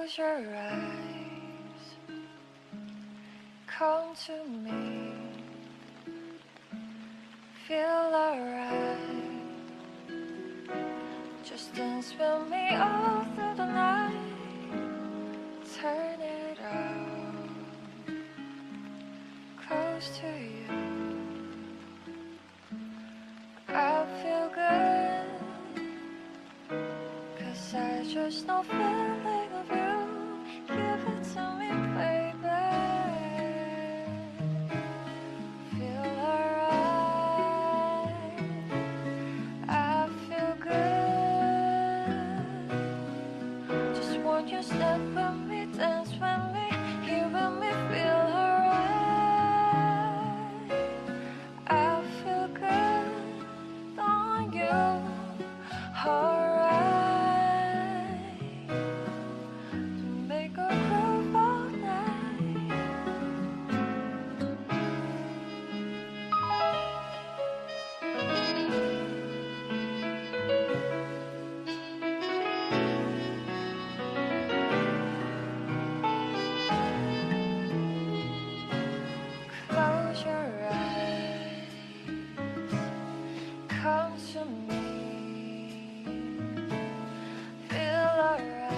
Close your eyes, come to me, feel alright. Just dance with me all through the night. Turn it out, close to you. I feel good, 'cause I just know feeling of you. Give it to me, baby. Feel alright. I feel good. Just want you to step with me, dance with me, here with me, feel alright. I feel good on you, alright. To make a groove all night. Close your eyes, come to me, feel alright.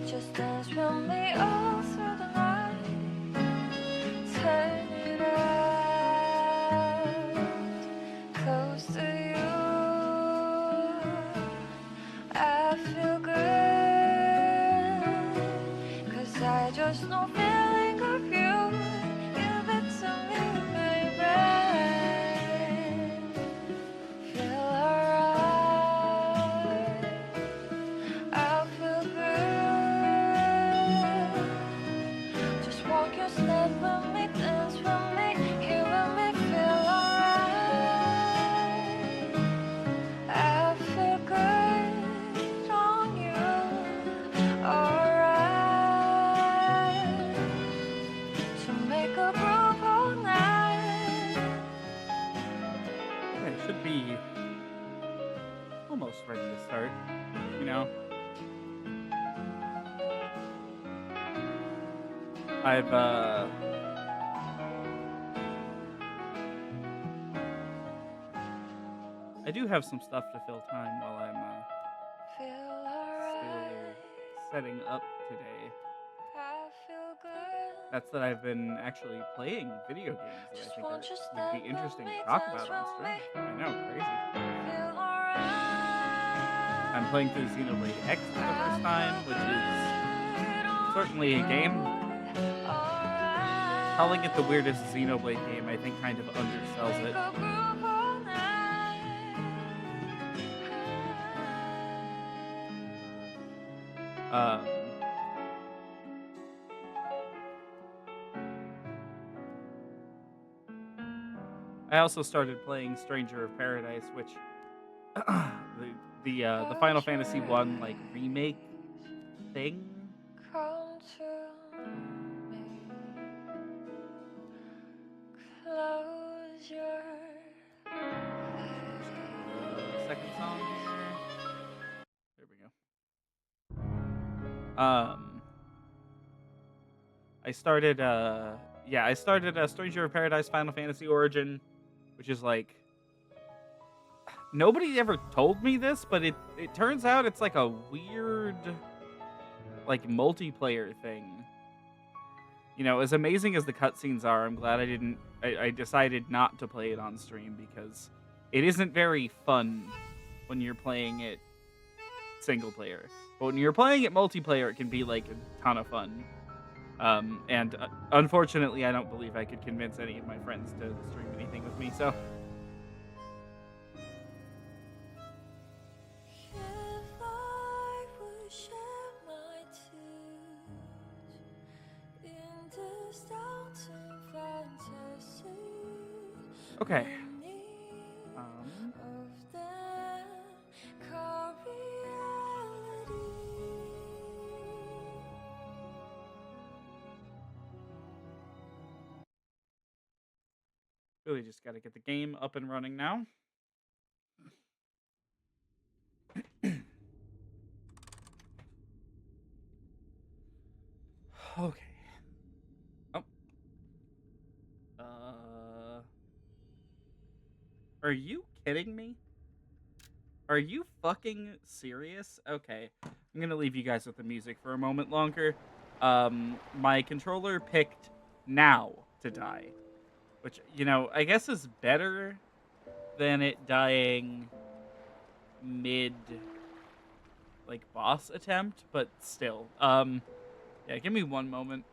Just dance with me all through the night. Turn it out, close to you. I feel good, 'cause I just know feeling of you. Give it to me, baby. Feel alright. I feel good. Just walk your step with me, dance with me, here with me, feel alright. I feel good on you, alright. To make a groove all night. Okay, it should be almost ready to start. You know, I've I do have some stuff to fill time while I'm Feel still alright. setting up today. I feel good. That's that I've been actually playing video games that I Just think want you would be step with interesting me, to talk dance about on with me, stream. I know, crazy. feel alright. I'm playing through Xenoblade X for the first time, which is certainly a game. Calling it the weirdest Xenoblade game, I think, kind of undersells it. Um, I also started playing Stranger of Paradise, which the Final Fantasy One like remake thing. Come to me, close your Just try the second song here. There we go. I started I started Stranger of Paradise Final Fantasy Origin, which is like nobody ever told me this, but it turns out it's like a weird like multiplayer thing. You know, as amazing as the cutscenes are, I'm glad I decided not to play it on stream because it isn't very fun when you're playing it single player. But when you're playing it multiplayer, it can be like a ton of fun. And unfortunately, I don't believe I could convince any of my friends to stream anything with me. So If I would shed my tears in this downtown fantasy, okay. many Um, of them call reality. really just got to get the game up and running now. Are you kidding me? Are you fucking serious? Okay. I'm gonna leave you guys with the music for a moment longer. My controller picked now to die, which, I guess is better than it dying mid, like, boss attempt, but still. Yeah, give me one moment.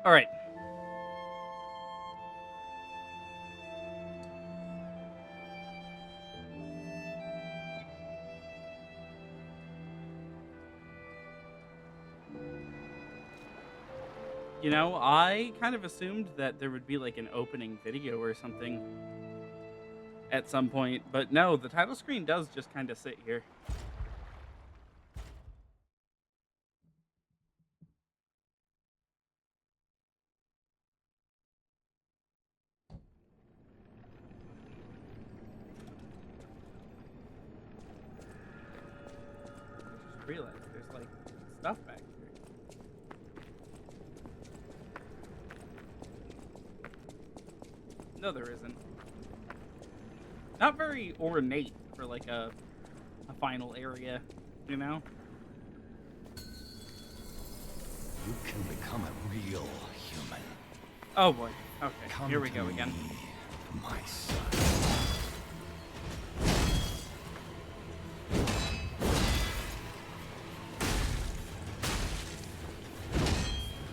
All right. I kind of assumed that there would be like an opening video or something at some point, but no, the title screen does just kind of sit here. I just realized there's like stuff back here. No, there isn't. Not very ornate for like a final area, you know? You can become a real human. Oh boy. Okay, Come here we to go again. me, my son.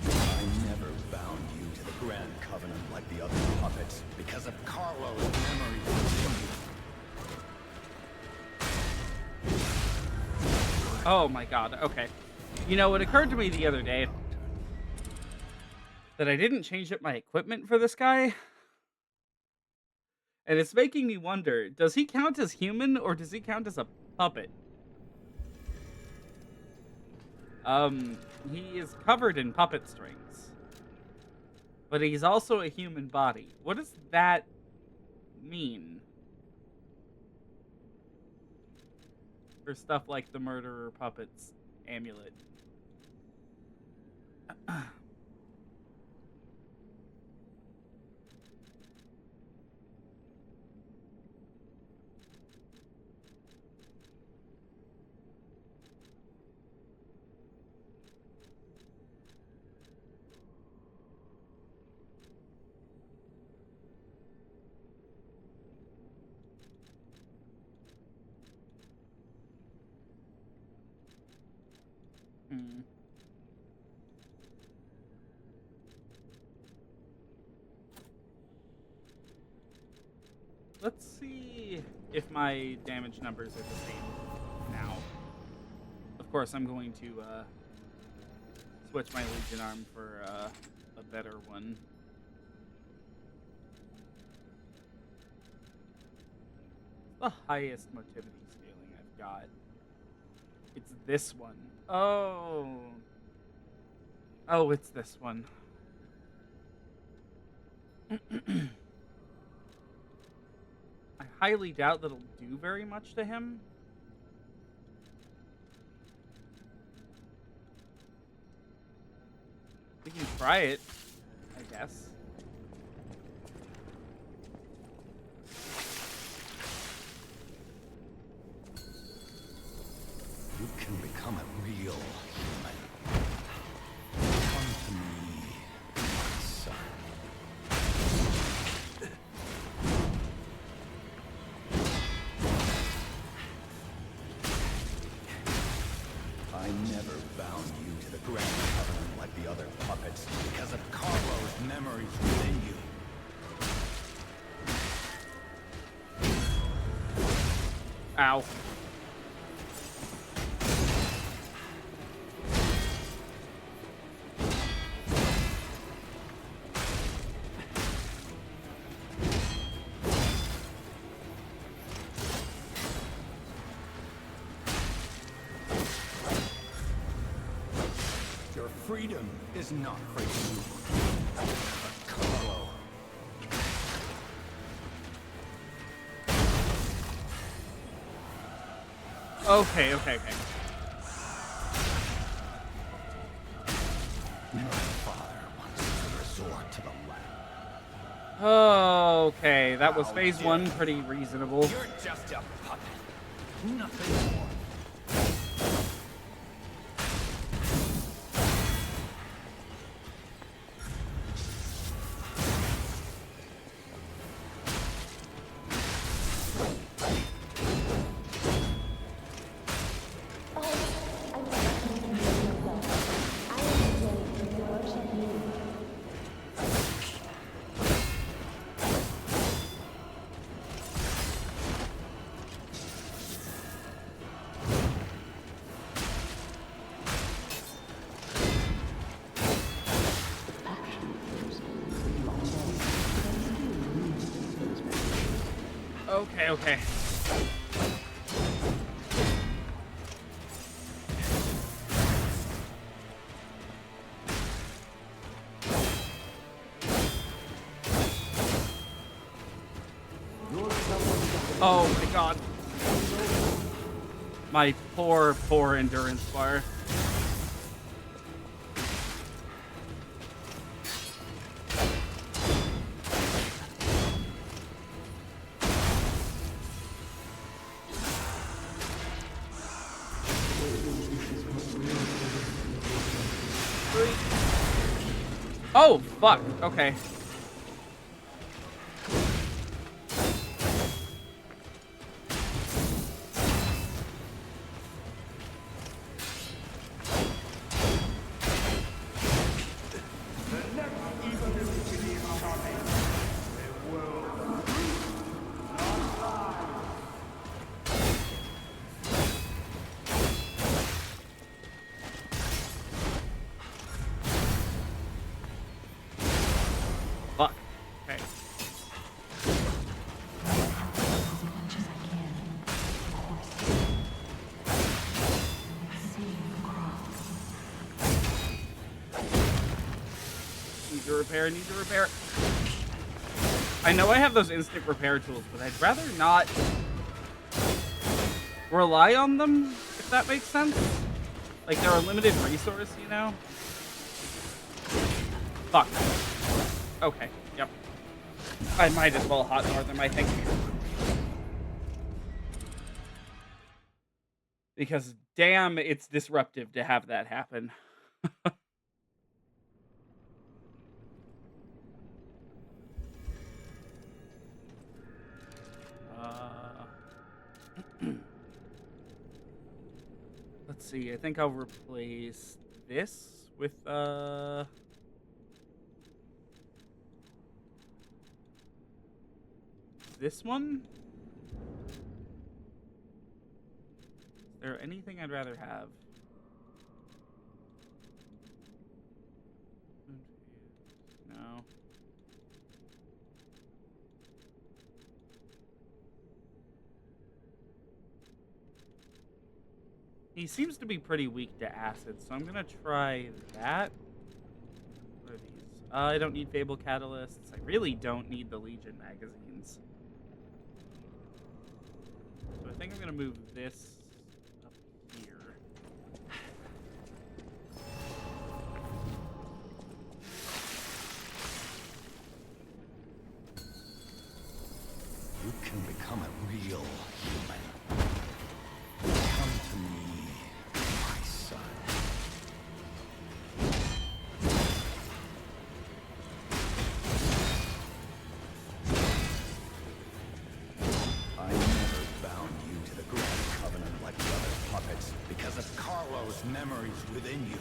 I never bound you to the Grand Covenant like the other puppets because of Carlo's memory of you. Oh my god, okay. It occurred to me the other day that I didn't change up my equipment for this guy. And it's making me wonder, does he count as human or does he count as a puppet? He is covered in puppet strings. But he's also a human body. What does that mean? For stuff like the murderer puppets amulet. Hmm. Let's see if my damage numbers are the same now. Of course, I'm going to switch my Legion arm for a better one. The highest motivity scaling I've got. It's this one. Oh. Oh, it's this one. I highly doubt that'll do very much to him. We can try it, I guess. You can become a real human. Come to me, bound you to the Grand Covenant like the other puppets because of Carlo's memories within you. Ow. Your freedom is not for you, but Carlo. Okay. Your father wants to resort to the lab. Okay, that was phase 1, pretty reasonable. You're just a puppet. Nothing more. Okay. Oh my god. My poor endurance bar. Oh, fuck. Okay. Fuck. Okay. Need to repair. I know I have those instant repair tools, but I'd rather not rely on them, if that makes sense. Like, they're a limited resource, you know? Fuck. Okay, yep. I might as well hotbar them, I think. Because, damn, it's disruptive to have that happen. Let's see, I think I'll replace this with, this one? Is there anything I'd rather have? No. He seems to be pretty weak to acid, so I'm gonna try that. What are these? I don't need Fable Catalysts. I really don't need the Legion magazines. So I think I'm gonna move this up here. You can become a real human. Come to me, my son. I never bound you to the Grand Covenant memories within you.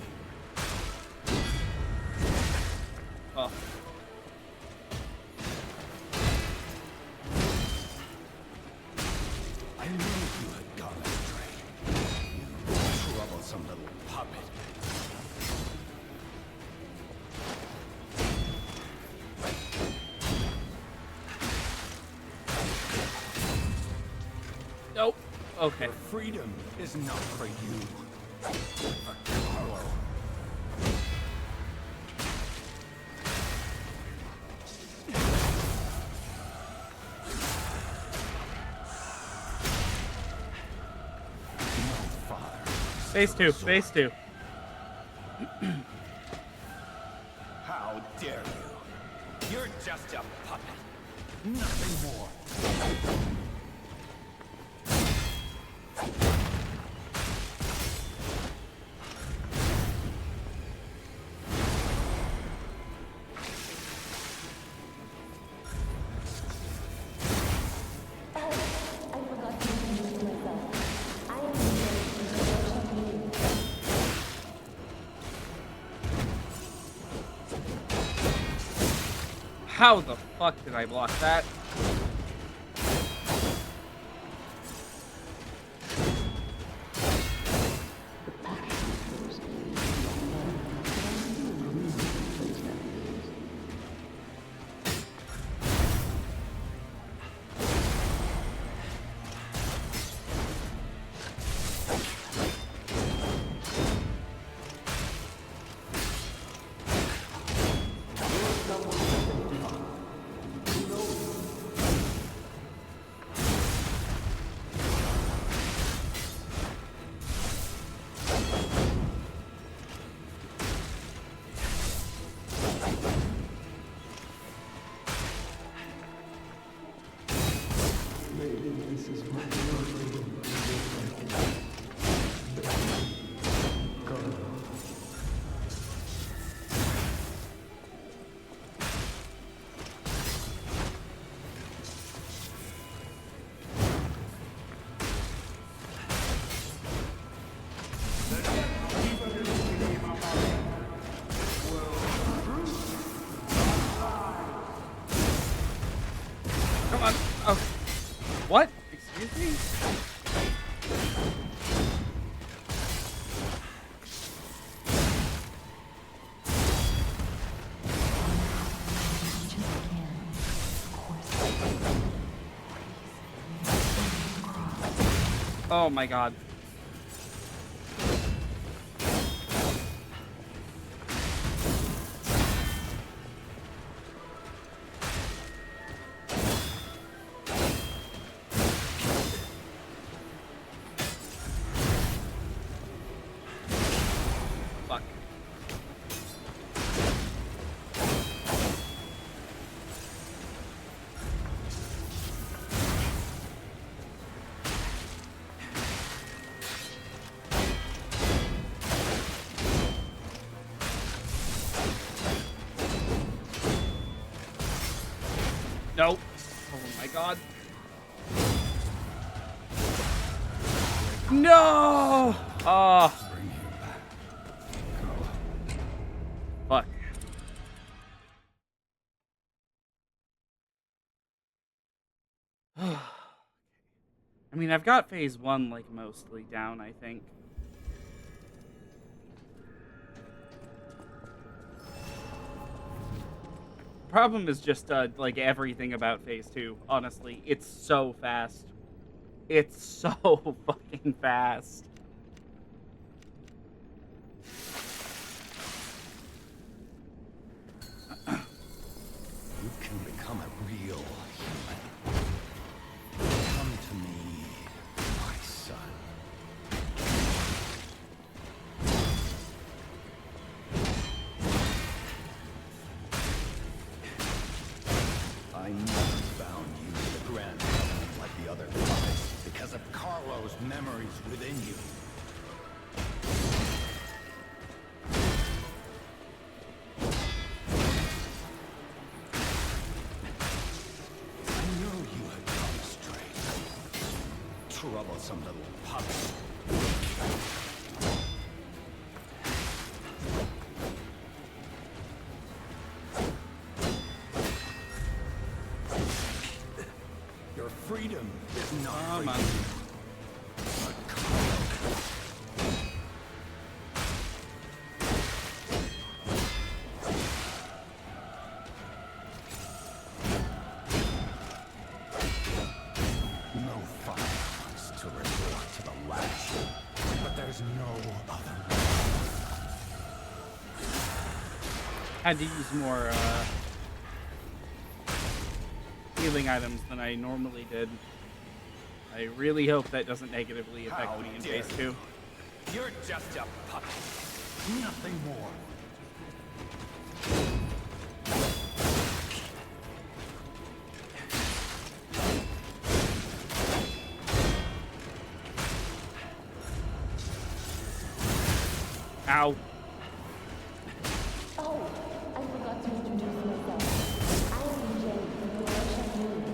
Oh. I knew you had gone astray. You troublesome little puppet. Nope. Okay. Freedom is not for you. For Carlo. Phase 2. Phase 2. How dare you? You're just a puppet. Nothing more. How the fuck did I block that? Come on. Oh. What? Excuse me? Oh my god. Fuck. Nope. Oh my god. No! Oh. Bring him back. Carlo. Fuck. I mean, I've got phase 1, like, mostly down, I think. Problem is just, like, everything about phase 2, honestly. It's so fast. It's so fucking fast. You can become a real human. Come to me, my son. I never found you in the Grand Covenant like the other puppets because of Carlo's memories within you. I knew you had gone astray. Troublesome little puppet. not Come on. break but Carlos. No firearms to resort to the lash, but there's no other. Had to use more healing items than I normally did. I really hope that doesn't negatively affect How me in dare phase 2. You're just a puppet. Nothing more. Ow. Oh, I forgot to introduce myself. I am Jenny from the Overture unit.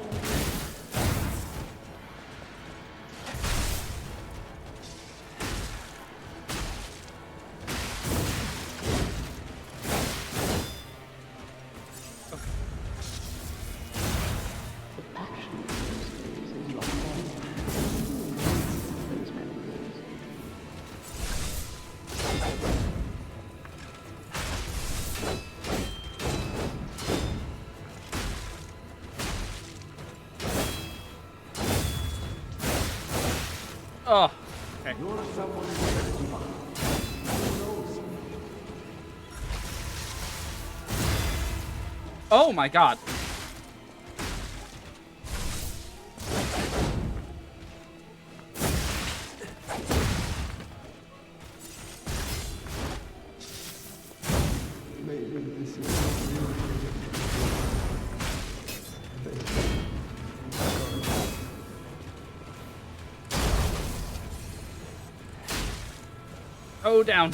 The passion of those days is long gone. Those memories. Oh. Okay. You're someone who Oh my god. Maybe this is not really Oh, down.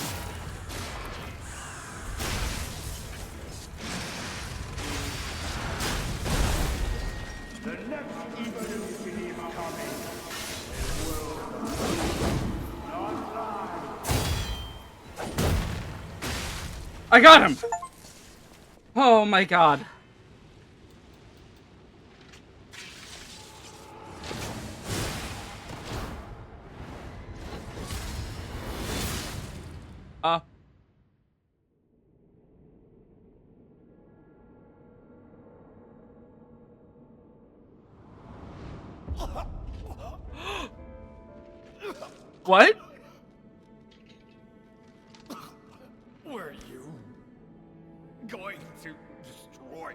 The next evolution is coming. I got him. Oh my god. Uh. What? Were you going to destroy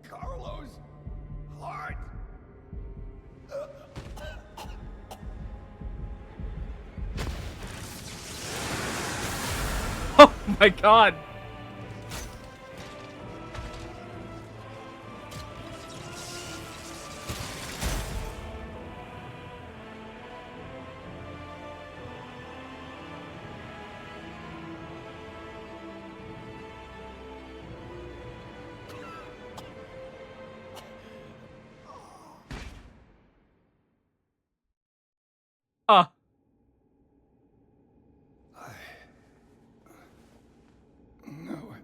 Carlos' heart? Oh my god. Uh. No.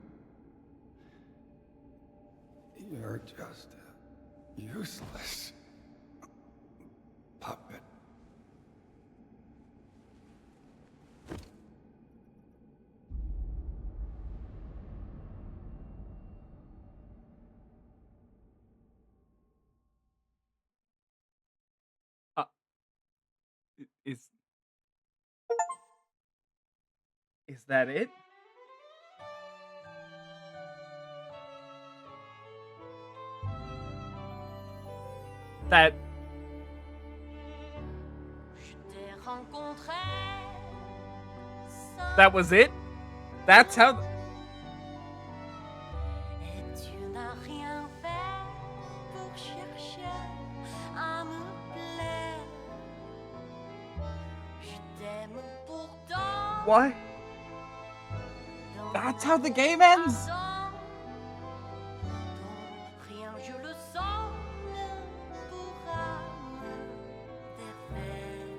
You're just a useless puppet. Is that it? That that was it? That's how Et tu n'as rien fait pour chercher à me plaire. Je t'aime pourtant. What? That's how the game ends? Rien, je le sens, ne pourra me défaire.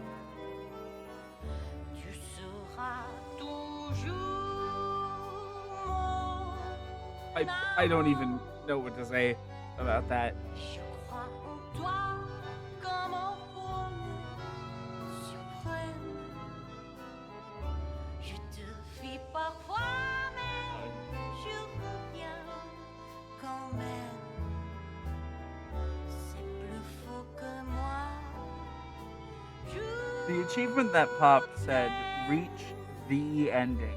Tu seras toujours mon I don't even know what to say about that. Je crois en toi comme en The achievement that popped said, reach the ending.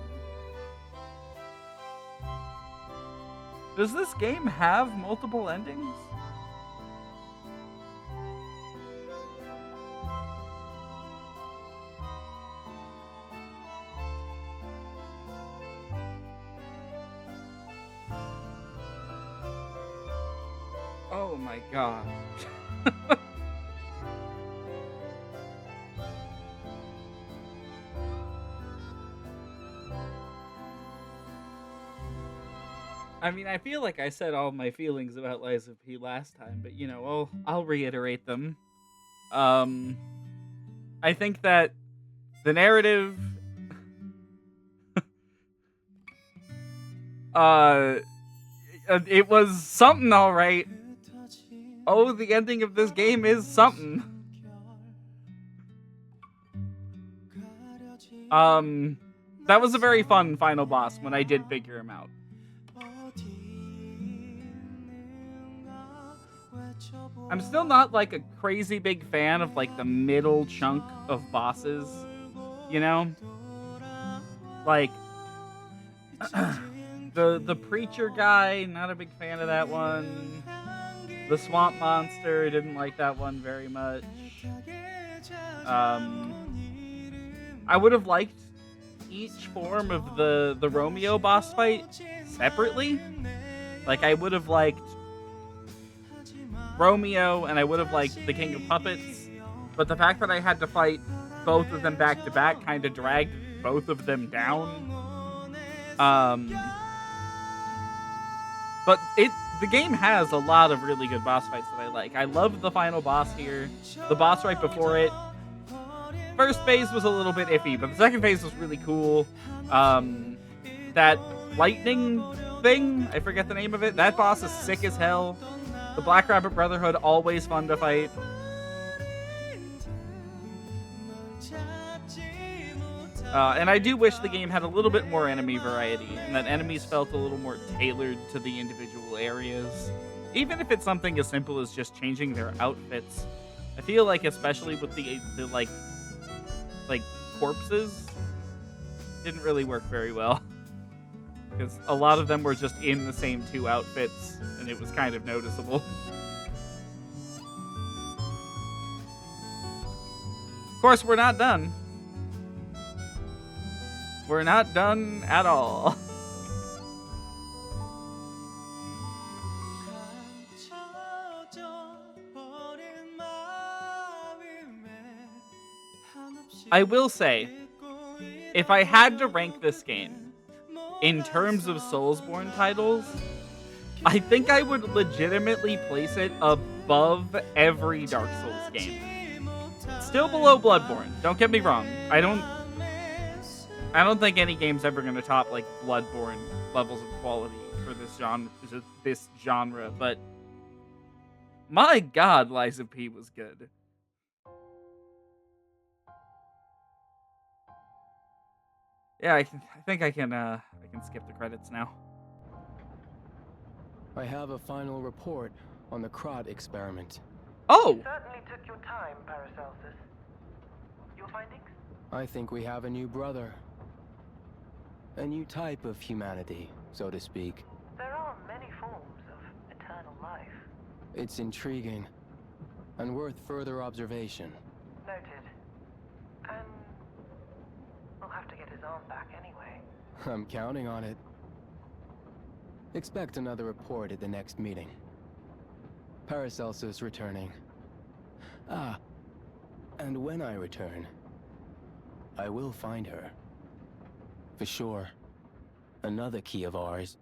Does this game have multiple endings? Oh my god. I mean, I feel like I said all my feelings about Lies of P last time, but you know, I'll reiterate them. I think that the narrative uh it was something all right. Oh, the ending of this game is something. That was a very fun final boss when I did figure him out. I'm still not like a crazy big fan of like the middle chunk of bosses, you know? Like the preacher guy, not a big fan of that one. The swamp monster, didn't like that one very much. I would have liked each form of the Romeo boss fight separately. Like I would have liked Romeo and I would have liked the King of Puppets, but the fact that I had to fight both of them back to back kind of dragged both of them down. But the game has a lot of really good boss fights that I like. I love the final boss here. The boss right before it. First phase was a little bit iffy, but the second phase was really cool. That lightning thing, I forget the name of it. That boss is sick as hell. The Black Rabbit Brotherhood, always fun to fight. And I do wish the game had a little bit more enemy variety, and that enemies felt a little more tailored to the individual areas. Even if it's something as simple as just changing their outfits. I feel like, especially with the like corpses, didn't really work very well. Because a lot of them were just in the same two outfits, and it was kind of noticeable. Of course, we're not done. We're not done at all. I will say, if I had to rank this game in terms of Soulsborne titles, I think I would legitimately place it above every Dark Souls game. Still below Bloodborne, don't get me wrong. I don't think any game's ever going to top like Bloodborne levels of quality for this genre, but my god, Lies of P was good. Yeah, I think I can skip the credits now. I have a final report on the Krot experiment. Oh! Certainly took your time, Paracelsus. Your findings? I think we have a new brother. A new type of humanity, so to speak. There are many forms of eternal life. It's intriguing and worth further observation. Noted. And we'll have to get his arm back anyway. I'm counting on it. Expect another report at the next meeting. Paracelsus returning. Ah, and when I return, I will find her. For sure. Another key of ours.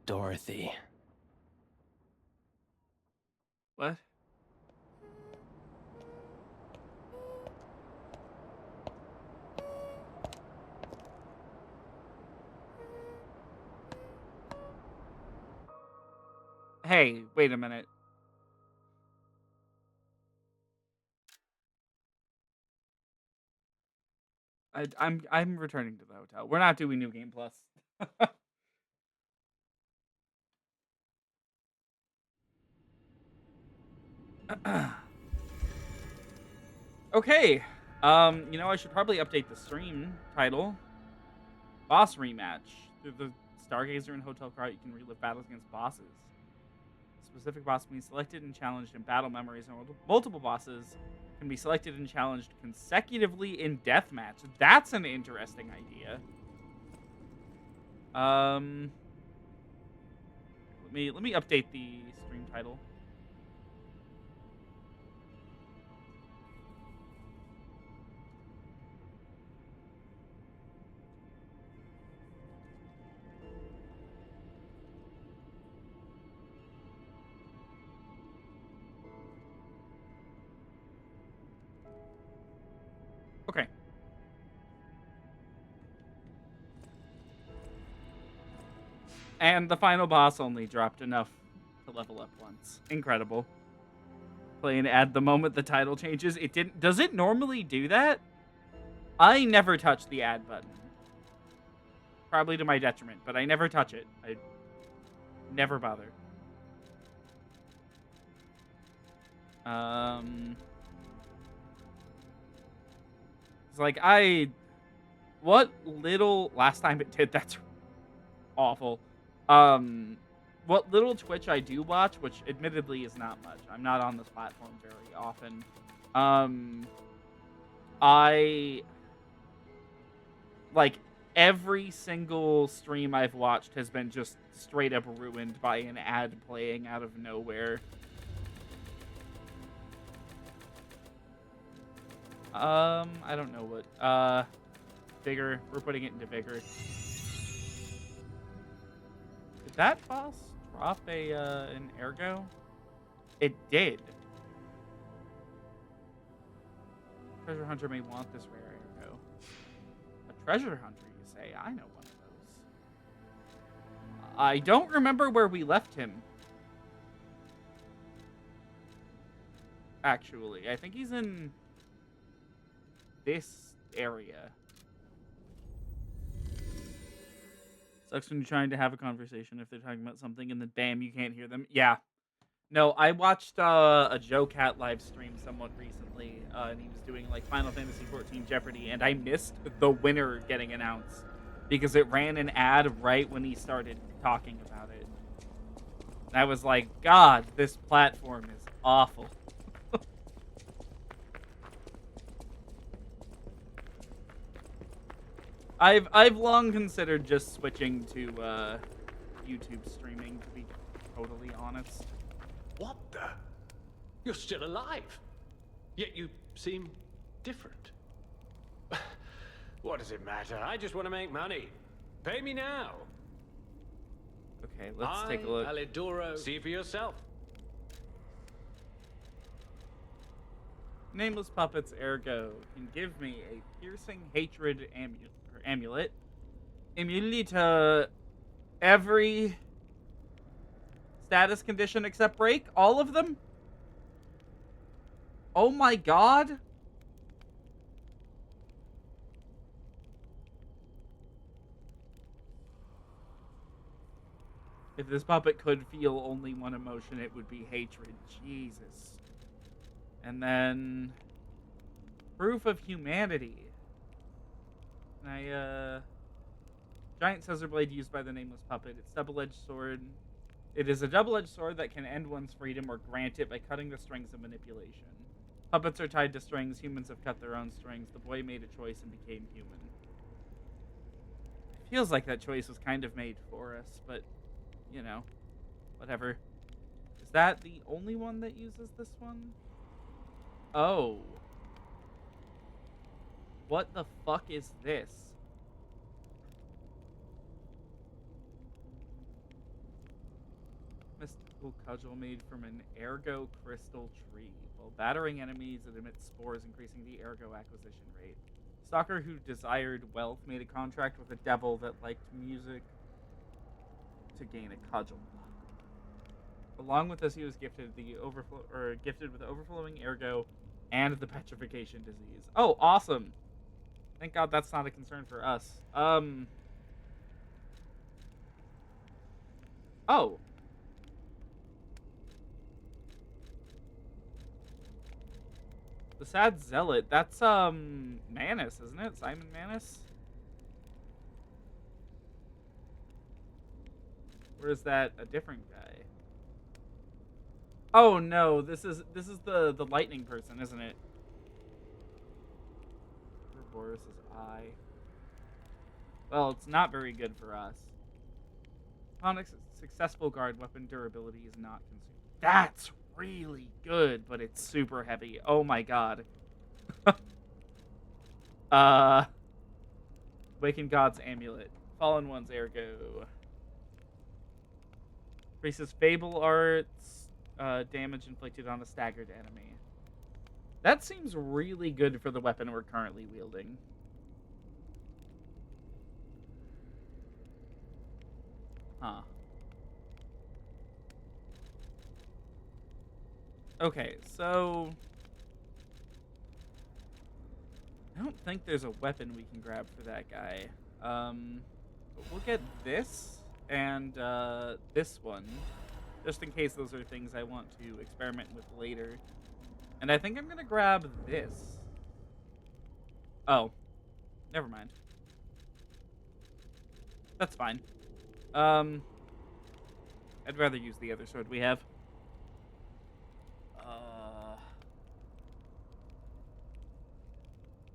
Dorothy. What? Hey, wait a minute. I'm returning to the hotel. We're not doing New Game Plus. Okay. I should probably update the stream title. Boss rematch. Through the Stargazer and Hotel Crowd, you can relive battles against bosses. Specific boss can be selected and challenged in battle memories, and multiple bosses can be selected and challenged consecutively in deathmatch. That's an interesting idea. Let me update the stream title. Okay. And the final boss only dropped enough to level up once. Incredible. Play an ad the moment the title changes. It didn't. Does it normally do that? I never touch the ad button. Probably to my detriment, but I never touch it. I never bother. It's like what little last time it did, that's awful. What little Twitch I do watch, which admittedly is not much. I'm not on this platform very often. I like every single stream I've watched has been just straight up ruined by an ad playing out of nowhere. I don't know what. Vigor. We're putting it into Vigor. Did that boss drop an ergo? It did. Treasure hunter may want this rare ergo. A treasure hunter, you say? I know one of those. I don't remember where we left him. Actually, I think he's in this area. Sucks when you're trying to have a conversation if they're talking about something and then bam, you can't hear them. Yeah. No, I watched a Joe Cat live stream somewhat recently, and he was doing like Final Fantasy XIV Jeopardy, and I missed the winner getting announced because it ran an ad right when he started talking about it. And I was like, God, this platform is awful. I've long considered just switching to YouTube streaming, to be totally honest. What the? You're still alive. Yet you seem different. What does it matter? I just want to make money. Pay me now. Okay, let's take a look. Alidoro. See for yourself. Nameless Puppets ergo can give me a piercing hatred amulet. Immunity to every status condition except break? All of them? Oh my god. If this puppet could feel only one emotion, it would be hatred. Jesus. And then proof of humanity. Giant scissor blade used by the nameless puppet. It's double-edged sword. It is a double-edged sword that can end one's freedom or grant it by cutting the strings of manipulation. Puppets are tied to strings. Humans have cut their own strings. The boy made a choice and became human. It feels like that choice was kind of made for us, but, you know, whatever. Is that the only one that uses this one? Oh. What the fuck is this? Mystical cudgel made from an ergo crystal tree. While battering enemies, it emits spores, increasing the ergo acquisition rate. Stalker who desired wealth made a contract with a devil that liked music to gain a cudgel. Along with this, he was gifted with overflowing ergo and the petrification disease. Oh, awesome! Thank God that's not a concern for us. Oh. The Sad Zealot. That's Manus, isn't it? Simon Manus? Or is that a different guy? Oh no, this is the lightning person, isn't it? Ouroboros' eye. Well, it's not very good for us. Upon successful guard, weapon durability is not consumed. That's really good, but it's super heavy. Oh my god. Waken God's Amulet. Fallen One's Ergo. Increases Fable Arts, damage inflicted on a staggered enemy. That seems really good for the weapon we're currently wielding. Huh. Okay, so... I don't think there's a weapon we can grab for that guy. But we'll get this and this one, just in case those are things I want to experiment with later. And I think I'm gonna grab this. Oh, never mind. That's fine. I'd rather use the other sword we have.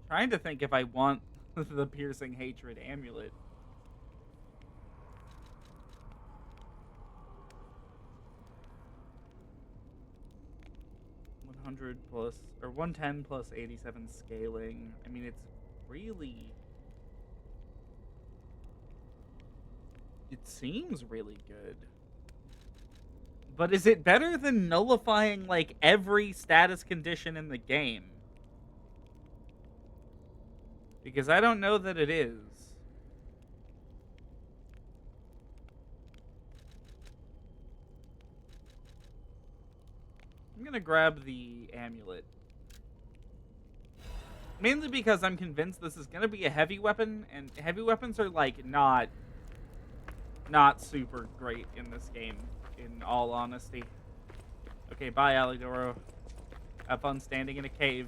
Trying to think if I want the Piercing Hatred amulet. $100 plus, or 110 plus 87 scaling. I mean, it's really... It seems really good. But is it better than nullifying, like, every status condition in the game? Because I don't know that it is. I'm gonna grab the amulet. Mainly because I'm convinced this is gonna be a heavy weapon, and heavy weapons are, like, not super great in this game, in all honesty. Okay, bye, Alidoro. Have fun standing in a cave.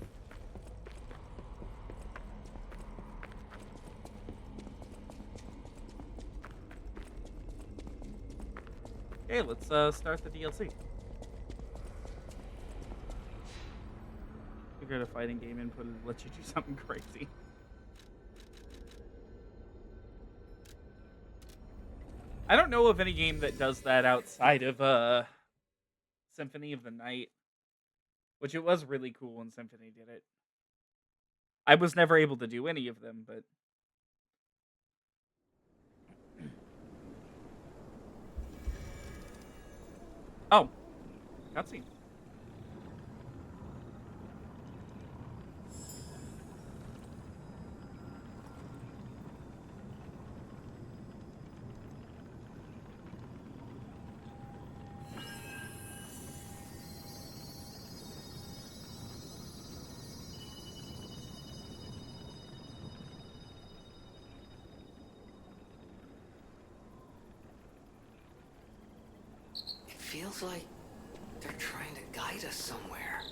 Okay, let's start the DLC. Figure out a fighting game input and let you do something crazy. I don't know of any game that does that outside of Symphony of the Night, which it was really cool when Symphony did it. I was never able to do any of them, but... Oh, cutscene. It feels like they're trying to guide us somewhere.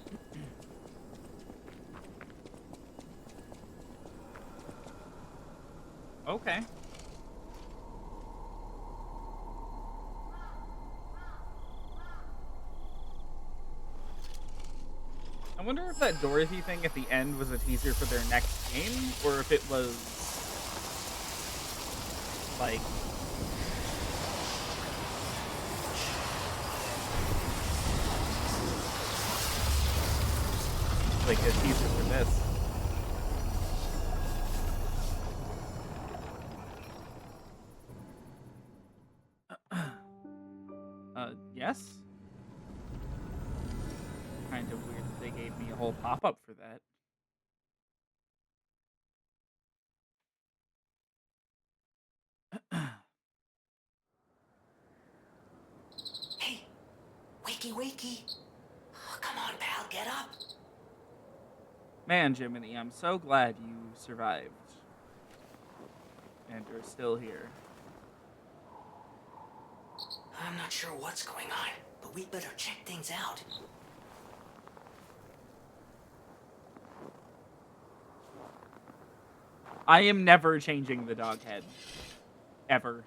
Okay. I wonder if that Dorothy thing at the end was a teaser for their next game, or if it was, like... like a teaser for this. Yes? Kind of weird that they gave me a whole pop-up for that. Hey, wakey wakey. Oh, come on, pal, get up. Man, Jiminy, I'm so glad you survived. And you're still here. I'm not sure what's going on, but we better check things out. I am never changing the dog head. Ever.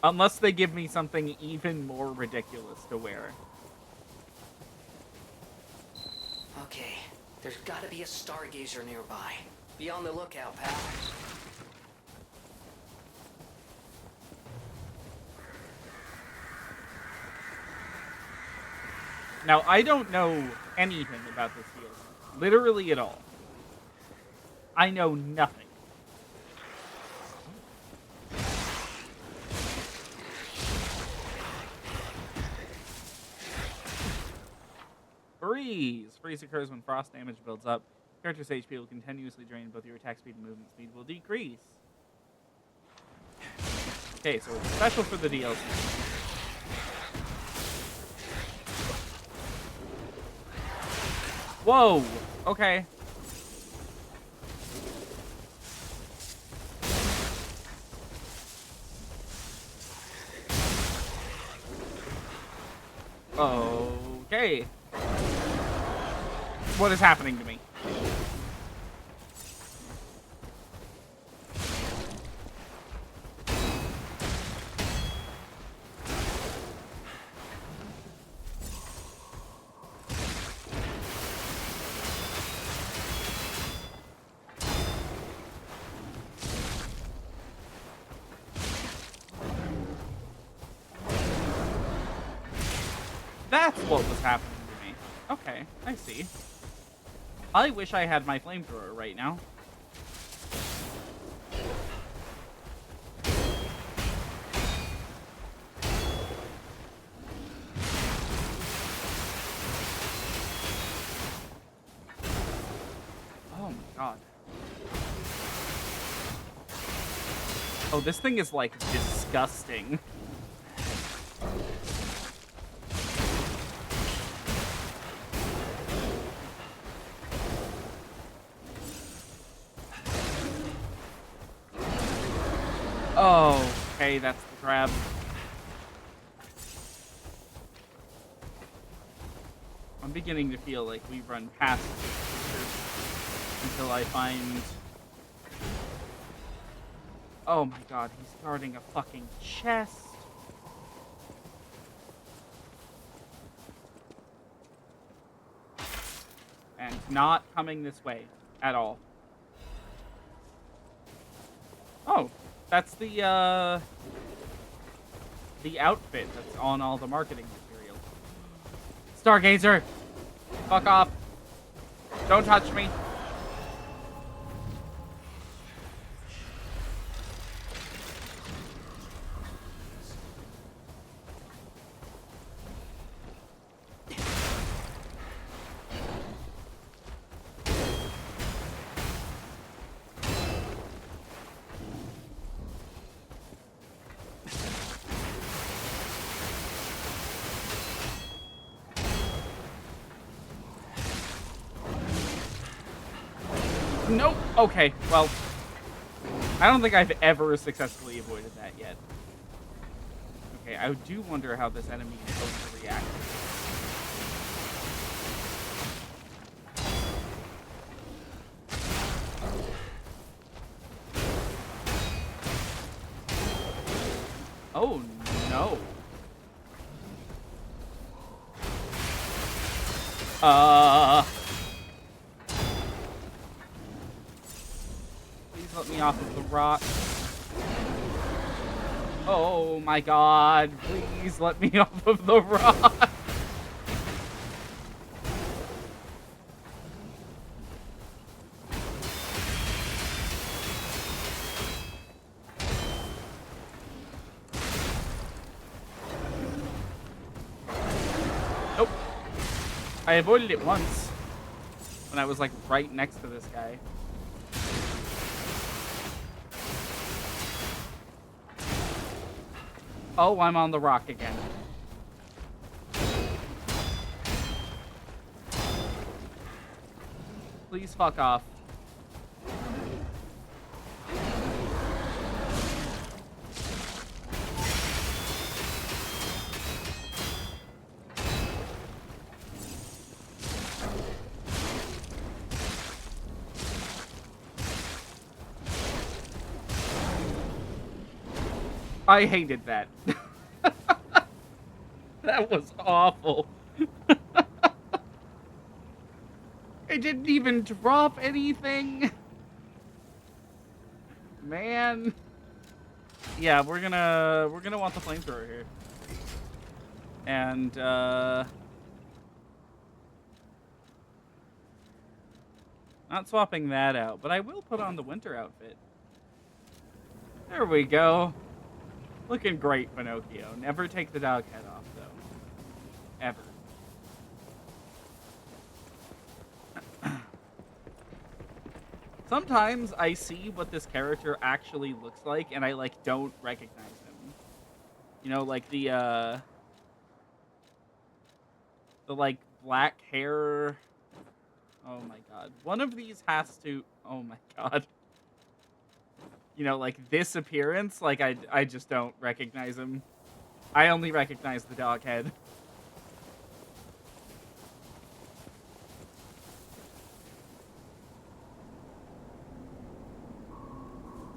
Unless they give me something even more ridiculous to wear. Okay, there's gotta be a stargazer nearby. Be on the lookout, pal. Now, I don't know anything about this DLC. Literally at all. I know nothing. Freeze! Freeze occurs when frost damage builds up. Character's HP will continuously drain, both your attack speed and movement speed will decrease. Okay, so it's special for the DLC. Whoa! Okay. Okay. What is happening to me? That's what was happening to me. Okay, I see. I wish I had my flamethrower right now. Oh my god. Oh, this thing is like disgusting. Oh, okay, that's the grab. I'm beginning to feel like we run past this until I find... Oh my god, he's guarding a fucking chest. And not coming this way at all. Oh, that's the outfit that's on all the marketing material. Stargazer! Fuck off. Don't touch me. Nope. Okay, well, I don't think I've ever successfully avoided that yet. Okay, I do wonder how this enemy is going to react. Oh, no. Please let me off of the rock. Oh my god, please let me off of the rock. Nope. I avoided it once when I was like right next to this guy. Oh, I'm on the rock again. Please fuck off. I hated that. That was awful. It didn't even drop anything. Man. Yeah, we're gonna want the flamethrower here. And not swapping that out, but I will put on the winter outfit. There we go. Looking great, Pinocchio. Never take the dog head off, though. Ever. Sometimes I see what this character actually looks like, and I, like, don't recognize him. You know, like, the like, black hair... Oh my god. One of these has to... Oh my god. You know, like, this appearance, like, I just don't recognize him. I only recognize the dog head.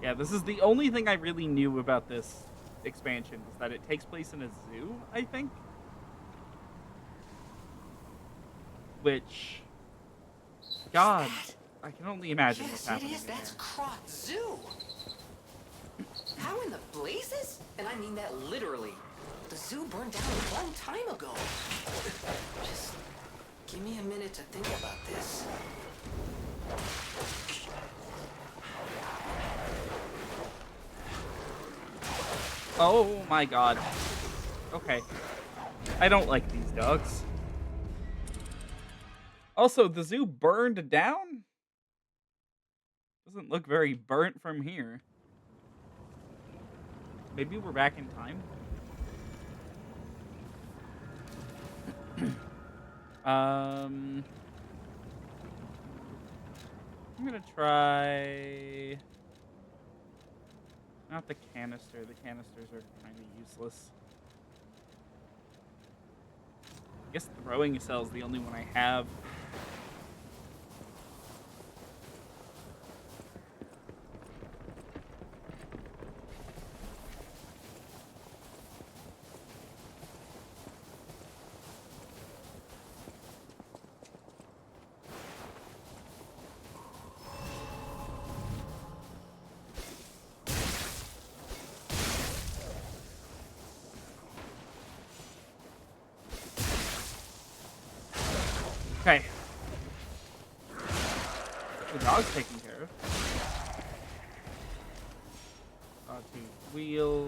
Yeah, this is the only thing I really knew about this expansion, is that it takes place in a zoo, I think? Which... God, I can only imagine what's Yes, it happening is. That's there. Crot Zoo. How in the blazes? And I mean that literally. The zoo burned down a long time ago. Just give me a minute to think about this. Oh my god. Okay. I don't like these dogs. Also, the zoo burned down? Doesn't look very burnt from here. Maybe we're back in time? I'm gonna try... Not the canister. The canisters are kind of useless. I guess throwing cell's the only one I have. Okay. The dog's taken care of. Wheel,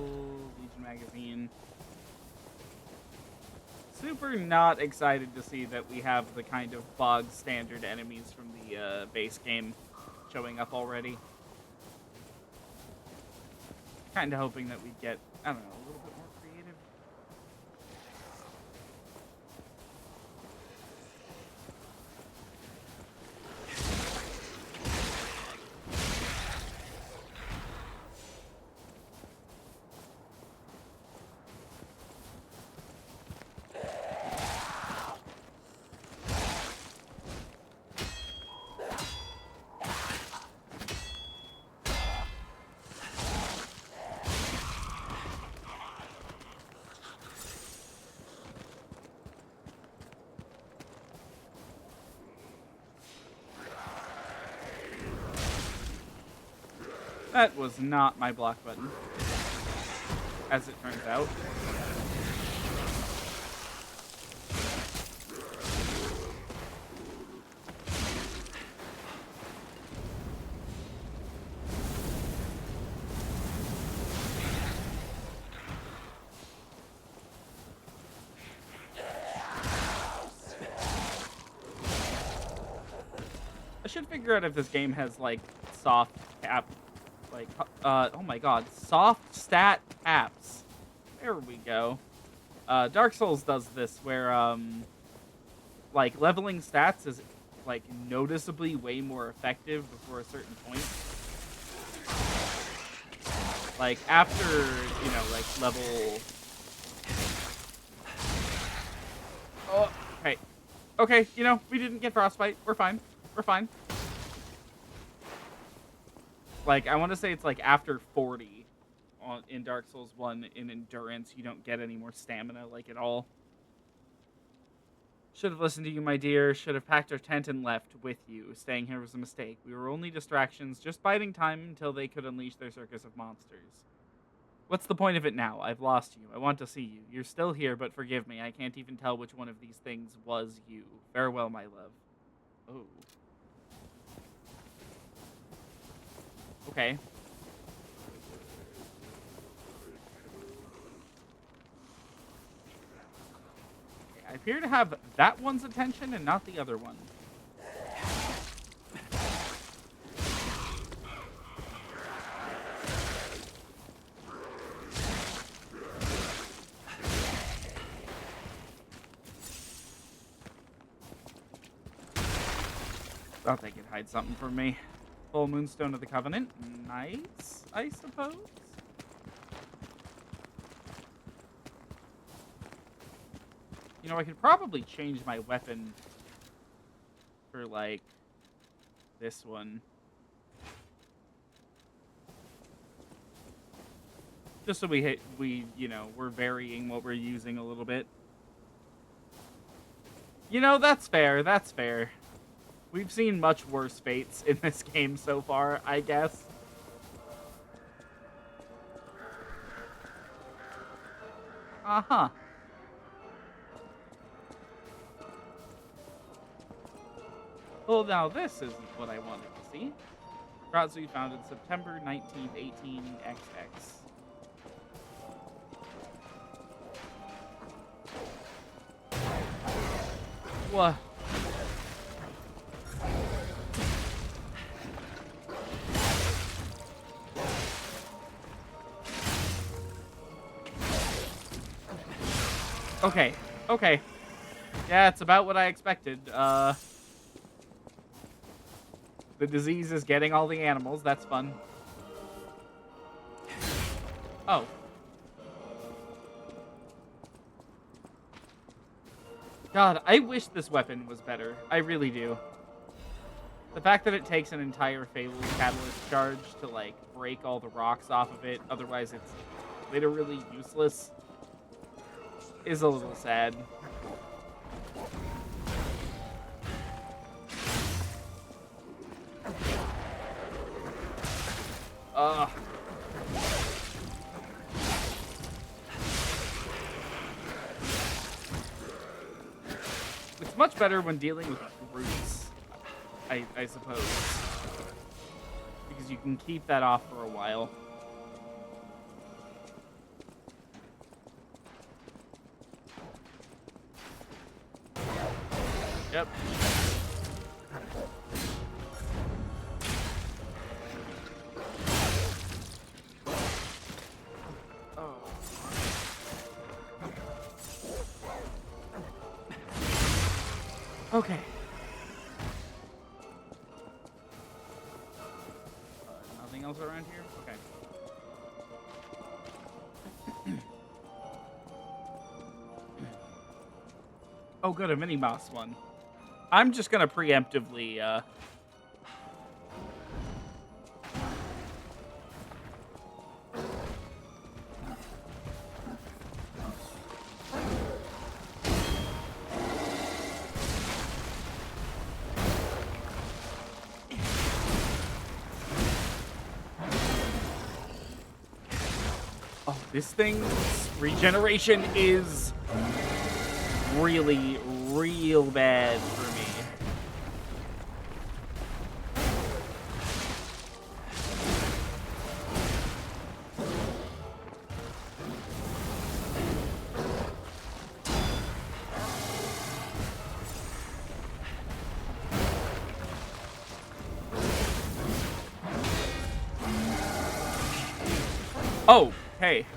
Legion magazine. Super not excited to see that we have the kind of bog standard enemies from the base game showing up already. Kind of hoping that we'd get, I don't know, a little bit more creative. That was not my block button, as it turns out. I should figure out if this game has, like, soft cap, like, oh my god, soft stat caps. There we go. Dark Souls does this where, like, leveling stats is, like, noticeably way more effective before a certain point. Like, after, you know, like, level... Oh, okay. Okay, you know, we didn't get frostbite. We're fine. We're fine. Like, I want to say it's, like, after 40. in Dark Souls 1 in endurance. You don't get any more stamina, like, at all. Should have listened to you, my dear. Should have packed our tent and left with you. Staying here was a mistake. We were only distractions, just biding time until they could unleash their circus of monsters. What's the point of it now? I've lost you. I want to see you. You're still here, but forgive me. I can't even tell which one of these things was you. Farewell, my love. Oh. Okay. I appear to have that one's attention and not the other one. Thought they could hide something from me. Full Moonstone of the Covenant. Nice, I suppose. You know, I could probably change my weapon for, like, this one. Just so we're varying what we're using a little bit. You know, that's fair, that's fair. We've seen much worse fates in this game so far, I guess. Uh-huh. Well, now this isn't what I wanted to see. Ratsu founded September 19th, 18XX. What? Okay, okay. Yeah, it's about what I expected. The disease is getting all the animals. That's fun. Oh. God, I wish this weapon was better. I really do. The fact that it takes an entire Fable's Catalyst charge to, like, break all the rocks off of it, otherwise it's literally useless, is a little sad. It's much better when dealing with brutes, I suppose. Because you can keep that off for a while. Yep. Okay. Nothing else around here? Okay. Oh, good, a mini-boss one. I'm just gonna preemptively, Oh, this thing's regeneration is really, real bad for me. Oh, hey.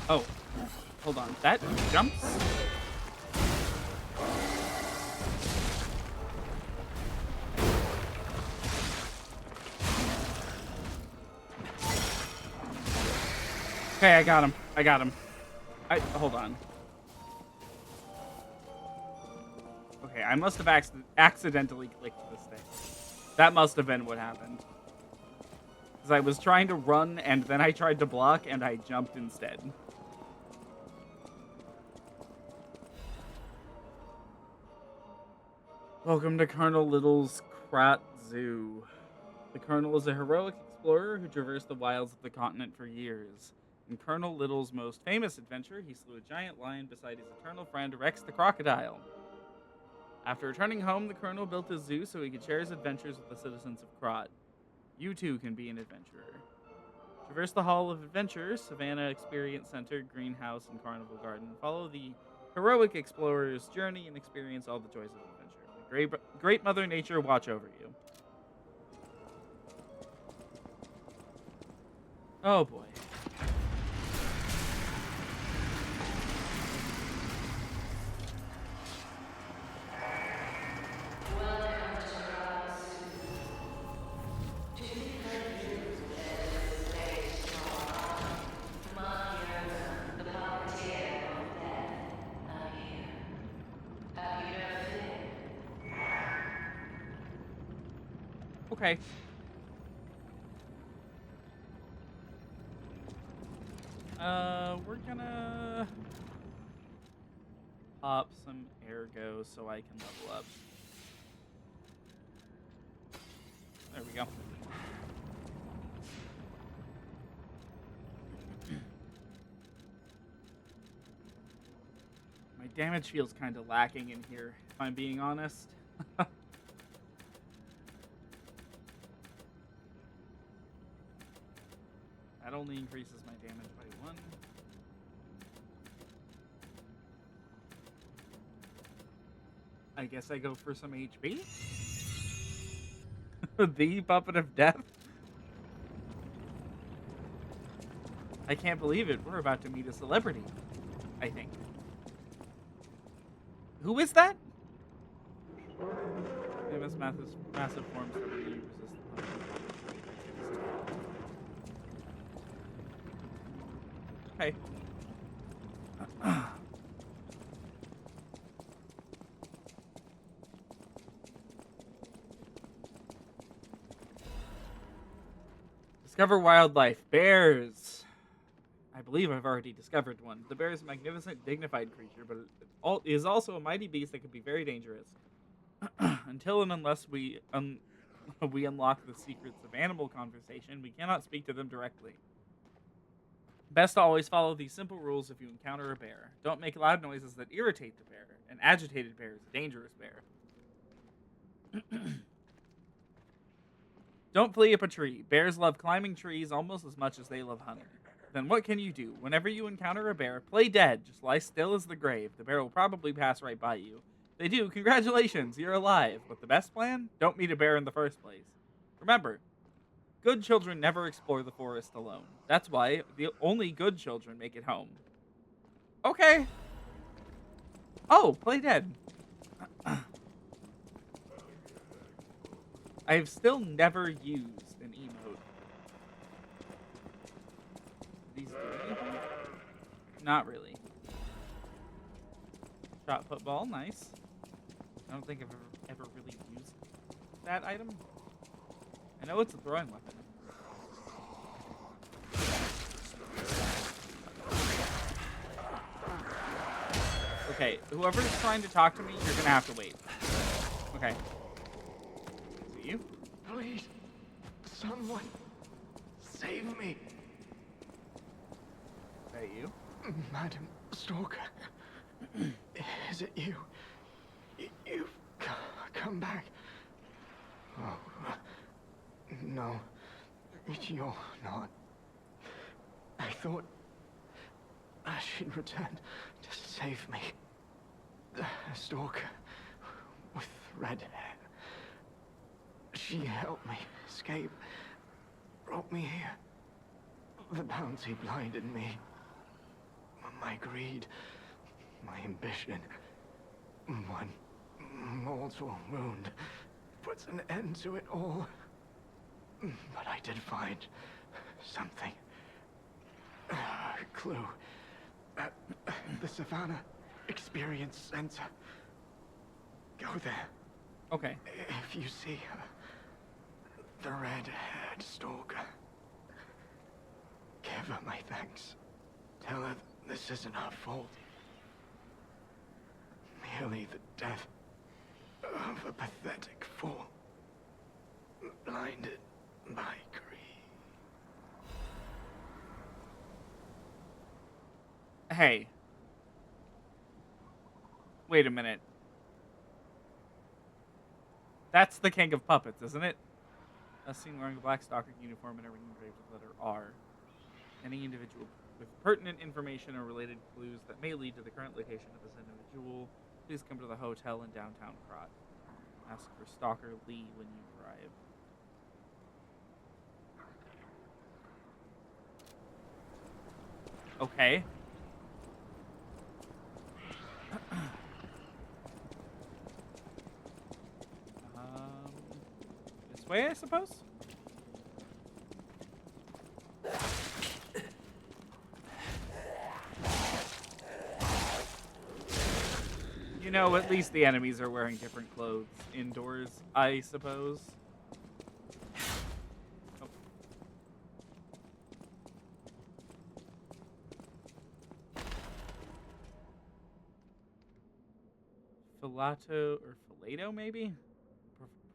Oh, hold on. That jumps? Okay, I got him. I got him. Hold on. Okay, I must have accidentally clicked this thing. That must have been what happened. Because I was trying to run, and then I tried to block, and I jumped instead. Welcome to Colonel Little's Krat Zoo. The Colonel is a heroic explorer who traversed the wilds of the continent for years. In Colonel Little's most famous adventure, he slew a giant lion beside his eternal friend Rex the crocodile. After returning home, the Colonel built a zoo so he could share his adventures with the citizens of Krat. You too can be an adventurer. Traverse the Hall of Adventure, Savannah Experience Center, Greenhouse, and Carnival Garden. Follow the heroic explorer's journey and experience all the joys of adventure. May great Mother Nature watch over you. Oh boy. Okay. We're gonna pop some ergo so I can level up. There we go. My damage feels kind of lacking in here, if I'm being honest. That only increases my damage by 1. I guess I go for some HP. The Puppet of Death. I can't believe it. We're about to meet a celebrity, I think. Who is that? Famous massive forms that really resist the punch. Okay. Discover wildlife. Bears. I believe I've already discovered one. The bear is a magnificent, dignified creature, but it is also a mighty beast that can be very dangerous. Until and unless we unlock the secrets of animal conversation, we cannot speak to them directly. Best to always follow these simple rules if you encounter a bear. Don't make loud noises that irritate the bear. An agitated bear is a dangerous bear. Don't flee up a tree. Bears love climbing trees almost as much as they love hunting. Then what can you do? Whenever you encounter a bear, play dead. Just lie still as the grave. The bear will probably pass right by you. If they do, congratulations, you're alive. But the best plan? Don't meet a bear in the first place. Remember, good children never explore the forest alone. That's why the only good children make it home. Okay. Oh, play dead. I've still never used an emote. These do anything? Not really. Shot football, nice. I don't think I've ever really used that item. I know it's a throwing weapon. Okay, whoever's trying to talk to me, you're gonna have to wait. Okay. Is it you? Please, someone, save me. Is that you? Madam Stalker, is it you? You've come back. Oh, no, you're not. I thought she'd returned to save me. The stalker with red hair. She helped me escape, brought me here. The bounty blinded me. My greed, my ambition, one mortal wound puts an end to it all. But I did find something. A clue. The Savannah Experience Center. Go there. Okay. If you see the red-haired stalker, give her my thanks. Tell her this isn't her fault. Merely the death of a pathetic fool, blinded by greed. Hey. Wait a minute. That's the King of Puppets, isn't it? A seen wearing a black stalker uniform and a ring engraved with the letter R. Any individual with pertinent information or related clues that may lead to the current location of this individual, please come to the hotel in downtown Krot. Ask for Stalker Lee when you arrive. Okay. This way, I suppose? You know, at least the enemies are wearing different clothes indoors, I suppose. Oh. Filato, maybe?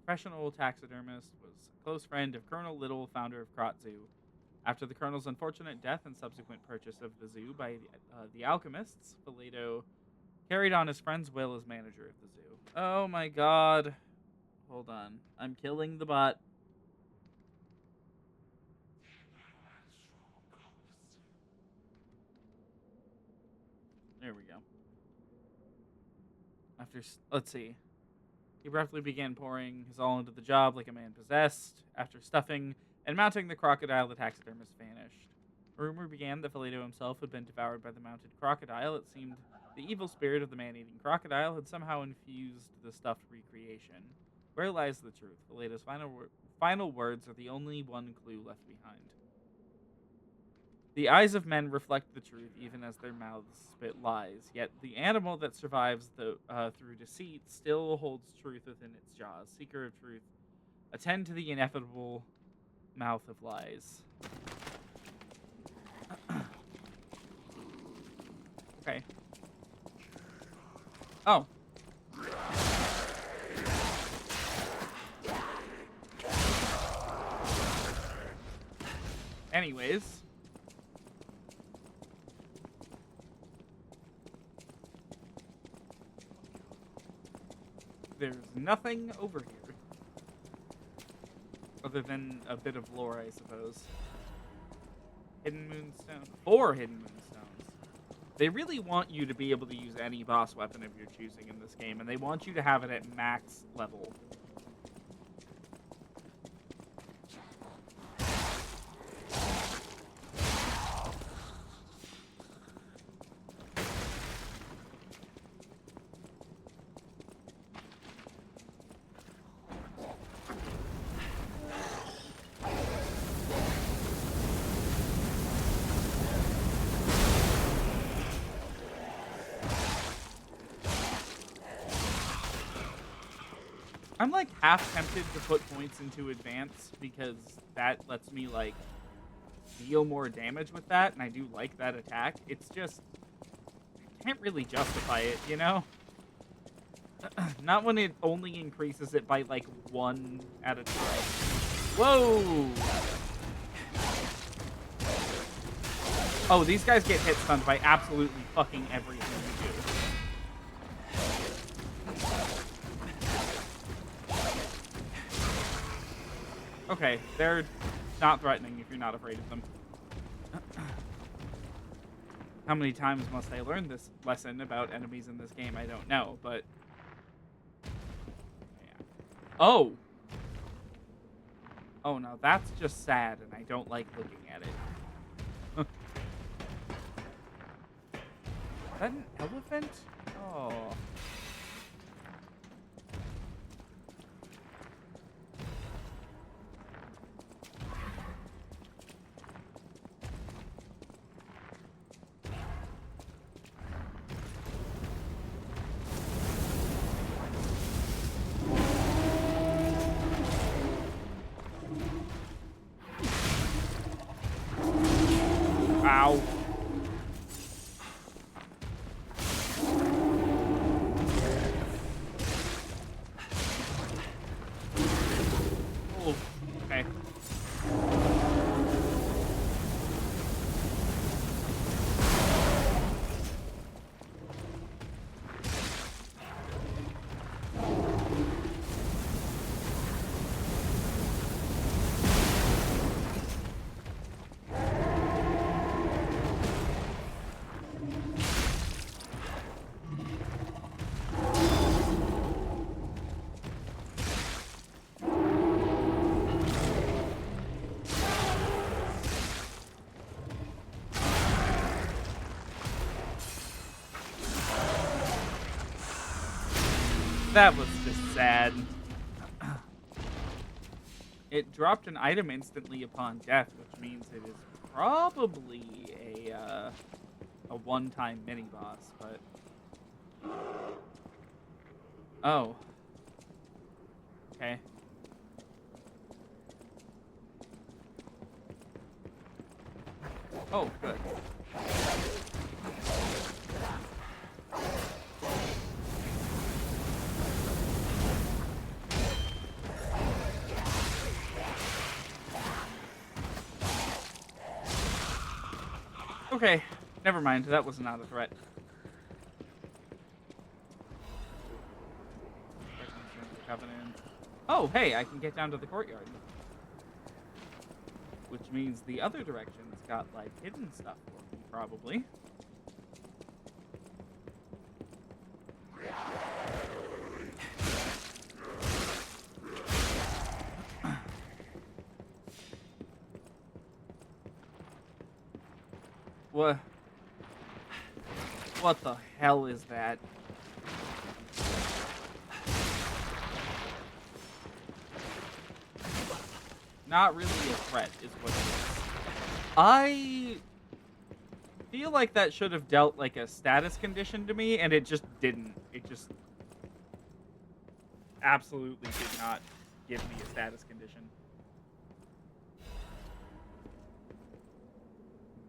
Professional taxidermist, was a close friend of Colonel Little, founder of Krot Zoo. After the Colonel's unfortunate death and subsequent purchase of the zoo by the alchemists, Filato carried on his friend's will as manager of the zoo. Oh my god. Hold on. I'm killing the bot. There we go. Let's see. He abruptly began pouring his all into the job like a man possessed. After stuffing and mounting the crocodile, the taxidermist vanished. A rumor began that Filato himself had been devoured by the mounted crocodile. It seemed the evil spirit of the man-eating crocodile had somehow infused the stuffed recreation. Where lies the truth? Filato's final words are the only one clue left behind. The eyes of men reflect the truth even as their mouths spit lies, yet the animal that survives through deceit still holds truth within its jaws. Seeker of truth, attend to the inevitable mouth of lies. Okay. Oh. Anyways. There's nothing over here. Other than a bit of lore, I suppose. Hidden Moonstone. 4 Hidden Moonstones. They really want you to be able to use any boss weapon of your choosing in this game, and they want you to have it at max level. I'm like half tempted to put points into advance because that lets me like deal more damage with that, and I do like that attack. It's just I can't really justify it, you know? Not when it only increases it by like 1 at a time. Whoa! Oh, these guys get hit stunned by absolutely fucking everything you do. Okay, they're not threatening if you're not afraid of them. How many times must I learn this lesson about enemies in this game? I don't know, but... yeah. Oh! Oh, no, that's just sad, and I don't like looking at it. that an elephant? Oh. Ow. Oh, okay. That was just sad. It dropped an item instantly upon death, which means it is probably a one-time mini boss, but oh. Okay. Oh, good. Okay, never mind. That was not a threat. Covenant. Oh, hey, I can get down to the courtyard. Which means the other direction's got, like, hidden stuff for me, probably. What? What the hell is that? Not really a threat, is what it is. I feel like that should have dealt like a status condition to me, and it just didn't. It just absolutely did not give me a status condition.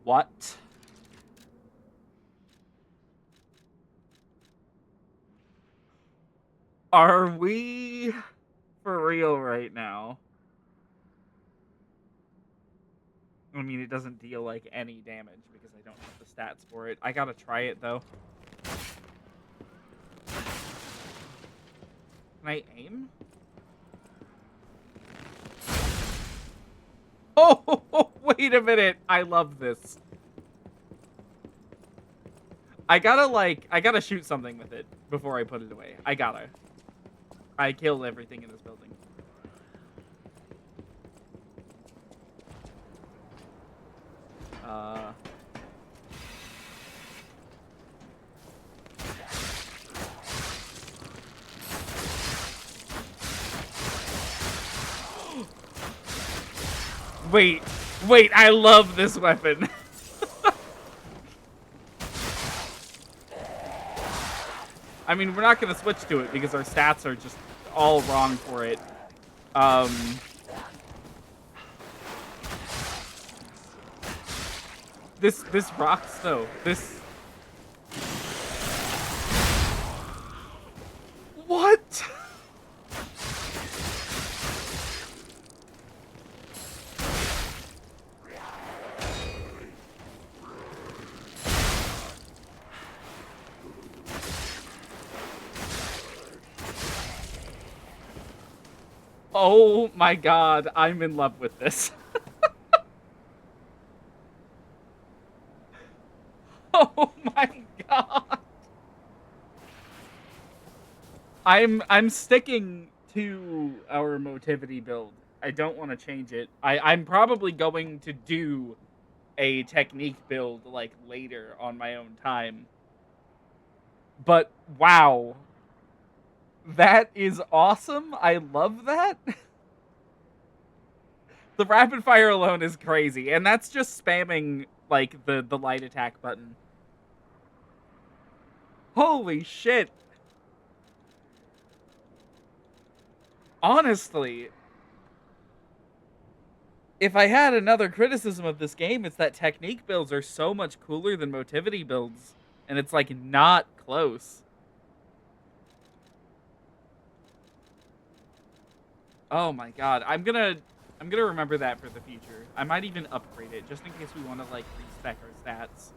What? Are we for real right now? I mean, it doesn't deal, like, any damage because I don't have the stats for it. I gotta try it, though. Can I aim? Oh, wait a minute. I love this. I gotta shoot something with it before I put it away. I killed everything in this building. Wait, I love this weapon. I mean, we're not going to switch to it because our stats are just all wrong for it. This rocks, though. What? Oh my god, I'm in love with this. Oh my god. I'm sticking to our motivity build. I don't want to change it. I'm probably going to do a technique build like later on my own time. But wow. That is awesome. I love that. The rapid fire alone is crazy, and that's just spamming like the light attack button. Holy shit. Honestly, if I had another criticism of this game, it's that technique builds are so much cooler than motivity builds, and it's like not close. Oh my god, I'm gonna remember that for the future. I might even upgrade it just in case we want to like respec our stats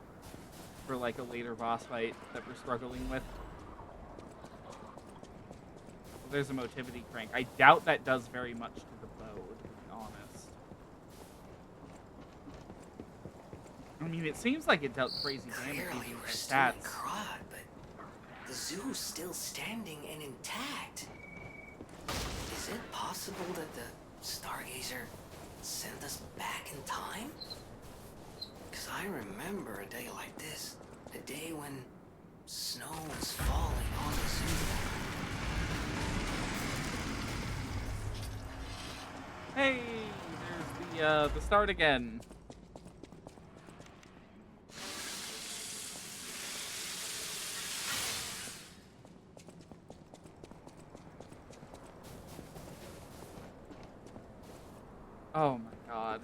for like a later boss fight that we're struggling with. Well, there's a motivity crank. I doubt that does very much to the bow, to be honest. I mean, it seems like it dealt crazy damage using we're the still in stats. Krod, but the zoo's still standing and intact. Is it possible that the Stargazer sent us back in time? Because I remember a day like this, a day when snow was falling on the zoo. Hey, there's the start again. Oh my god.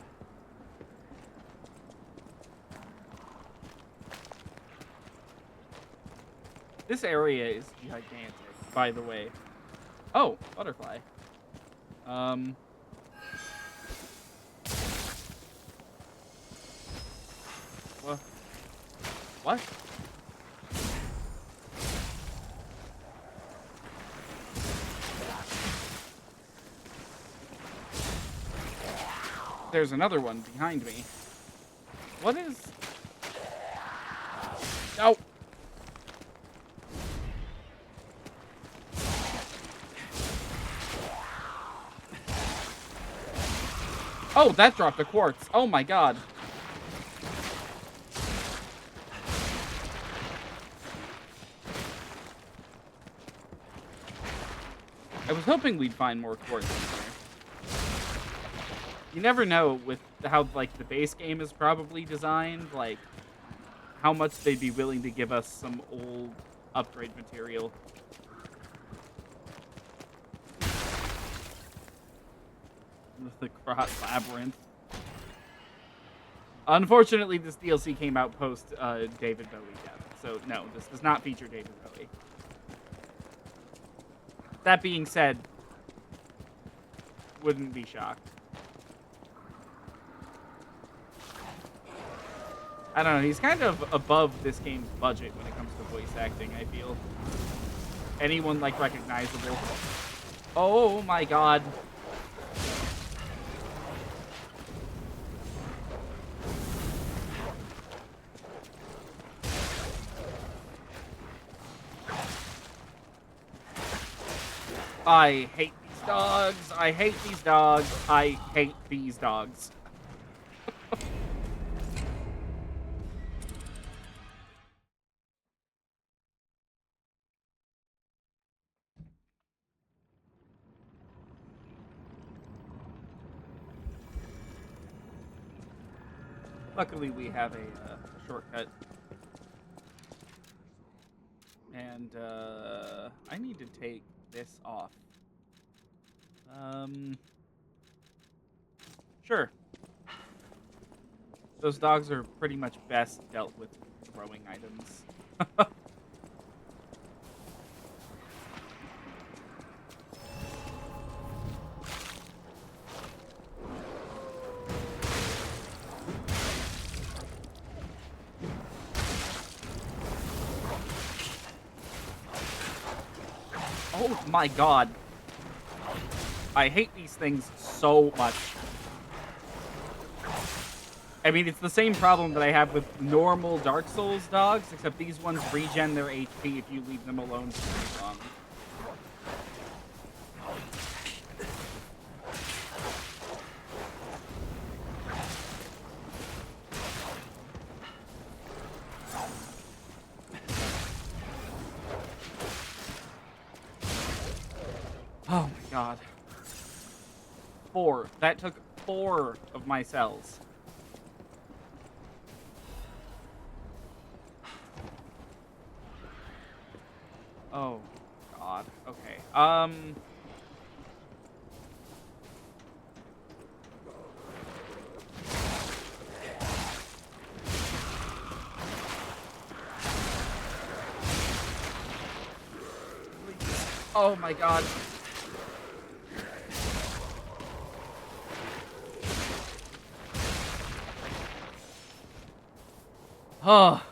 This area is gigantic, by the way. Oh, butterfly. What? There's another one behind me. What is... No! Oh, that dropped a quartz. Oh my god. I was hoping we'd find more quartz in here. You never know with how, like, the base game is probably designed, like, how much they'd be willing to give us some old upgrade material. The Cross Labyrinth. Unfortunately, this DLC came out post David Bowie death, so no, this does not feature David Bowie. That being said, wouldn't be shocked. I don't know, he's kind of above this game's budget when it comes to voice acting, I feel. Anyone, like, recognizable? Oh my god. I hate these dogs. I hate these dogs. I hate these dogs. Luckily, we have a shortcut. And, I need to take this off. Sure. Those dogs are pretty much best dealt with throwing items. Oh my god. I hate these things so much. I mean, it's the same problem that I have with normal Dark Souls dogs, except these ones regen their HP if you leave them alone for too long. god. 4. That took 4 of my cells. Oh, god. Okay. Oh my god. Oh.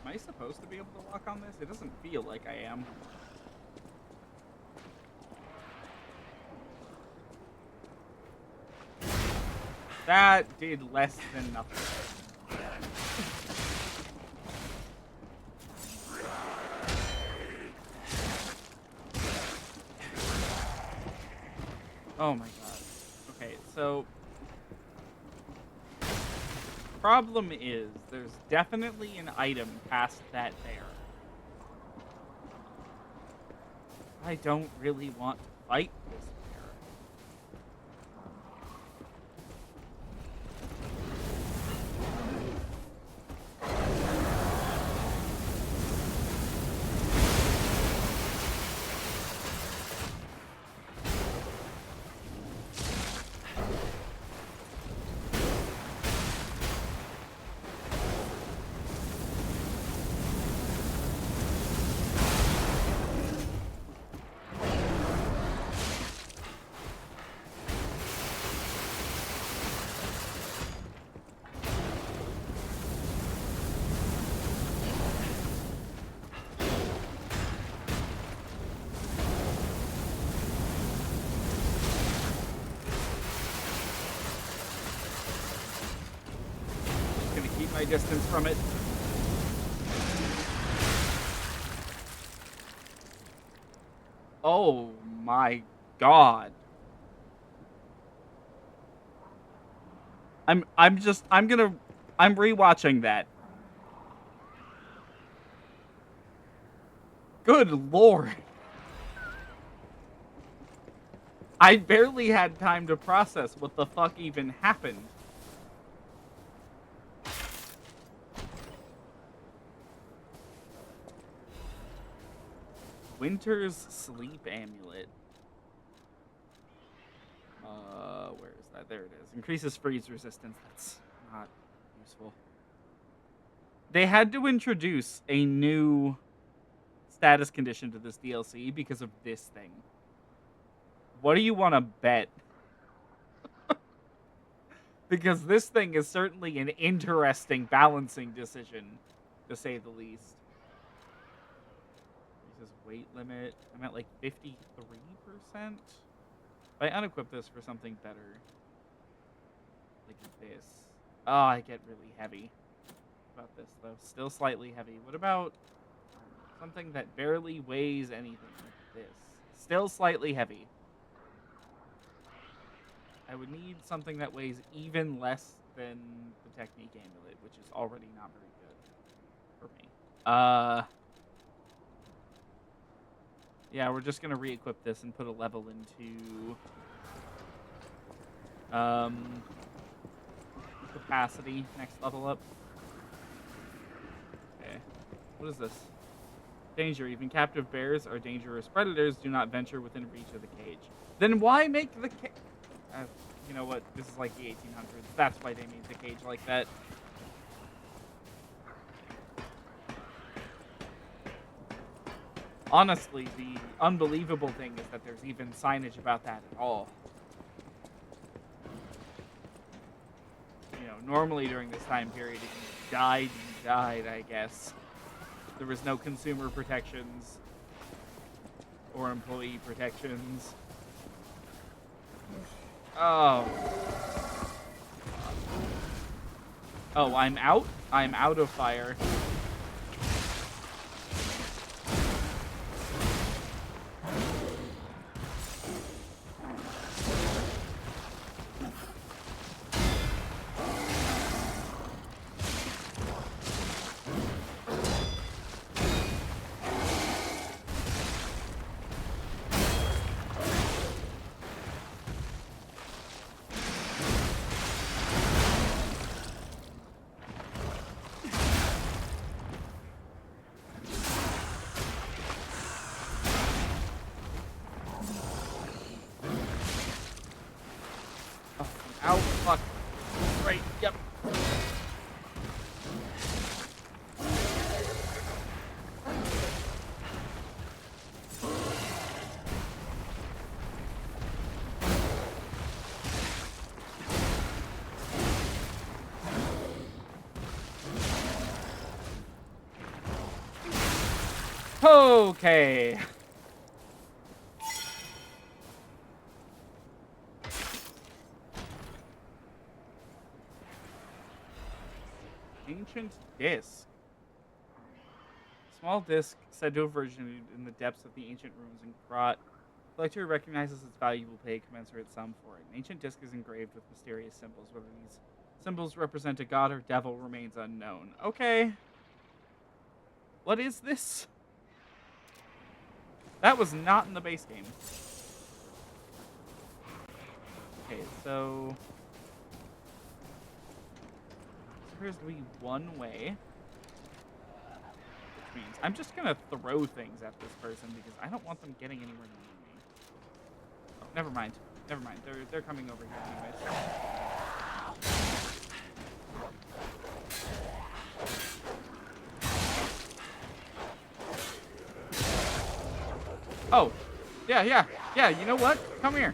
Am I supposed to be able to walk on this? It doesn't feel like I am. That did less than nothing. Oh my god. Okay, so problem is there's definitely an item past that there. I don't really want to fight this bear. My distance from it. Oh my god. I'm rewatching that. Good lord. I barely had time to process what the fuck even happened. Winter's Sleep Amulet. Where is that? There it is. Increases freeze resistance. That's not useful. They had to introduce a new status condition to this DLC because of this thing. What do you want to bet? Because this thing is certainly an interesting balancing decision, to say the least. This is weight limit. I'm at like 53%. If I unequip this for something better, like this. Oh, I get really heavy. What about this, though? Still slightly heavy. What about something that barely weighs anything, like this? Still slightly heavy. I would need something that weighs even less than the Technique Amulet, which is already not very good for me. Yeah, we're just going to re-equip this and put a level into capacity, next level up. Okay. What is this? Danger. Even captive bears or dangerous predators do not venture within reach of the cage. Then why make the cage... you know what? This is like the 1800s. That's why they made the cage like that. Honestly, the unbelievable thing is that there's even signage about that at all. You know, normally during this time period, if you died, I guess. There was no consumer protections or employee protections. Oh. Oh, I'm out? I'm out of fire. Ow, fuck. Right, yep. Okay. Ancient disc. Small disc said to have originated in the depths of the ancient ruins in Krat. Collector recognizes its value will pay a commensurate sum for it. An ancient disc is engraved with mysterious symbols. Whether these symbols represent a god or devil remains unknown. Okay. What is this? That was not in the base game. Okay, so this appears to be one way. Which means I'm just gonna throw things at this person because I don't want them getting anywhere near me. Oh, never mind. Never mind. They're coming over here anyways. Oh, yeah. You know what? Come here.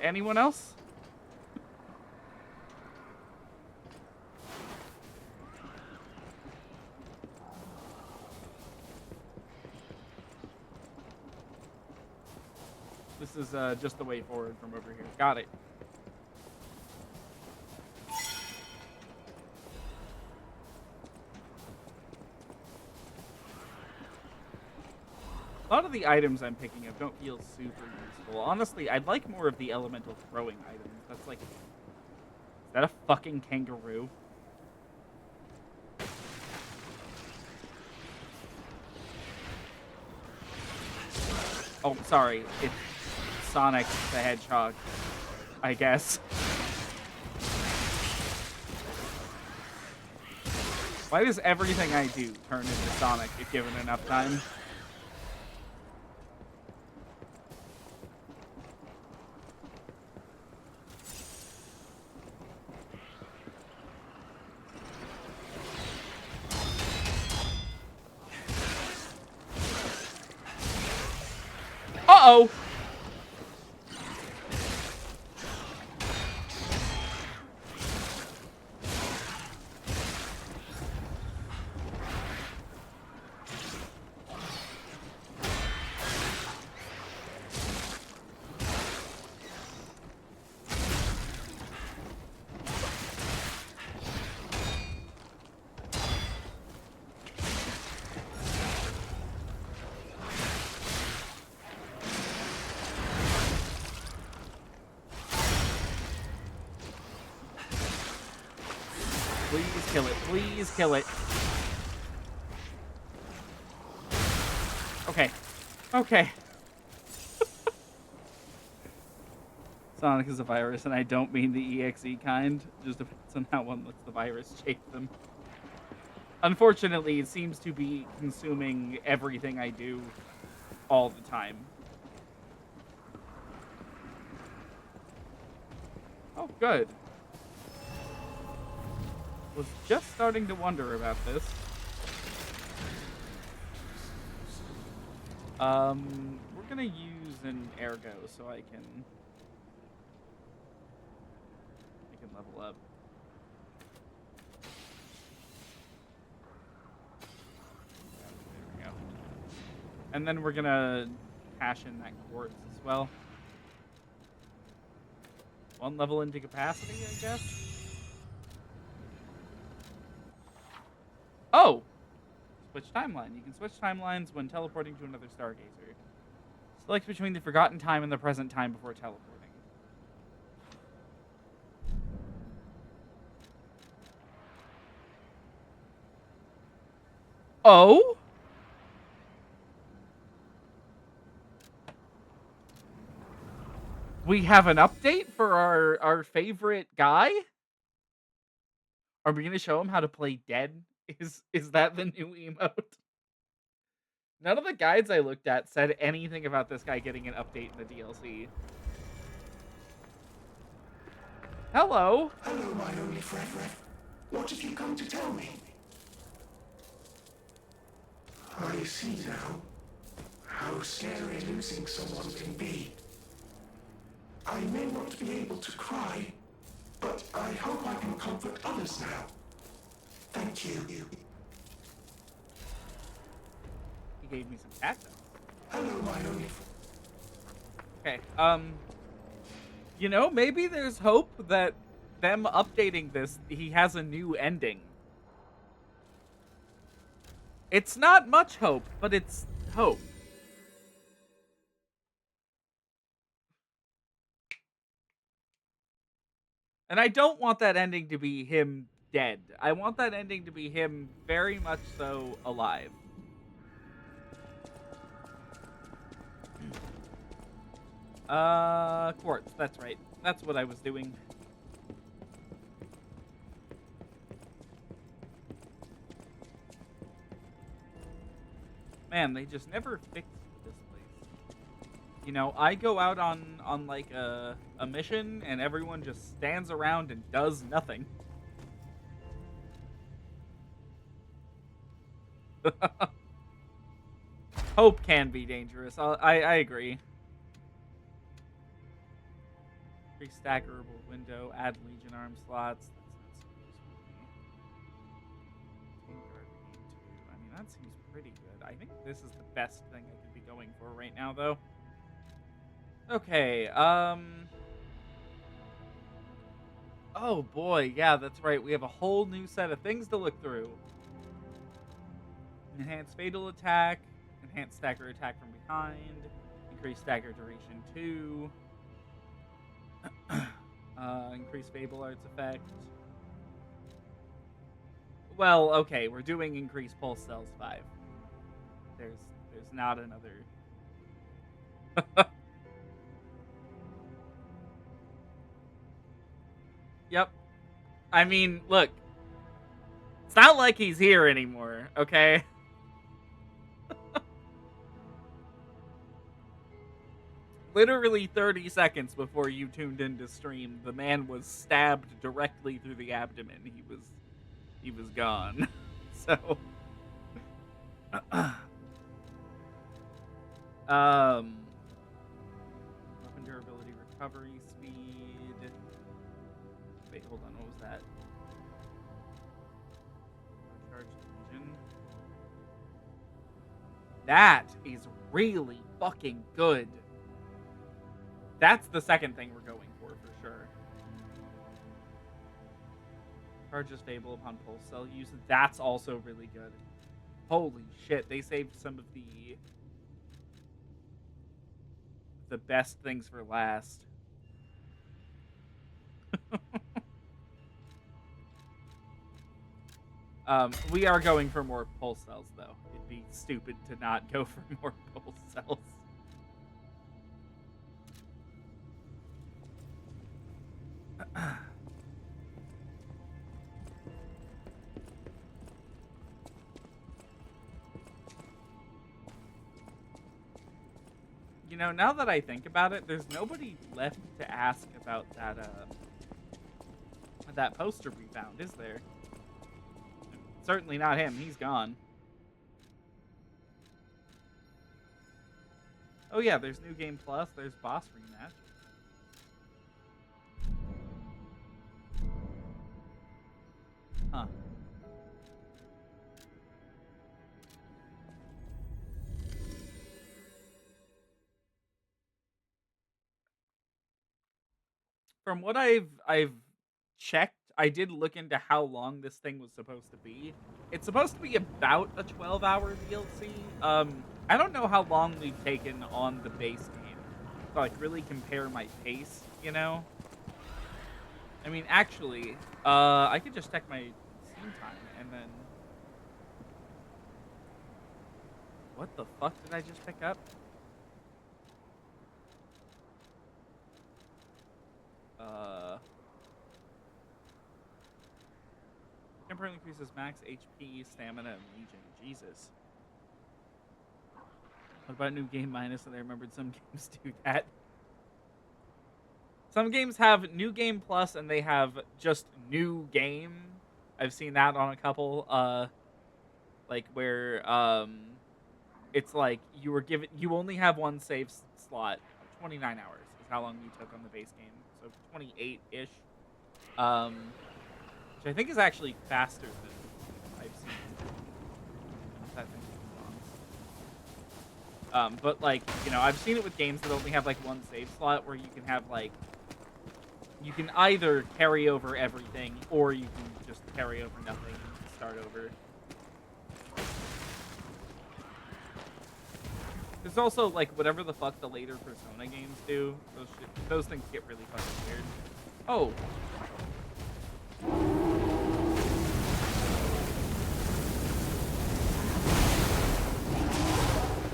Anyone else? This is just the way forward from over here. Got it. A lot of the items I'm picking up don't feel super useful. Honestly, I'd like more of the elemental throwing items. That's like... Is that a fucking kangaroo? Oh, sorry. It's Sonic the Hedgehog, I guess. Why does everything I do turn into Sonic if given enough time? Uh-oh! Please kill it. Please kill it. Okay. Okay. Sonic is a virus, and I don't mean the EXE kind. It just depends on how one lets the virus shape them. Unfortunately, it seems to be consuming everything I do all the time. Oh, good. Was just starting to wonder about this. We're gonna use an ergo so I can level up. There we go. And then we're gonna cash in that quartz as well. One level into capacity, I guess. Oh! Switch timeline. You can switch timelines when teleporting to another Stargazer. Select between the forgotten time and the present time before teleporting. Oh? We have an update for our favorite guy? Are we gonna show him how to play dead? Is that the new emote? None of the guides I looked at said anything about this guy getting an update in the DLC. Hello. Hello, my only friend. What have you come to tell me? I see now how scary losing someone can be. I may not be able to cry, but I hope I can comfort others now. Thank you. He gave me some cactus. Hello, my only Okay, you know, maybe there's hope that them updating this, he has a new ending. It's not much hope, but it's hope. And I don't want that ending to be him dead. I want that ending to be him very much so alive. Quartz, that's right. That's what I was doing. Man, they just never fixed this place. You know, I go out on like a mission and everyone just stands around and does nothing. Hope can be dangerous. I agree. Restaggerable window, add Legion arm slots. I mean, that seems pretty good. I think this is the best thing I could be going for right now, though. Okay, oh boy, yeah, that's right. We have a whole new set of things to look through. Enhanced fatal attack, enhanced stagger attack from behind, increased stagger duration 2, increased Fable Arts effect. Well, okay, we're doing increased pulse cells 5. There's not another. Yep. I mean, look. It's not like he's here anymore, okay? Literally 30 seconds before you tuned into stream, the man was stabbed directly through the abdomen. He was gone. So weapon durability, recovery speed. Wait, hold on, what was that? Charge engine. That is really fucking good. That's the second thing we're going for sure. Charges Fable upon pulse cell use. That's also really good. Holy shit, they saved some of the best things for last. We are going for more pulse cells, though. It'd be stupid to not go for more pulse cells. You know, now that I think about it, there's nobody left to ask about that poster we found, is there? Certainly not him. He's gone. Oh yeah, there's New Game Plus. There's Boss Rematch. Huh. From what I've checked, I did look into how long this thing was supposed to be. It's supposed to be about a 12-hour DLC. I don't know how long we've taken on the base game to like really compare my pace, you know? I mean, actually, I could just check my Steam time and then what the fuck did I just pick up? Temporarily increases max HP, stamina, and legion. Jesus. What about New Game Minus? And I remembered some games do that. Some games have New Game Plus and they have just New Game. I've seen that on a couple. Like where it's like you only have one save slot. 29 hours is how long you took on the base game. So 28-ish. Which I think is actually faster than I've seen. That thing belongs. But like, you know, I've seen it with games that only have like one save slot where you can have like you can either carry over everything or you can just carry over nothing and start over. There's also like whatever the fuck the later Persona games do. Those things get really fucking weird. Oh.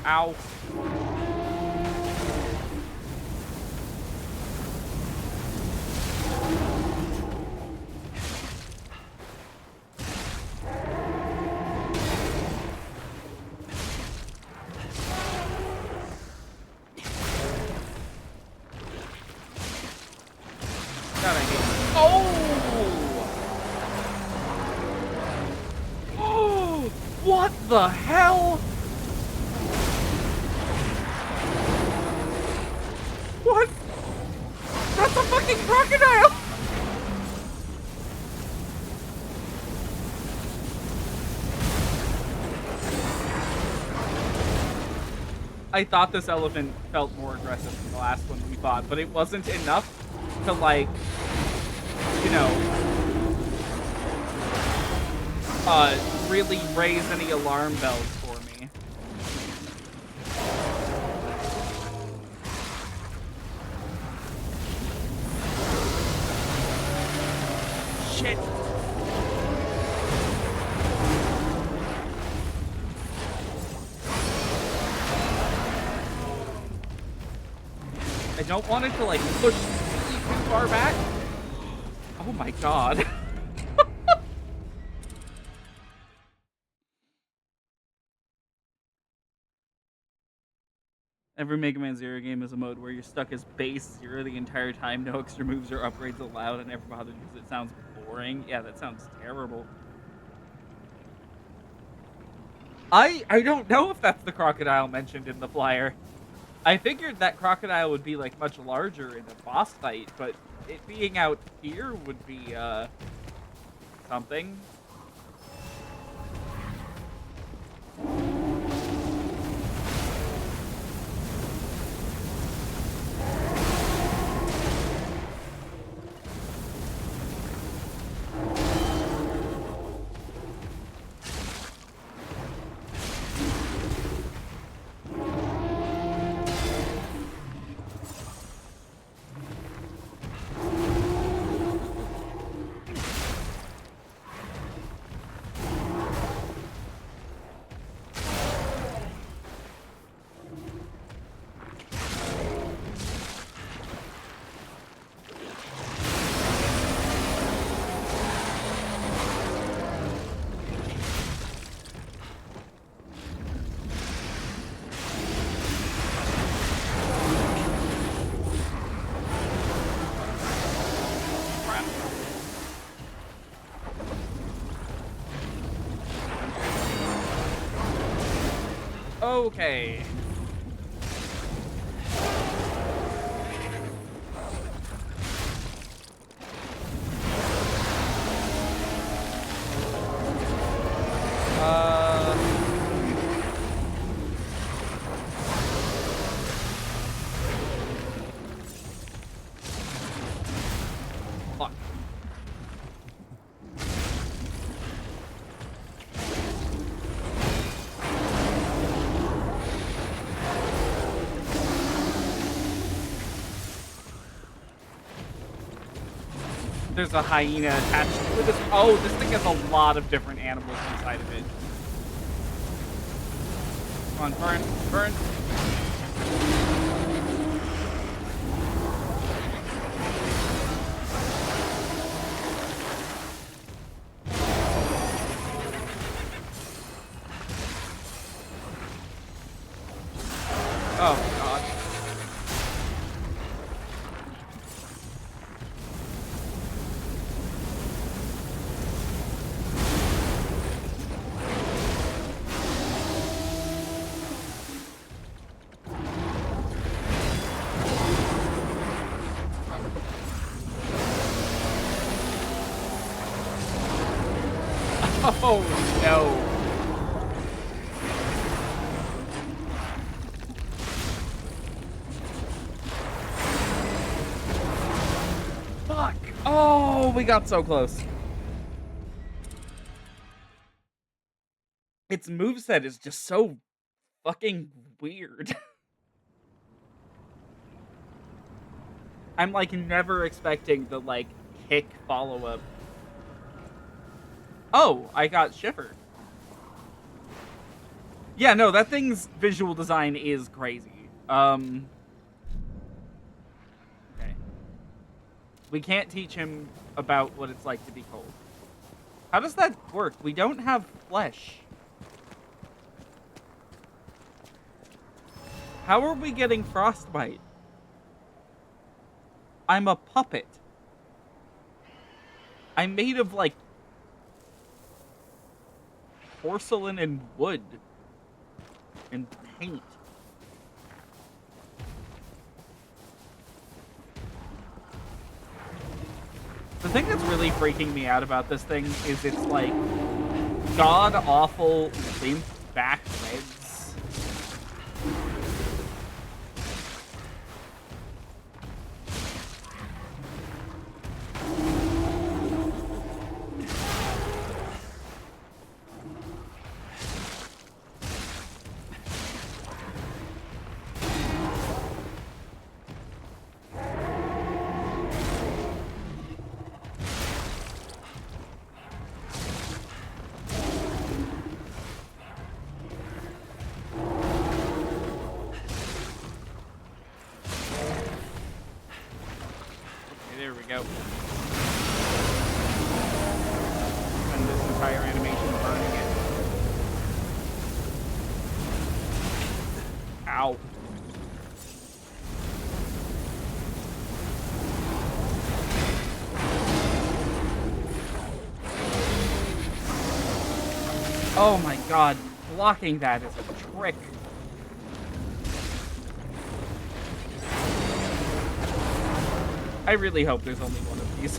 Ow. God, I hate it. Oh! What the hell? What? That's a fucking crocodile! I thought this elephant felt more aggressive than the last one we fought, but it wasn't enough to, like, you know, really raise any alarm bells for me. Shit. I don't want it to, like, push too far back. Oh my god. Every Mega Man Zero game is a mode where you're stuck as base zero the entire time, no extra moves or upgrades allowed, and never bothered because it sounds boring. Yeah, that sounds terrible. I don't know if that's the crocodile mentioned in the flyer. I figured that crocodile would be like much larger in a boss fight, but it being out here would be something. Okay. There's a hyena attached to it. Oh, this thing has a lot of different animals inside of it. Come on, burn, burn. Oh, God. Oh, no. Fuck. Oh, we got so close. Its moveset is just so fucking weird. I'm like never expecting the like kick follow-up. Oh, I got shivered. Yeah, no, that thing's visual design is crazy. Okay. We can't teach him about what it's like to be cold. How does that work? We don't have flesh. How are we getting frostbite? I'm a puppet. I'm made of, like, porcelain and wood. And paint. The thing that's really freaking me out about this thing is it's, like, god-awful, limp back legs. There we go. Spend this entire animation burning it. Ow. Oh my god, blocking that is a trick. I really hope there's only one of these.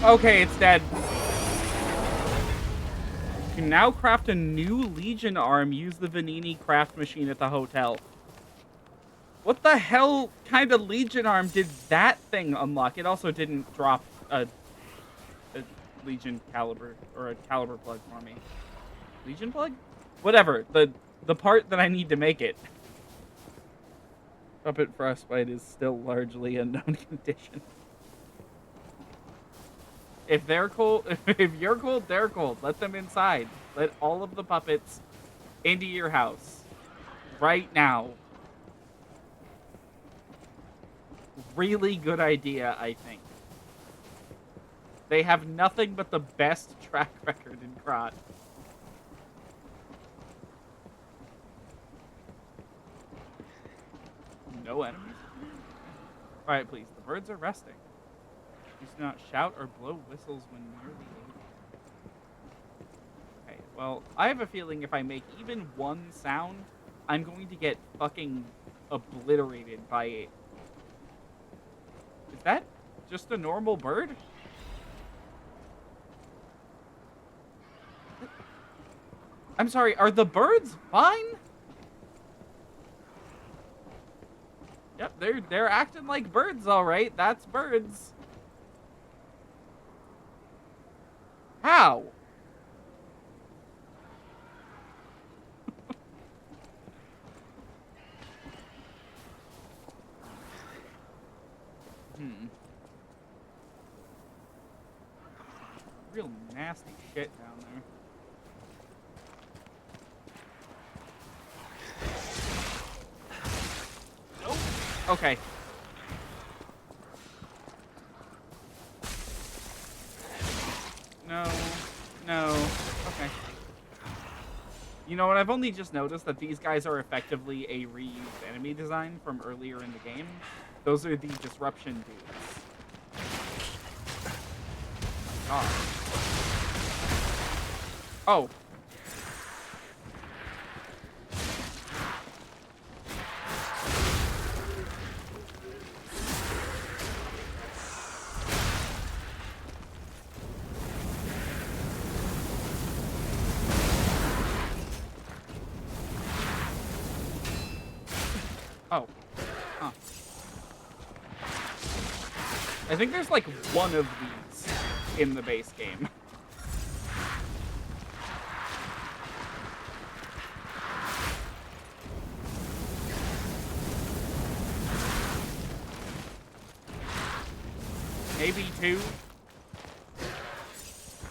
Okay, it's dead. You can now craft a new Legion arm. Use the Vanini craft machine at the hotel. What the hell kind of Legion arm did that thing unlock? It also didn't drop a Legion caliber or a caliber plug for me. Legion plug? Whatever. The part that I need to make it. Puppet frostbite is still largely a known condition. If they're cold, if you're cold, they're cold. Let them inside. Let all of the puppets into your house right now. Really good idea, I think. They have nothing but the best track record in Krot. No enemies? Alright, please. The birds are resting. Please do not shout or blow whistles when near the area. Okay, well, I have a feeling if I make even one sound, I'm going to get fucking obliterated by it. Is that just a normal bird? I'm sorry, are the birds fine? Yep, they're acting like birds, all right. That's birds. How? Real nasty shit down there. Nope. Okay. No. No. Okay. You know what? I've only just noticed that these guys are effectively a reused enemy design from earlier in the game. Those are the disruption dudes. Oh. Oh. Huh. I think there's like one of these in the base game. Maybe two.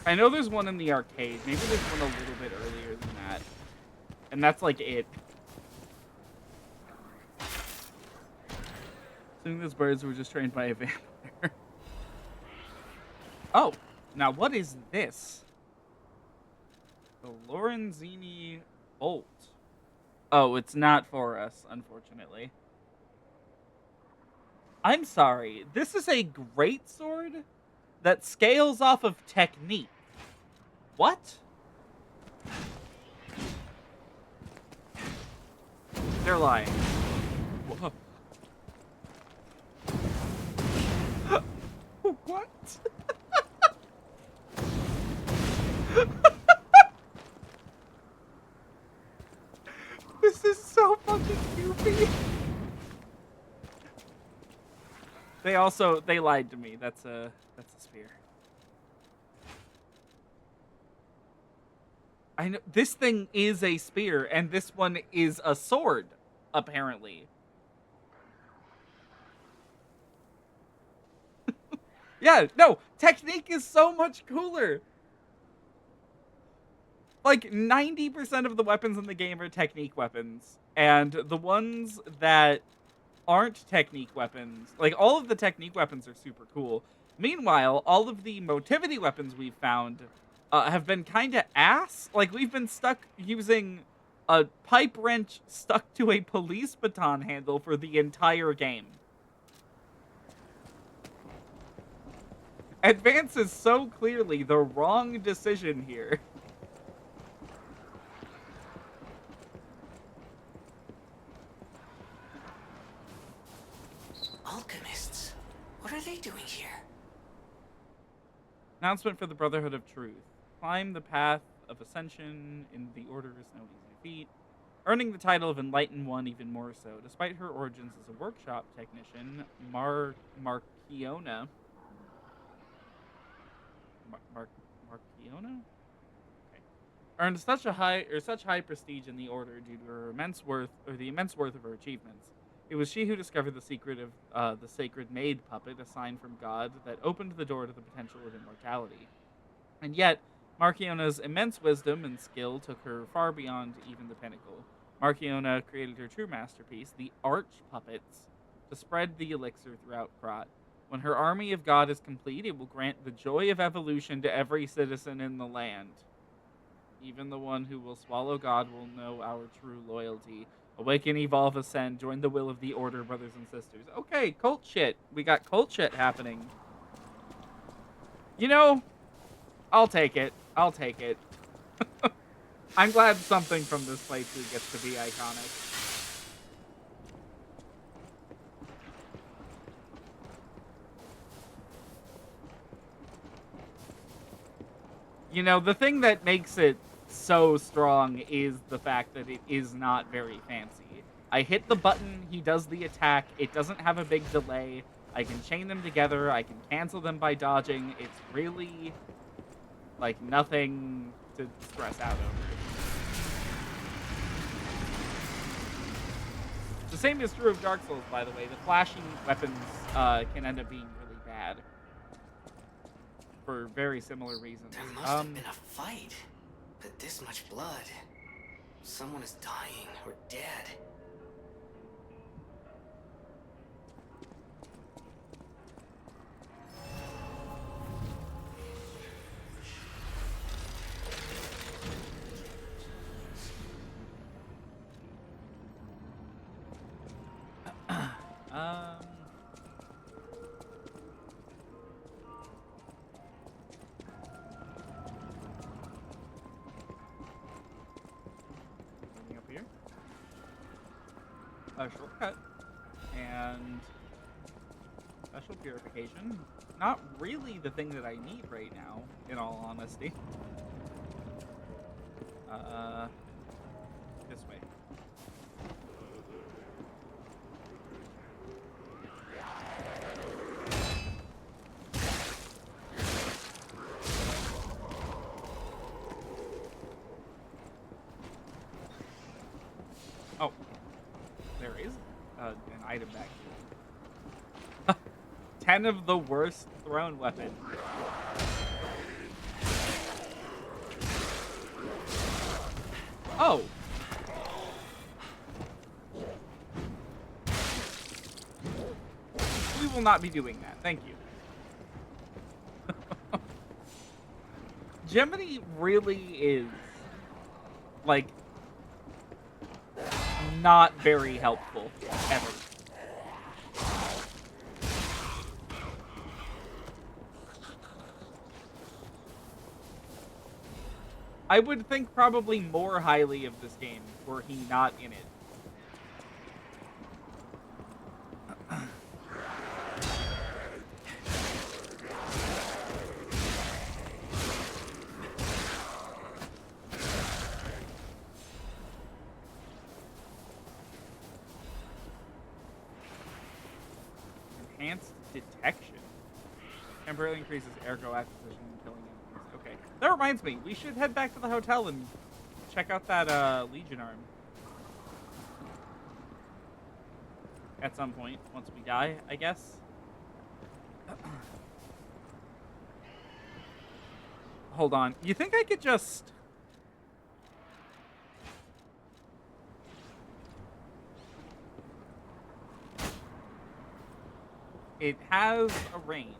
I know there's one in the arcade. Maybe there's one a little bit earlier than that. And that's like it. Assuming those birds were just trained by a vampire. Oh, now what is this? The Lorenzini bolt. Oh, it's not for us, unfortunately. I'm sorry. This is a great sword that scales off of technique. What? They're lying. Whoa. What? This is so fucking goofy. They lied to me. That's a spear. I know this thing is a spear and this one is a sword, apparently. Yeah, no, technique is so much cooler. Like 90% of the weapons in the game are technique weapons, and the ones that aren't technique weapons, like all of the technique weapons are super cool. Meanwhile, all of the motivity weapons we've found have been kind of ass. Like we've been stuck using a pipe wrench stuck to a police baton handle for the entire game. Advance is so clearly the wrong decision here. Alchemists? What are they doing here? Announcement for the Brotherhood of Truth. Climb the path of ascension in the Order is no easy feat. Earning the title of Enlightened One even more so. Despite her origins as a workshop technician, Marquiona... Marquiona? Okay. Earned such high prestige in the Order due to her immense worth of her achievements. It was she who discovered the secret of the sacred maid puppet, a sign from God that opened the door to the potential of immortality. And yet, Marquiona's immense wisdom and skill took her far beyond even the pinnacle. Marquiona created her true masterpiece, the Arch Puppets, to spread the elixir throughout Krot. When her army of God is complete, it will grant the joy of evolution to every citizen in the land. Even the one who will swallow God will know our true loyalty. Awaken, evolve, ascend, join the will of the Order, brothers and sisters. Okay, cult shit. We got cult shit happening. You know, I'll take it. I'll take it. I'm glad something from this playthrough gets to be iconic. You know, the thing that makes it so strong is the fact that it is not very fancy. I hit the button, he does the attack, it doesn't have a big delay, I can chain them together, I can cancel them by dodging, it's really, like, nothing to stress out over. The same is true of Dark Souls, by the way. The flashing weapons can end up being really bad. For very similar reasons. There must have been a fight. But this much blood. Someone is dying or dead. Moving up here. A shortcut. And special purification. Not really the thing that I need right now, in all honesty. This way. Oh, there is an item back here. 10 of the worst thrown weapons. Oh. We will not be doing that. Thank you. Gemini really is, like, not very helpful, ever. I would think probably more highly of this game were he not in it. Enhanced detection. Temporarily increases ergo acquisition and killing enemies. Okay. That reminds me, we should head back to the hotel and check out that Legion arm. At some point, once we die, I guess. Hold on. You think I could just... It has a range.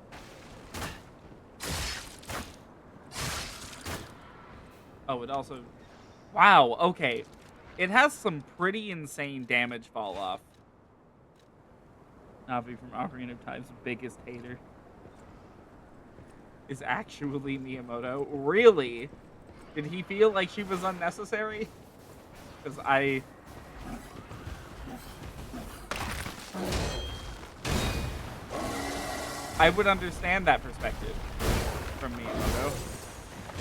Oh, it also... Wow, okay. It has some pretty insane damage fall off. Navi from Ocarina of Time's biggest hater is actually Miyamoto. Really? Did he feel like she was unnecessary? Because I would understand that perspective from Miyamoto.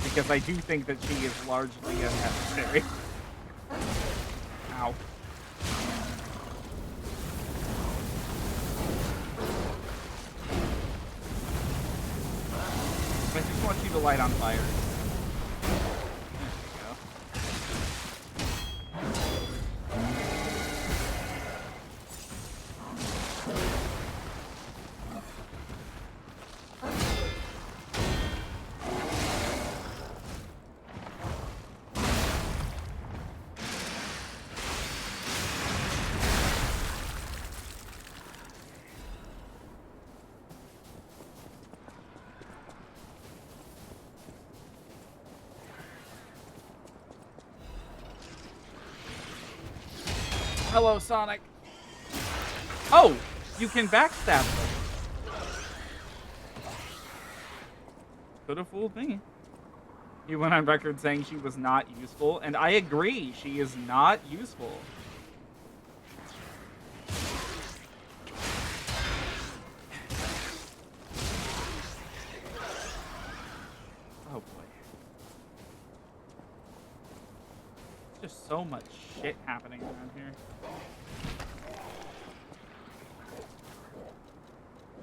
Because I do think that she is largely unnecessary. Ow. I just want you to light on fire. Hello, Sonic. Oh, you can backstab them. Could have fooled me. He went on record saying she was not useful, and I agree, she is not useful. Oh boy. Just so much shit happening around here.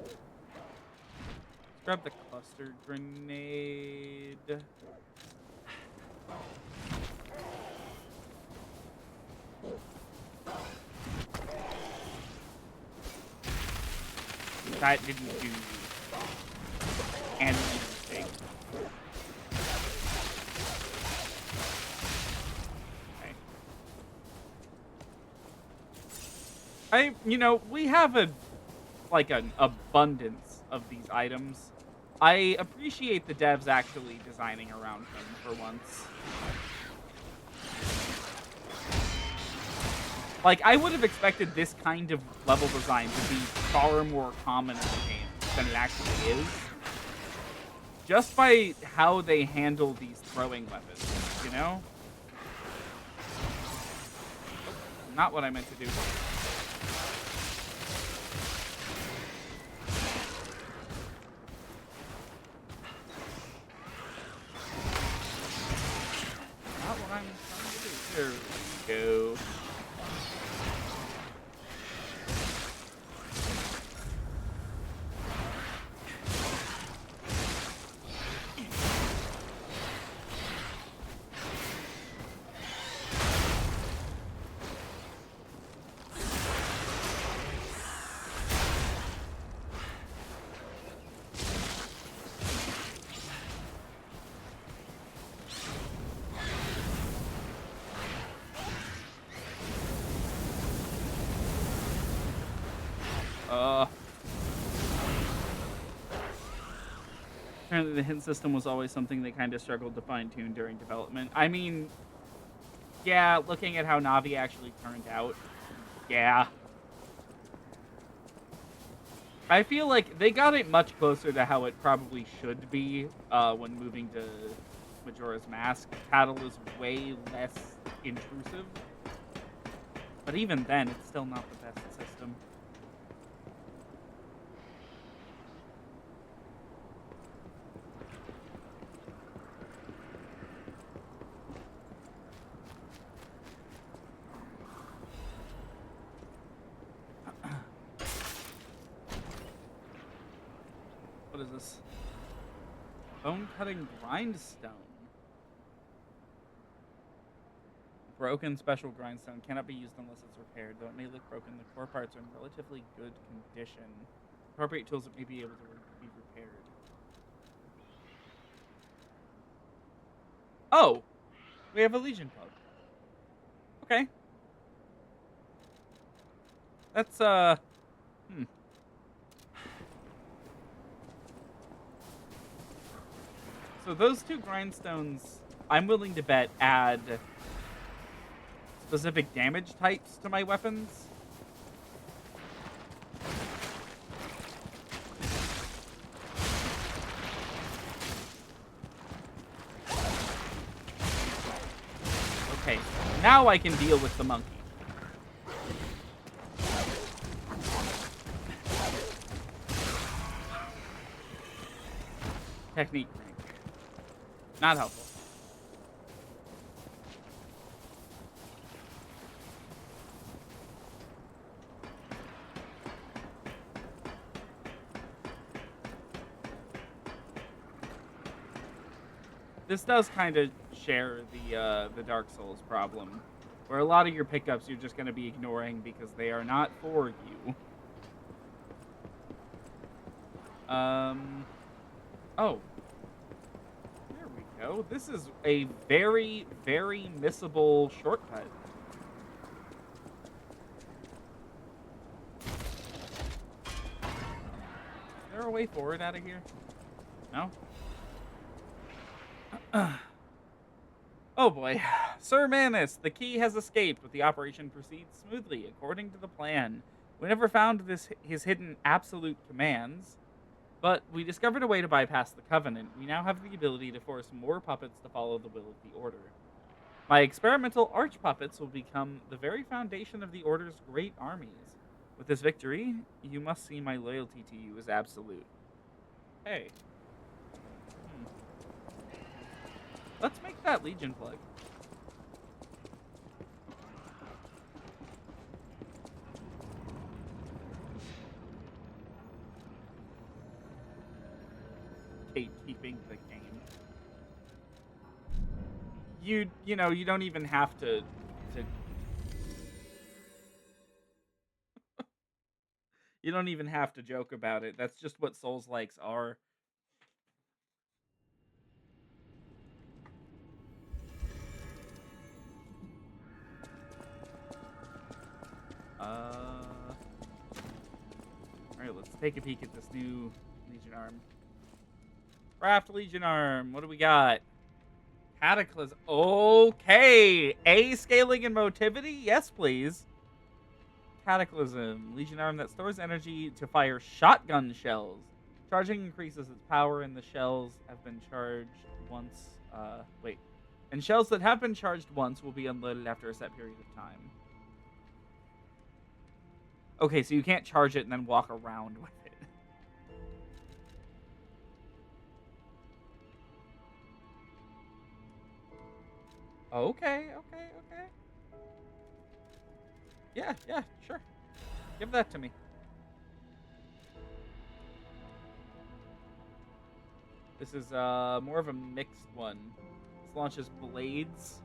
Let's grab the cluster grenade. That didn't do anything. We have an abundance of these items. I appreciate the devs actually designing around them for once. Like, I would have expected this kind of level design to be far more common in the game than it actually is. Just by how they handle these throwing weapons, you know? Not what I meant to do. Not what I'm trying to do. There we go. Apparently the hint system was always something they kind of struggled to fine-tune during development. I mean, yeah, looking at how Navi actually turned out, yeah. I feel like they got it much closer to how it probably should be when moving to Majora's Mask. Paddle is way less intrusive. But even then, it's still not the best system. What is this? Bone-cutting grindstone. Broken special grindstone cannot be used unless it's repaired. Though it may look broken, the core parts are in relatively good condition. Appropriate tools may be able to be repaired. Oh! We have a Legion Pug. Okay. That's, So those two grindstones, I'm willing to bet, add specific damage types to my weapons. Okay, now I can deal with the monkey. Technique range. Not helpful. This does kind of share the Dark Souls problem, where a lot of your pickups you're just going to be ignoring because they are not for you. Oh. There we go. This is a very, very missable shortcut. Is there a way forward out of here? No? Oh boy. Sir Manus, the key has escaped, but the operation proceeds smoothly, according to the plan. We never found his hidden absolute commands, but we discovered a way to bypass the Covenant. We now have the ability to force more puppets to follow the will of the Order. My experimental arch puppets will become the very foundation of the Order's great armies. With this victory, you must see my loyalty to you is absolute. Hey. Let's make that Legion plug. keeping the game. You know, you don't even have to you don't even have to joke about it. That's just what Souls likes are. Alright, let's take a peek at this new Legion Arm. Craft Legion Arm. What do we got? Cataclysm. Okay. A scaling and motivity? Yes, please. Cataclysm. Legion Arm that stores energy to fire shotgun shells. Charging increases its power, and the shells have been charged once. Wait. And shells that have been charged once will be unloaded after a set period of time. Okay, so you can't charge it and then walk around with it. Okay. Yeah, sure. Give that to me. This is more of a mixed one. This launches blades.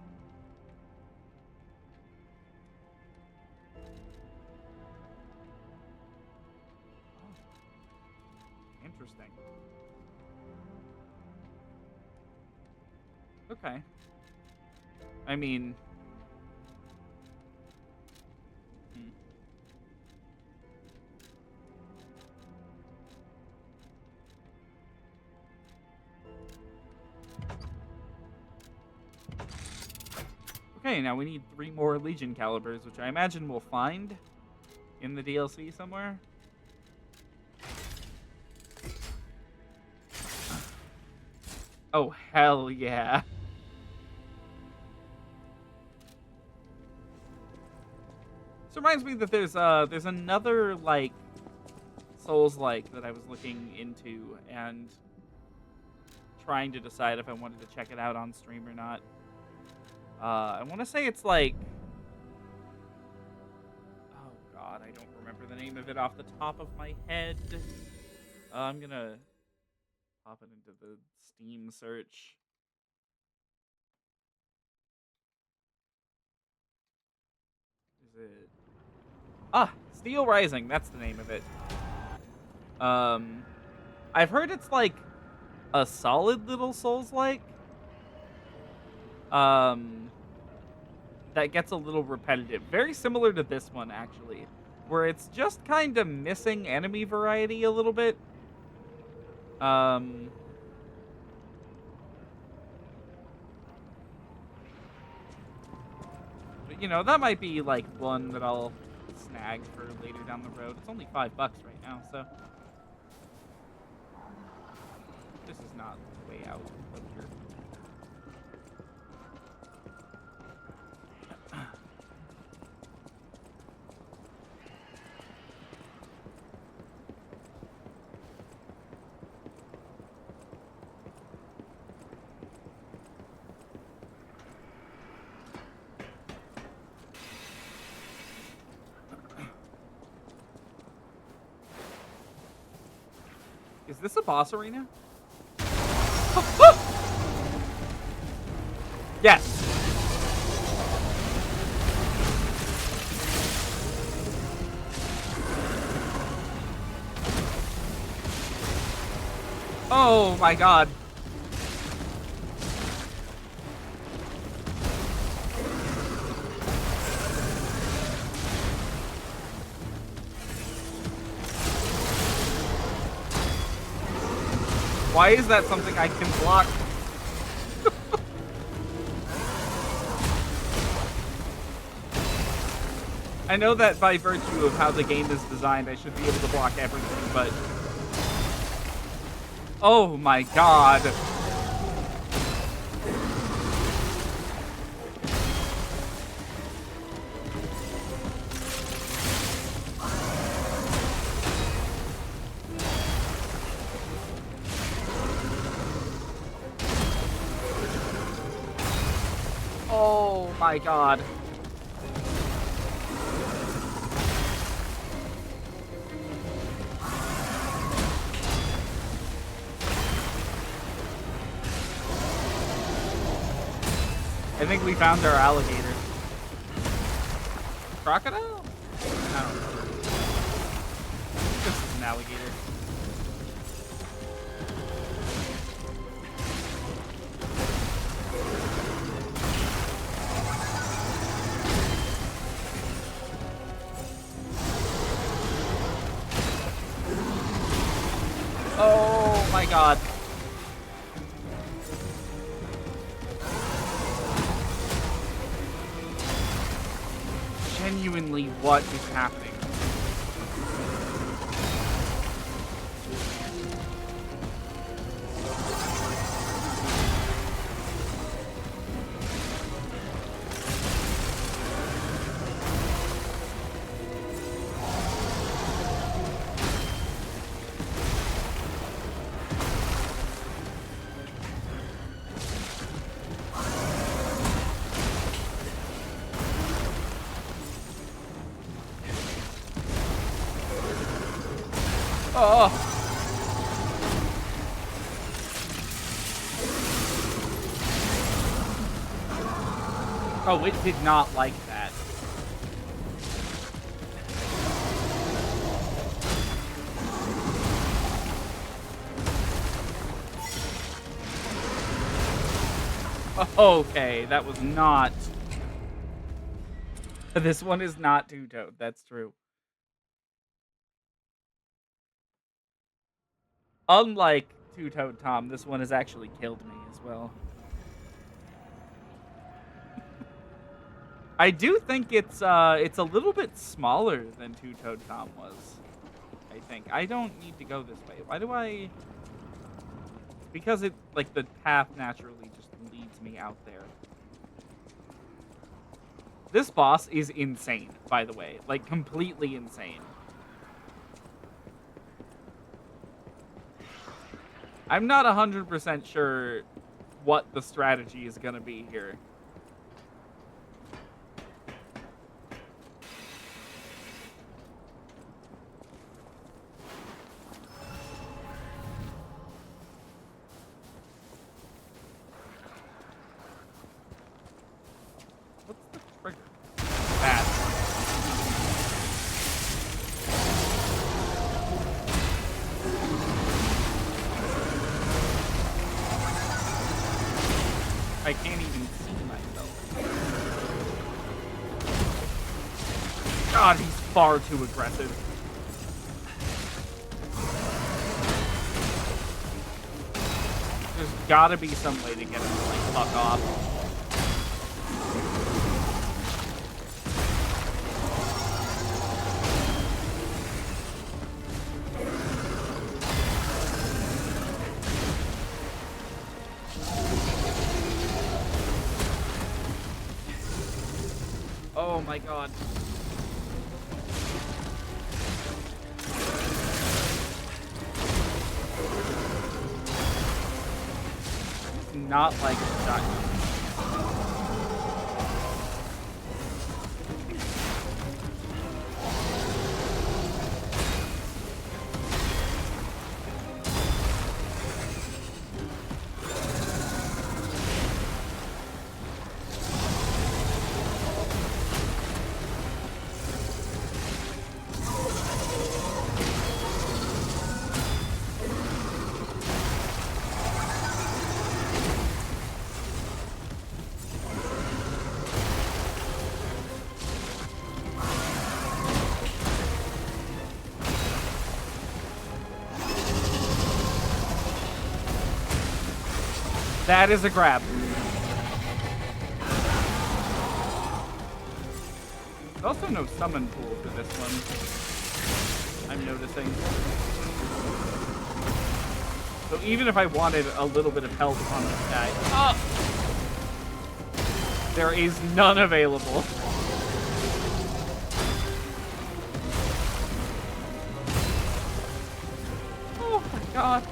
Oh. Interesting. Okay. I mean... Okay, now we need 3 more Legion calibers, which I imagine we'll find in the DLC somewhere. Oh, hell yeah. This reminds me that there's another, like, Souls-like that I was looking into and trying to decide if I wanted to check it out on stream or not. I want to say it's like... Oh, God, I don't remember the name of it off the top of my head. I'm gonna pop it into the Steam search. Is it... Ah, Steel Rising, that's the name of it. I've heard it's like a solid little Souls-like. That gets a little repetitive. Very similar to this one, actually, where it's just kind of missing enemy variety a little bit. But, you know, that might be, like, one that I'll snag for later down the road. It's only $5 right now, so... This is not the way out. Overture. Is this a boss arena? Yes. Oh my God. Why is that something I can block? I know that by virtue of how the game is designed, I should be able to block everything, but... Oh my God. Oh my God. I think we found our alligator. Crocodile? I don't know. This is an alligator. Oh my god. Genuinely, what is happening? Oh. Oh, it did not like that. Okay, that was not... This one is not two-toed, that's true. Unlike Two-Toed Tom, this one has actually killed me as well. I do think it's a little bit smaller than Two-Toed Tom was. I think. I don't need to go this way. Why do I... Because it, like, the path naturally just leads me out there. This boss is insane, by the way. Like, completely insane. I'm not 100% sure what the strategy is going to be here. What's the trigger? That. I can't even see myself. God, he's far too aggressive. There's gotta be some way to get him to, like, fuck off. Oh my god. It's not like a shotgun. That is a grab. There's also no summon pool for this one, I'm noticing. So even if I wanted a little bit of health on this guy, there is none available. Oh my god.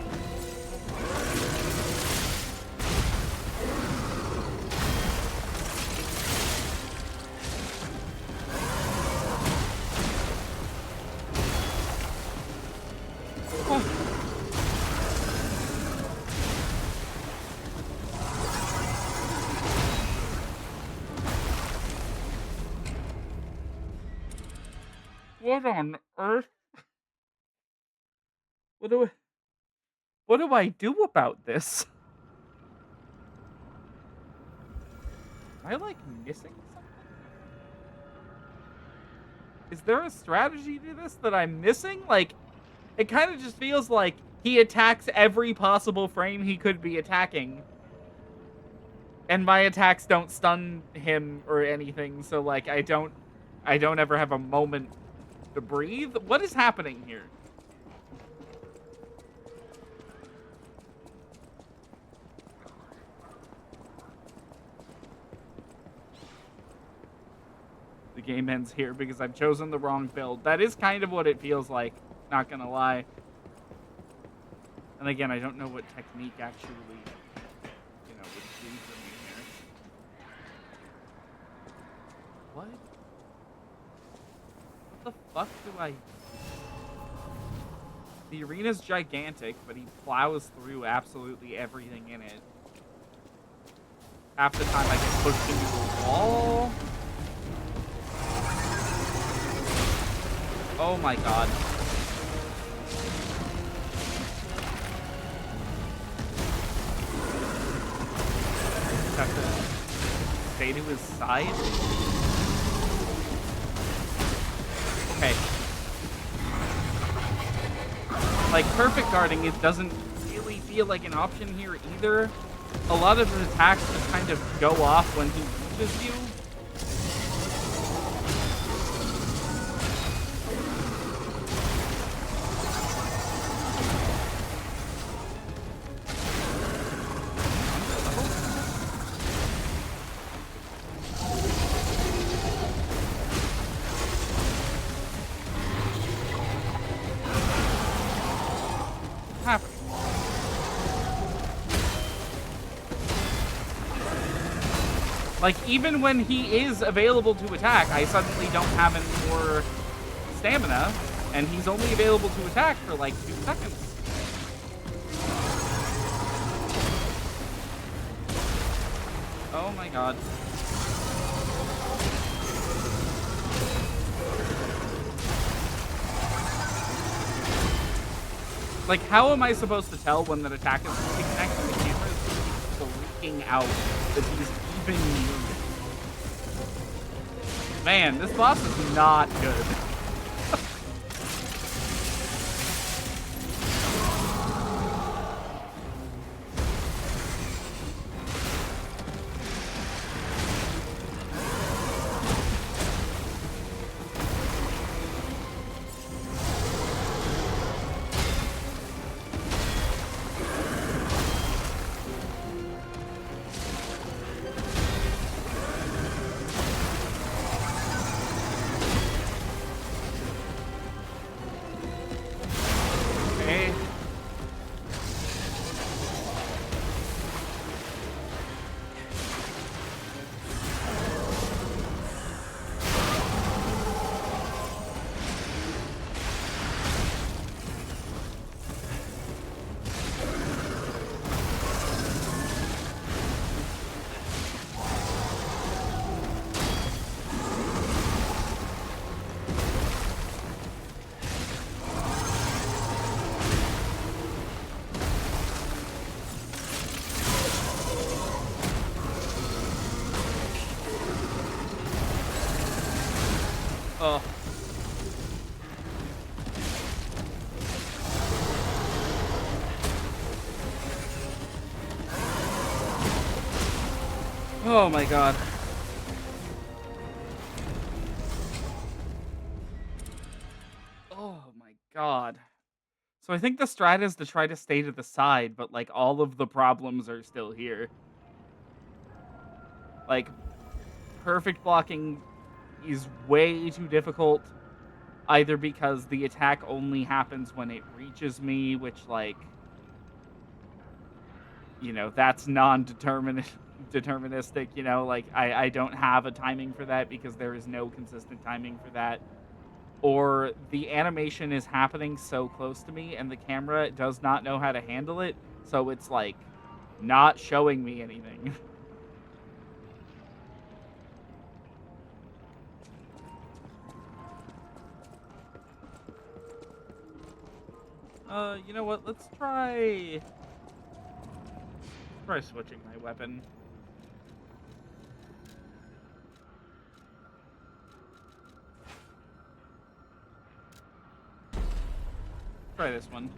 What on earth? What do I do about this? Am I, like, missing something? Is there a strategy to this that I'm missing? Like, it kind of just feels like he attacks every possible frame he could be attacking. And my attacks don't stun him or anything, so, like, I don't ever have a moment to breathe. What is happening here? The game ends here because I've chosen the wrong build. That is kind of what it feels like, not gonna lie. And again, I don't know what technique actually, would do for me here. What? What the fuck do I... The arena's gigantic, but he plows through absolutely everything in it. Half the time I get pushed into the wall. Oh my god. Just have to stay to his side. Okay. Like, perfect guarding, it doesn't really feel like an option here either. A lot of his attacks just kind of go off when he reaches you. Like, even when he is available to attack, I suddenly don't have any more stamina, and he's only available to attack for, like, 2 seconds. Oh my god. Like, how am I supposed to tell when that attack is going to connect when the camera is freaking out that he's even near me? Man, this boss is not good. Oh. Oh my god. Oh my god. So I think the strat is to try to stay to the side, but like all of the problems are still here. Like, perfect blocking is way too difficult, either because the attack only happens when it reaches me, which, like, that's deterministic, like, I don't have a timing for that because there is no consistent timing for that. Or the animation is happening so close to me and the camera does not know how to handle it, so it's, like, not showing me anything. You know what? Let's try switching my weapon. Try this one.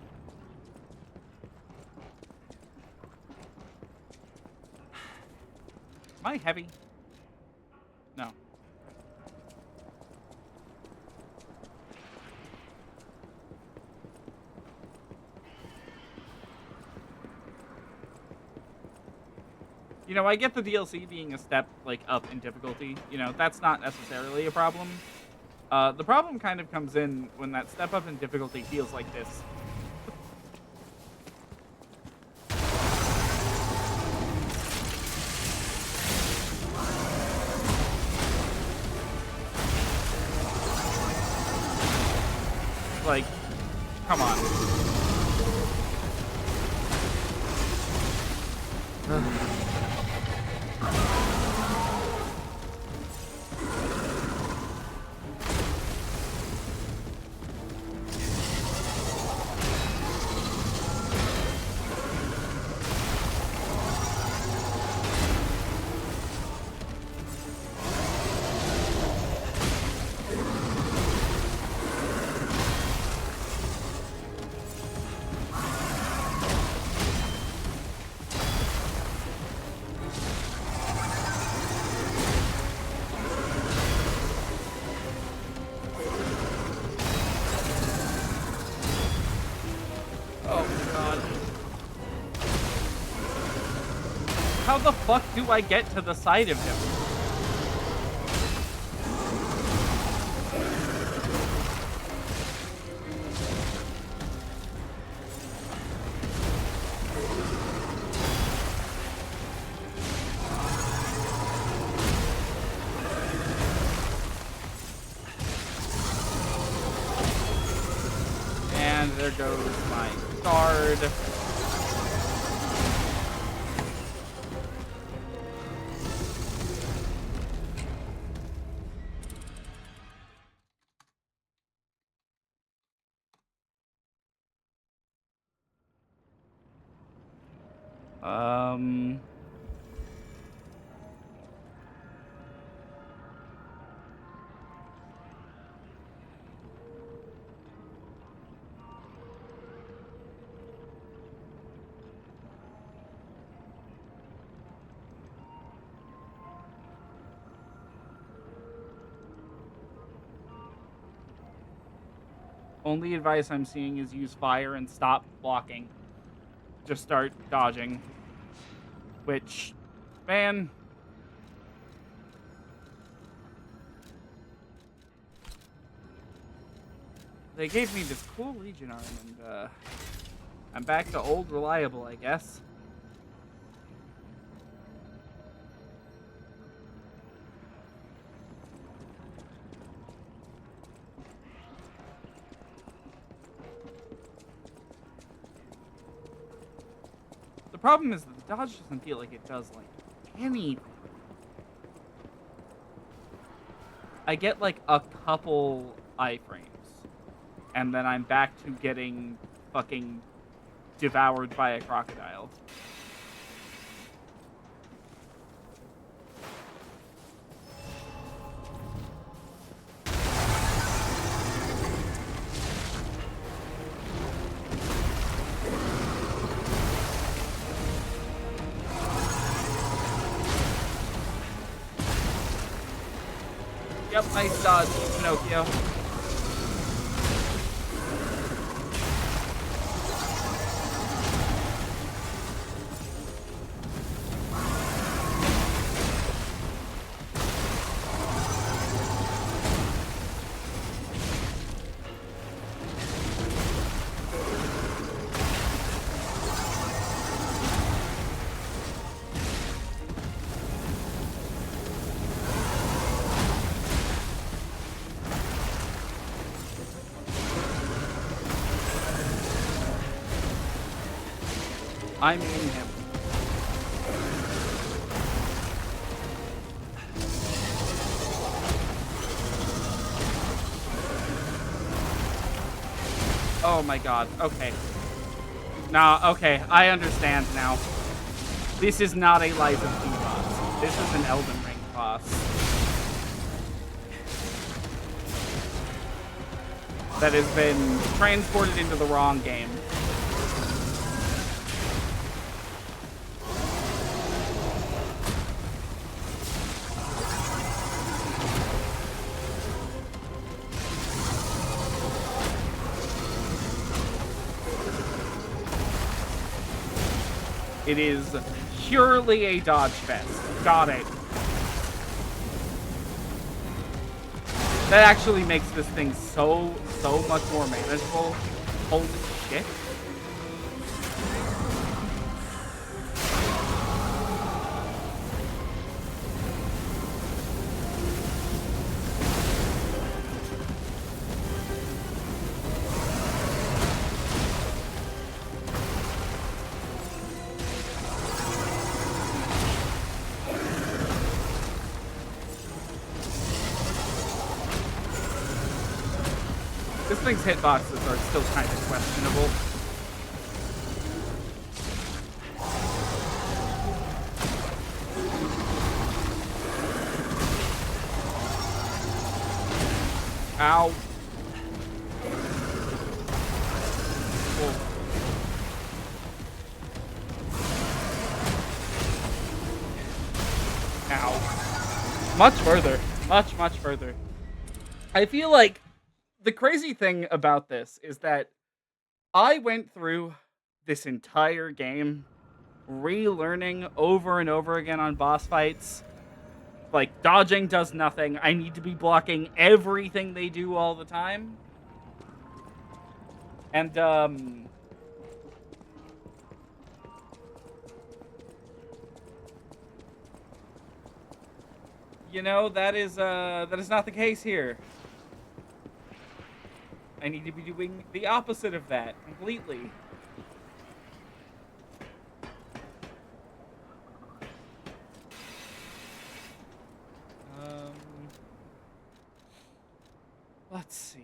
Am I heavy? No. You know, I get the DLC being a step, like, up in difficulty. You know, that's not necessarily a problem. The problem kind of comes in when that step up in difficulty feels like this. Like, come on. How the fuck do I get to the side of him? And there goes my guard. Only advice I'm seeing is use fire and stop blocking. Just start dodging. Which, man... They gave me this cool Legion arm, and, I'm back to old reliable, I guess. The problem is that the dodge doesn't feel like it does, like, anything. I get, like, a couple iframes, and then I'm back to getting fucking devoured by a crocodile. Yep, nice dodge, Pinocchio. I'm in him. Oh Oh my god. Okay. Nah, okay. I understand now. This is not a Lies of P boss. This is an Elden Ring boss. That has been transported into the wrong game. It is purely a dodge fest. Got it. That actually makes this thing so much more manageable. Holy shit. This thing's hitboxes are still kind of questionable. Ow. Oh. Ow. Much further. Much further. I feel like the crazy thing about this is that I went through this entire game relearning over and over again on boss fights. Like, dodging does nothing. I need to be blocking everything they do all the time. And, you know, that is not the case here. I need to be doing the opposite of that completely. Let's see.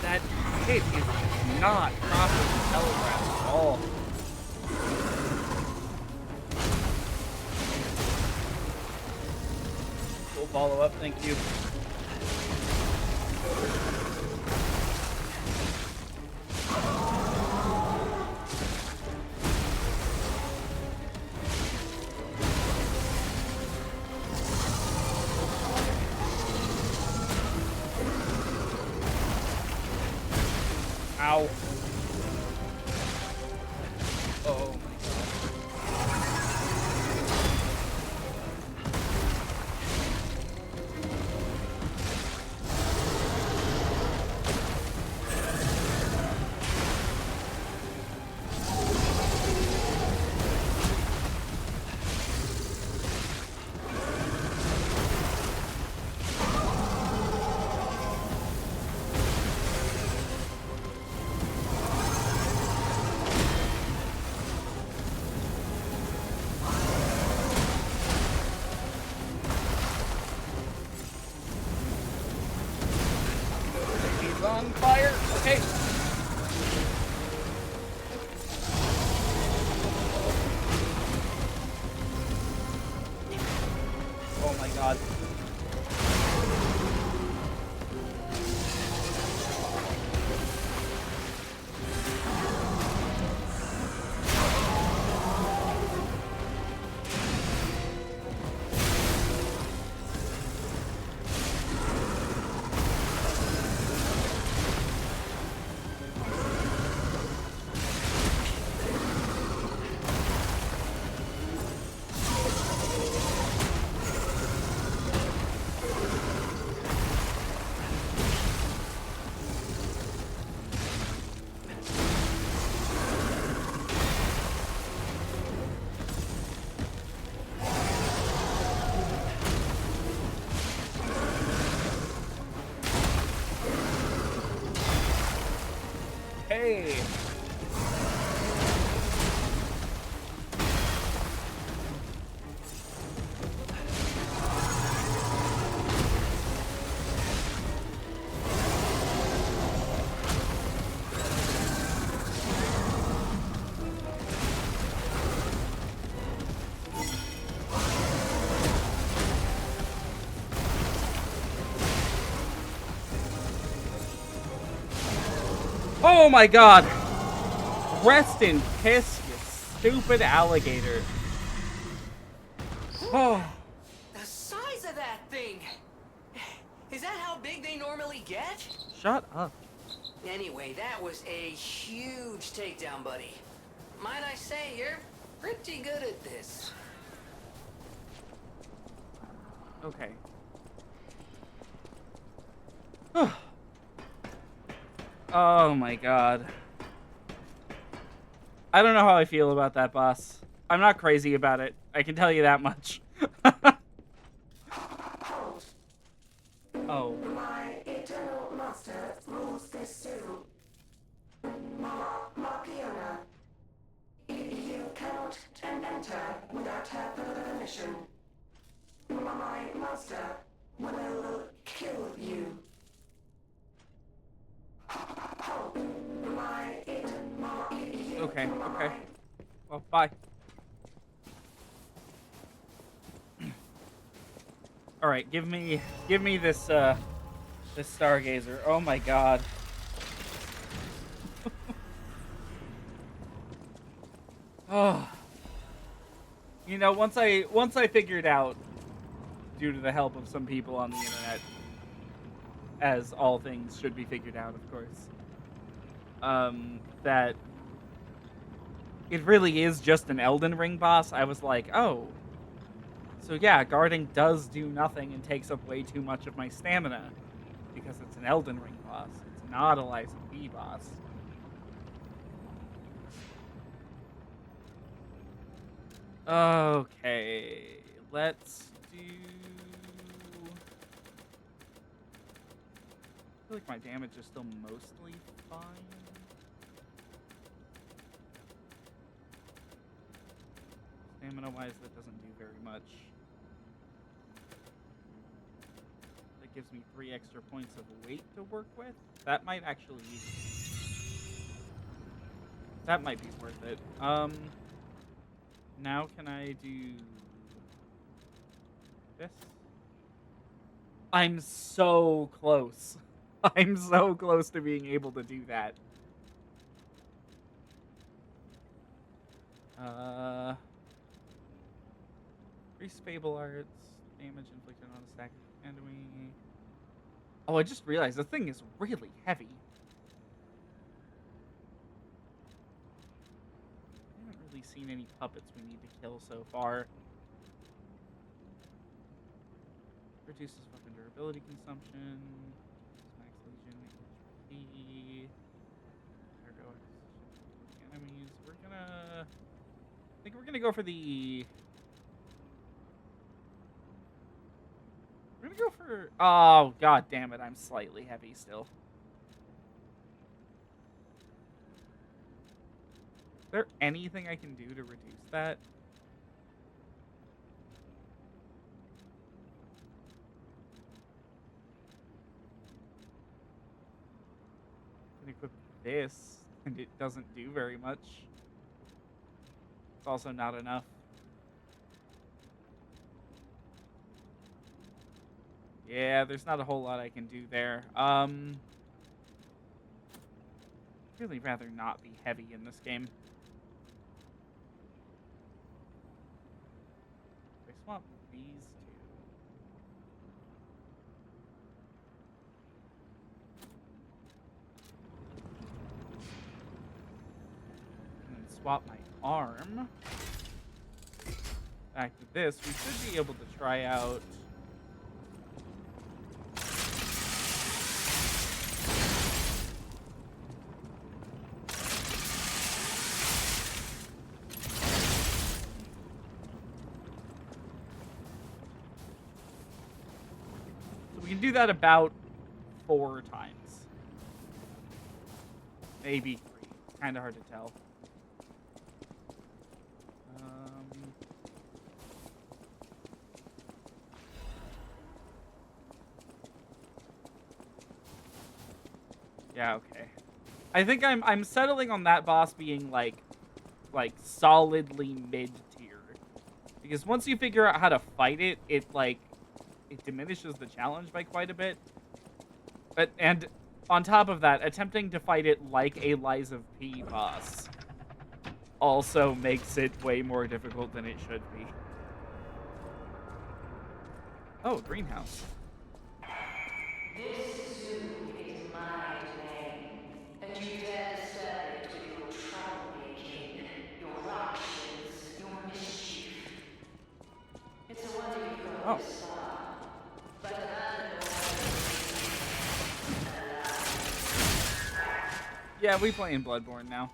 That hit is not properly telegraphed at all. Full follow-up, thank you. Ow. Oh my on fire. Okay. Oh my god. away. Oh my god! Rest in piss, you stupid alligator. Oh. The size of that thing! Is that how big they normally get? Shut up. Anyway, that was a huge takedown, buddy. Might I say, you're pretty good at this. Okay. Oh my god. I don't know how I feel about that boss. I'm not crazy about it. I can tell you that much. Oh. My eternal master rules this zoo. Markiona. You cannot enter without her permission. My master will kill you. Okay, okay. Well, bye. All right, give me this this stargazer. Oh my god. Oh. You know, once I figured out, due to the help of some people on the internet, as all things should be figured out, of course, that it really is just an Elden Ring boss, I was like, oh, so yeah, guarding does do nothing and takes up way too much of my stamina, because it's an Elden Ring boss. It's not a Lies of P boss. Okay, let's do... I feel like my damage is still mostly fine. Stamina-wise, that doesn't do very much. That gives me 3 extra points of weight to work with. That might actually... That might be worth it. Now can I do... this? I'm so close. I'm so close to being able to do that. Increase Fable Arts, damage inflicted on a stack of enemy. Oh, I just realized the thing is really heavy. I haven't really seen any puppets we need to kill so far. Reduces weapon durability consumption. Max Legion HP. Cargo enemies. We're gonna... I think we're gonna go for the... We're gonna go for... Oh, god damn it. I'm slightly heavy still. Is there anything I can do to reduce that? I can equip this, and it doesn't do very much. It's also not enough. Yeah, there's not a whole lot I can do there. Really rather not be heavy in this game. I swap these two. And then swap my arm. Back to this. We should be able to try out... We can do that about 4 times. Maybe 3. kind of hard to tell. Um, yeah, okay. I think I'm settling on that boss being like solidly mid tier. Because once you figure out how to fight it, it diminishes the challenge by quite a bit. And on top of that, attempting to fight it like a Lies of P boss also makes it way more difficult than it should be. Oh, greenhouse. This zoo is my domain, and you dare disturb it with your troublemaking, your ructions, your mischief. It's a wonder you've got Oh. this far, but abandon Yeah, we play in Bloodborne now.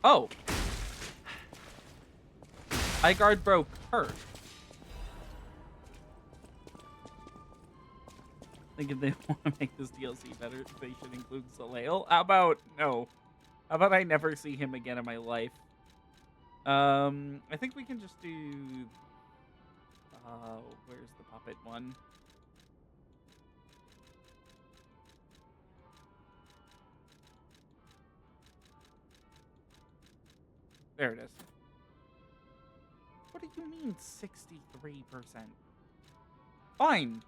Oh. Igard broke her. I think if they want to make this DLC better, they should include Soleil. How about no? How about I never see him again in my life? I think we can just do. Where's the puppet one? There it is. What do you mean 63%? Fine.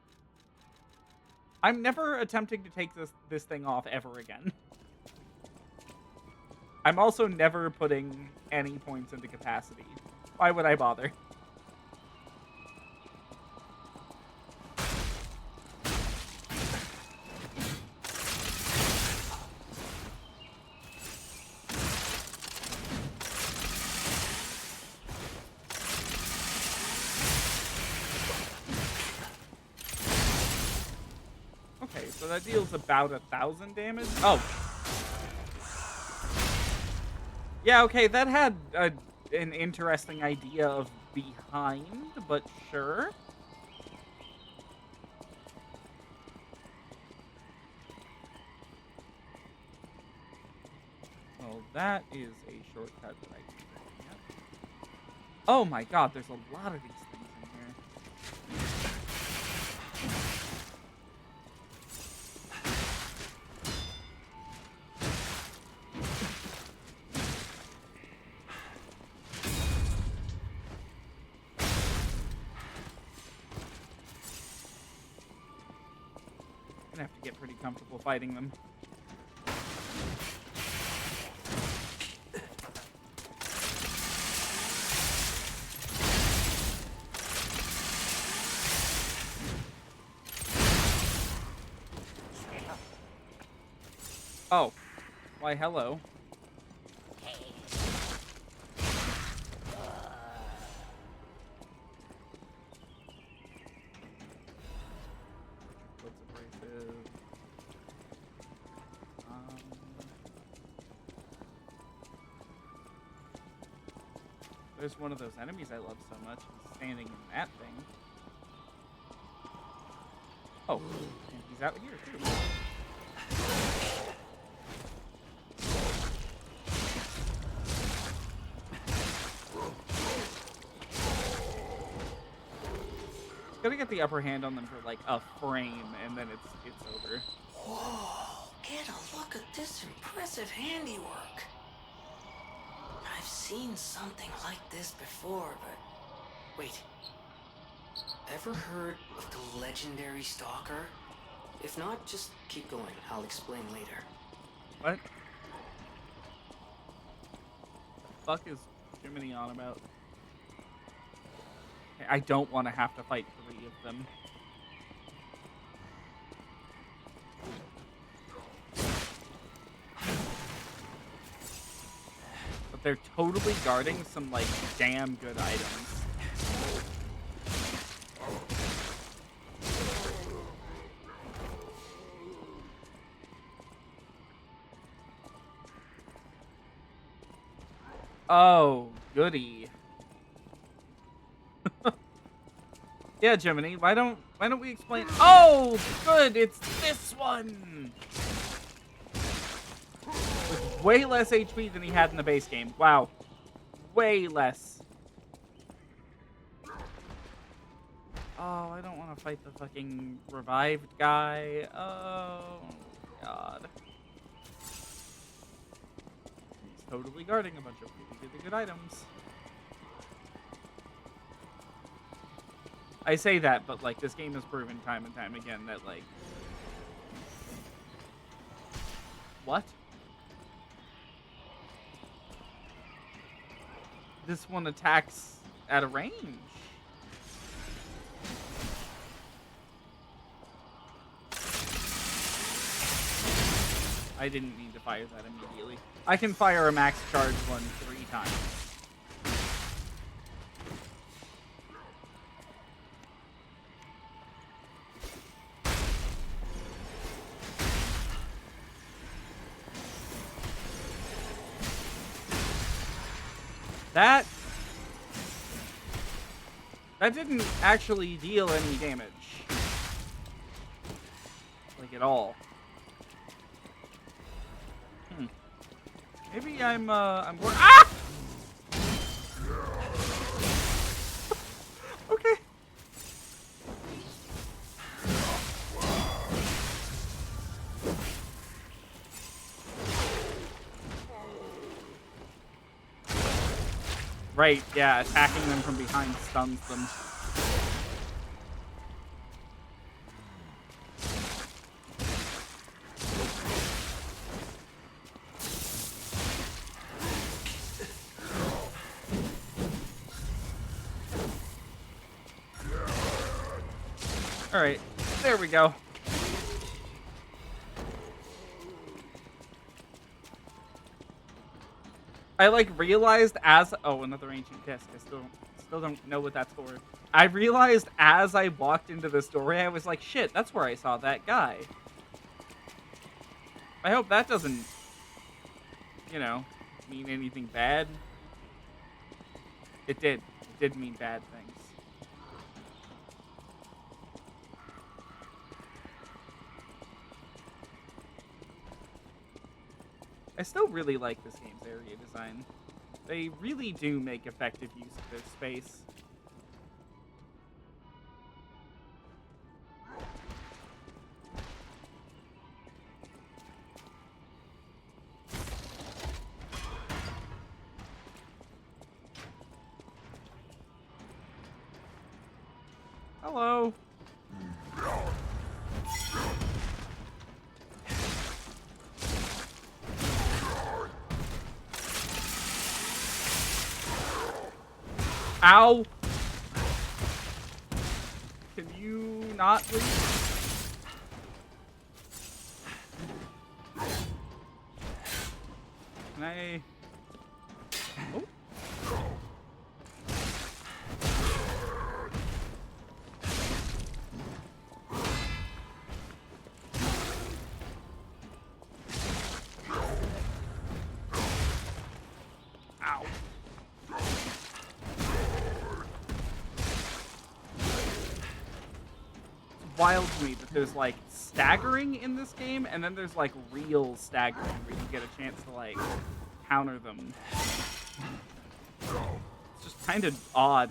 I'm never attempting to take this thing off ever again. I'm also never putting any points into capacity. Why would I bother? Okay, so that deals about 1,000 damage. Oh. Yeah, okay, that had an interesting idea of behind, but sure. Well, that is a shortcut that I can take. Yeah. Oh my god, there's a lot of these things in here. I'm gonna have to get pretty comfortable fighting them. Oh. Why, hello. What's abrasive? There's one of those enemies I love so much. He's standing in that thing. Oh, and he's out here too. Gotta get the upper hand on them for like a frame, and then it's over. Whoa, get a look at this impressive handiwork. I've seen something like this before, but wait. Ever heard of the legendary stalker? If not, just keep going. I'll explain later. What? The fuck is Jiminy on about? I don't want to have to fight 3 of them. But they're totally guarding some, like, damn good items. Oh, goody. Yeah, Jiminy, why don't we explain? Oh, good, it's this one. Way less HP than he had in the base game. Wow. Way less. Oh, I don't want to fight the fucking revived guy. Oh, God. He's totally guarding a bunch of really good items. I say that, but, like, this game has proven time and time again that, like... What? This one attacks at a range. I didn't mean to fire that immediately. I can fire a max charge one 3 times. That didn't actually deal any damage. Like, at all. Maybe I'm bored. Ah! Okay. Right, yeah, attacking them from behind stuns them. Alright, there we go. I like realized as another ancient disc. I still don't know what that's for. I realized as I walked into this doorway, I was like, shit, that's where I saw that guy. I hope that doesn't, you know, mean anything bad. It did. It did mean bad things. I still really like this game's area design. They really do make effective use of their space. Hello. Ow! Can you not leave? Can I... Oh. Ow. Wild to me that there's like staggering in this game, and then there's like real staggering where you get a chance to like counter them. It's just kind of odd.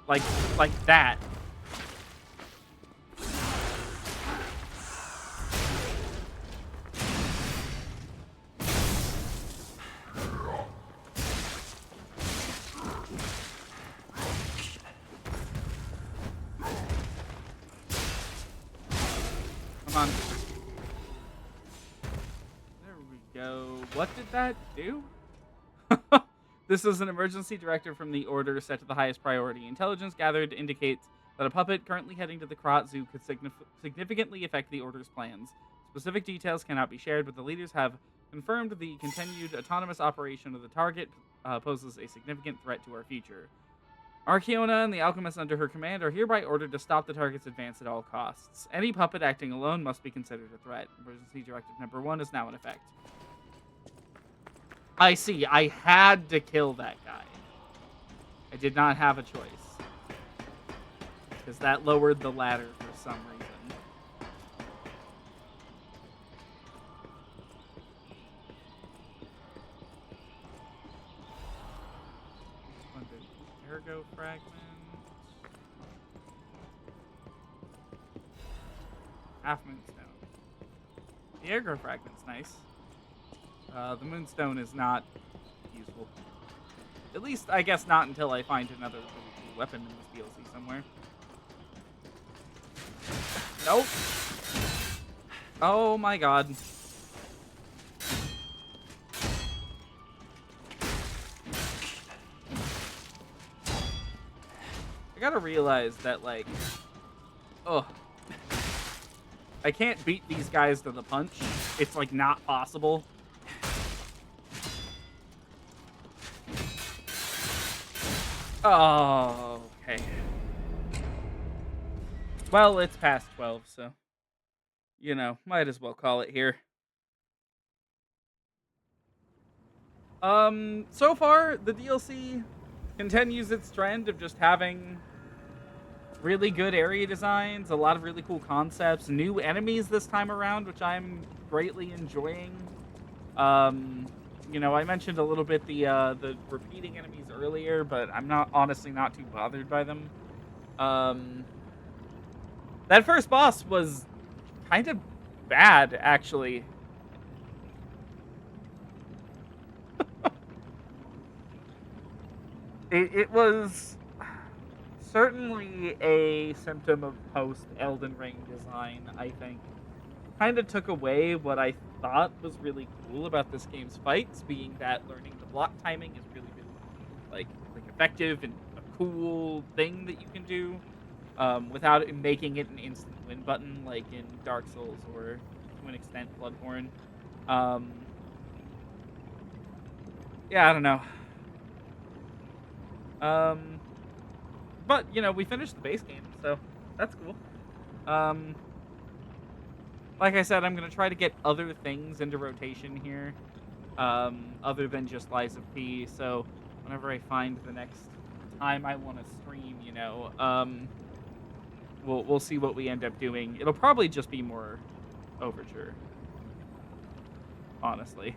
Like that. Come on. There we go. What did that do? This is an emergency directive from the order set to the highest priority. Intelligence gathered indicates that a puppet currently heading to the Krat Zoo could significantly affect the order's plans. Specific details cannot be shared, but the leaders have confirmed the continued autonomous operation of the target poses a significant threat to our future. Archeona and the alchemists under her command are hereby ordered to stop the target's advance at all costs. Any puppet acting alone must be considered a threat. Emergency Directive number 1 is now in effect. I see. I had to kill that guy. I did not have a choice. Because that lowered the ladder for some reason. Ergo fragment. Half moonstone. The ergo fragment's nice. The moonstone is not useful. At least, I guess, not until I find another really cool weapon in this DLC somewhere. Nope. Oh my god. I gotta realize that, like, ugh. I can't beat these guys to the punch. It's, like, not possible. Oh, okay. Well, it's past 12, so, you know, might as well call it here. So far, the DLC continues its trend of just having really good area designs, a lot of really cool concepts, new enemies this time around, which I'm greatly enjoying. You know, I mentioned a little bit the repeating enemies earlier, but I'm honestly not too bothered by them. That first boss was kind of bad, actually. It was certainly a symptom of post Elden Ring design, I think. Kind of took away what I thought was really cool about this game's fights, being that learning the block timing is really, really like effective and a cool thing that you can do, without it making it an instant win button like in Dark Souls or to an extent Bloodborne. Um, yeah, I don't know. Um, but you know, we finished the base game, so that's cool. Um, like I said, I'm gonna try to get other things into rotation here, other than just Lies of P. So whenever I find the next time I want to stream, you know, we'll see what we end up doing. It'll probably just be more Overture, honestly.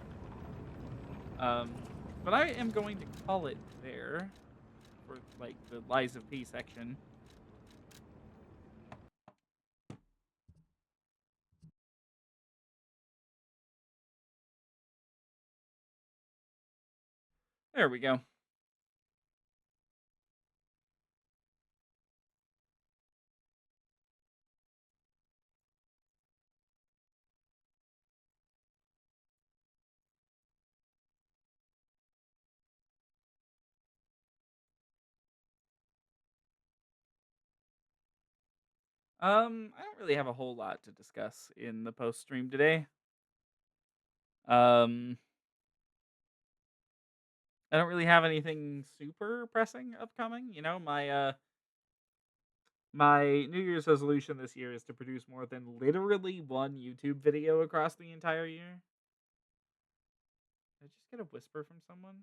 Um, but I am going to call it there for like the Lies of P section. There we go. I don't really have a whole lot to discuss in the post stream today. Um, I don't really have anything super pressing upcoming. You know, my New Year's resolution this year is to produce more than literally one YouTube video across the entire year. Did I just get a whisper from someone?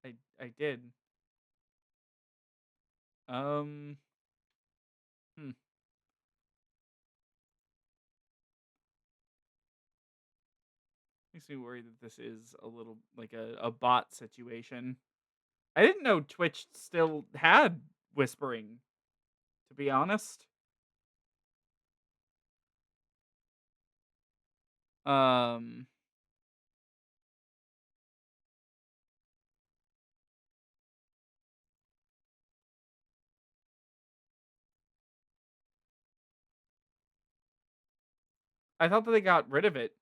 I did. Um, hmm. Makes me worried that this is a little like a bot situation. I didn't know Twitch still had whispering, to be honest. Um, I thought that they got rid of it.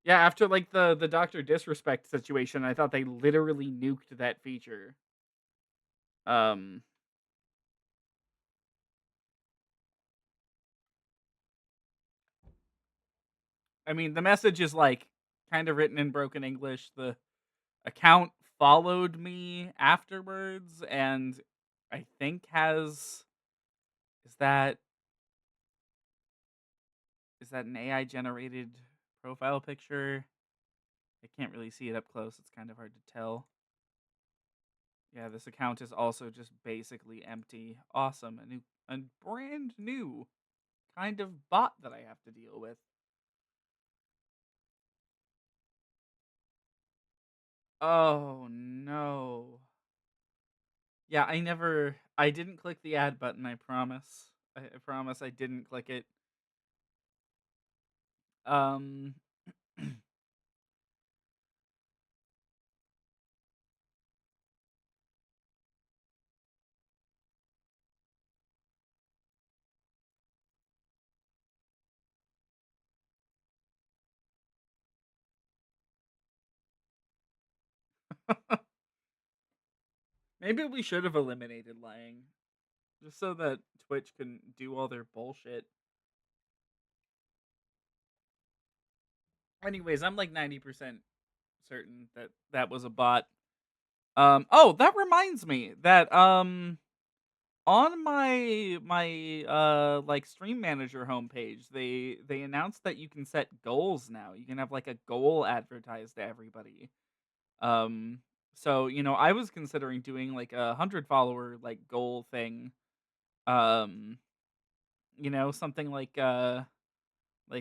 Yeah, after like the Doctor Disrespect situation, I thought they literally nuked that feature. Um, I mean, the message is like kind of written in broken English. The account followed me afterwards, and I think has is that is that an AI generated profile picture? I can't really see it up close. It's kind of hard to tell. Yeah, this account is also just basically empty. Awesome. A brand new kind of bot that I have to deal with. Oh, no. Yeah, I didn't click the add button, I promise. I promise I didn't click it. Um, maybe we should have eliminated lying. Just so that Twitch can do all their bullshit. Anyways, I'm like 90% certain that that was a bot. Oh, that reminds me that on my like stream manager homepage, they announced that you can set goals now. You can have like a goal advertised to everybody. Um so, I was considering doing like a 100 follower like goal thing. Um something like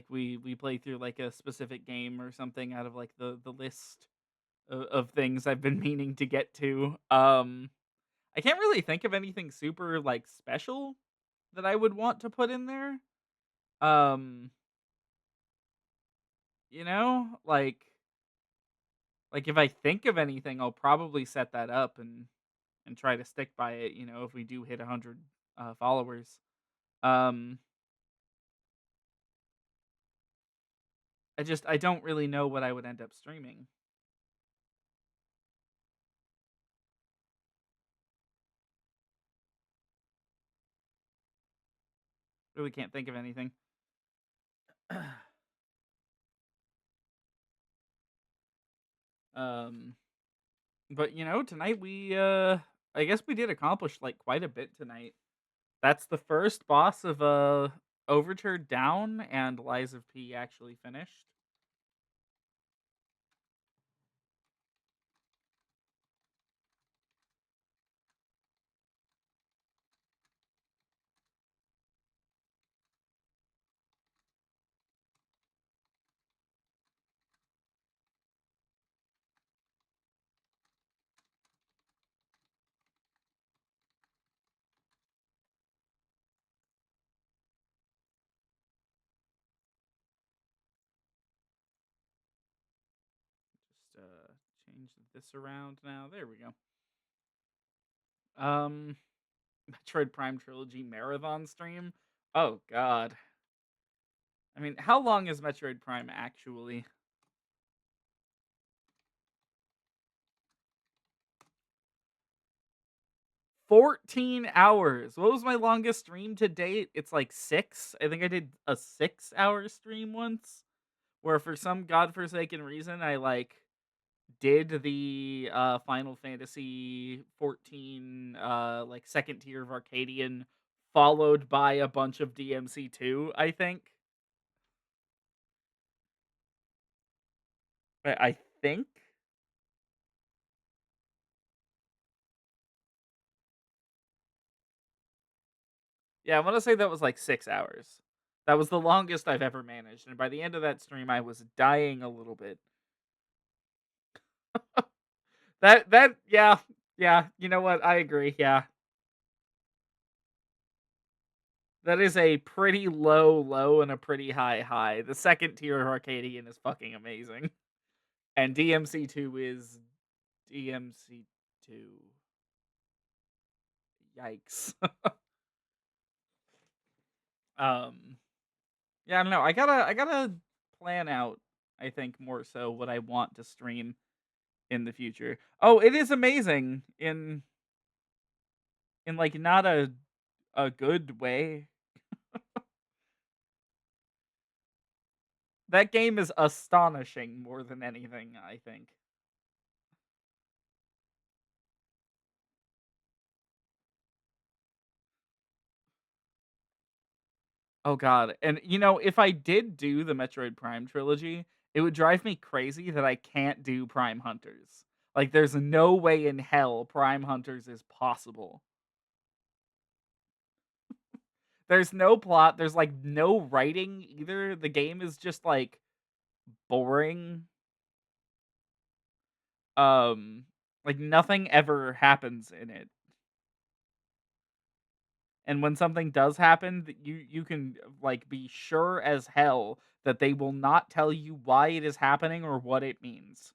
we play through like a specific game or something out of like the list of things I've been meaning to get to. I can't really think of anything super like special that I would want to put in there. Um, like if I think of anything, I'll probably set that up and try to stick by it, if we do hit 100 followers. Um, I don't really know what I would end up streaming. Really can't think of anything. um, but tonight I guess we did accomplish like quite a bit tonight. That's the first boss of Overture down and Lies of P actually finished. Just change this around now. There we go. Um Metroid Prime Trilogy marathon stream. Oh god. I mean, how long is Metroid Prime actually? 14 hours. What was my longest stream to date? It's like 6. I think I did a 6-hour stream once where for some godforsaken reason I like did the Final Fantasy 14 like second tier of Arcadian followed by a bunch of DMC2, I think. I think. Yeah, I want to say that was like 6 hours. That was the longest I've ever managed, and by the end of that stream I was dying a little bit. That yeah. Yeah, you know what? I agree. Yeah. That is a pretty low low and a pretty high high. The second tier of Arcadian is fucking amazing. And DMC2 is DMC2. Yikes. um yeah, I don't know. I gotta plan out, I think, more so what I want to stream in the future. Oh, it is amazing in like not a good way. That game is astonishing more than anything, I think. Oh god. And if I did do the Metroid Prime trilogy, it would drive me crazy that I can't do Prime Hunters. Like there's no way in hell Prime Hunters is possible. There's no plot, there's like no writing either. The game is just like boring. Um, like nothing ever happens in it. And when something does happen, you can like be sure as hell that they will not tell you why it is happening or what it means.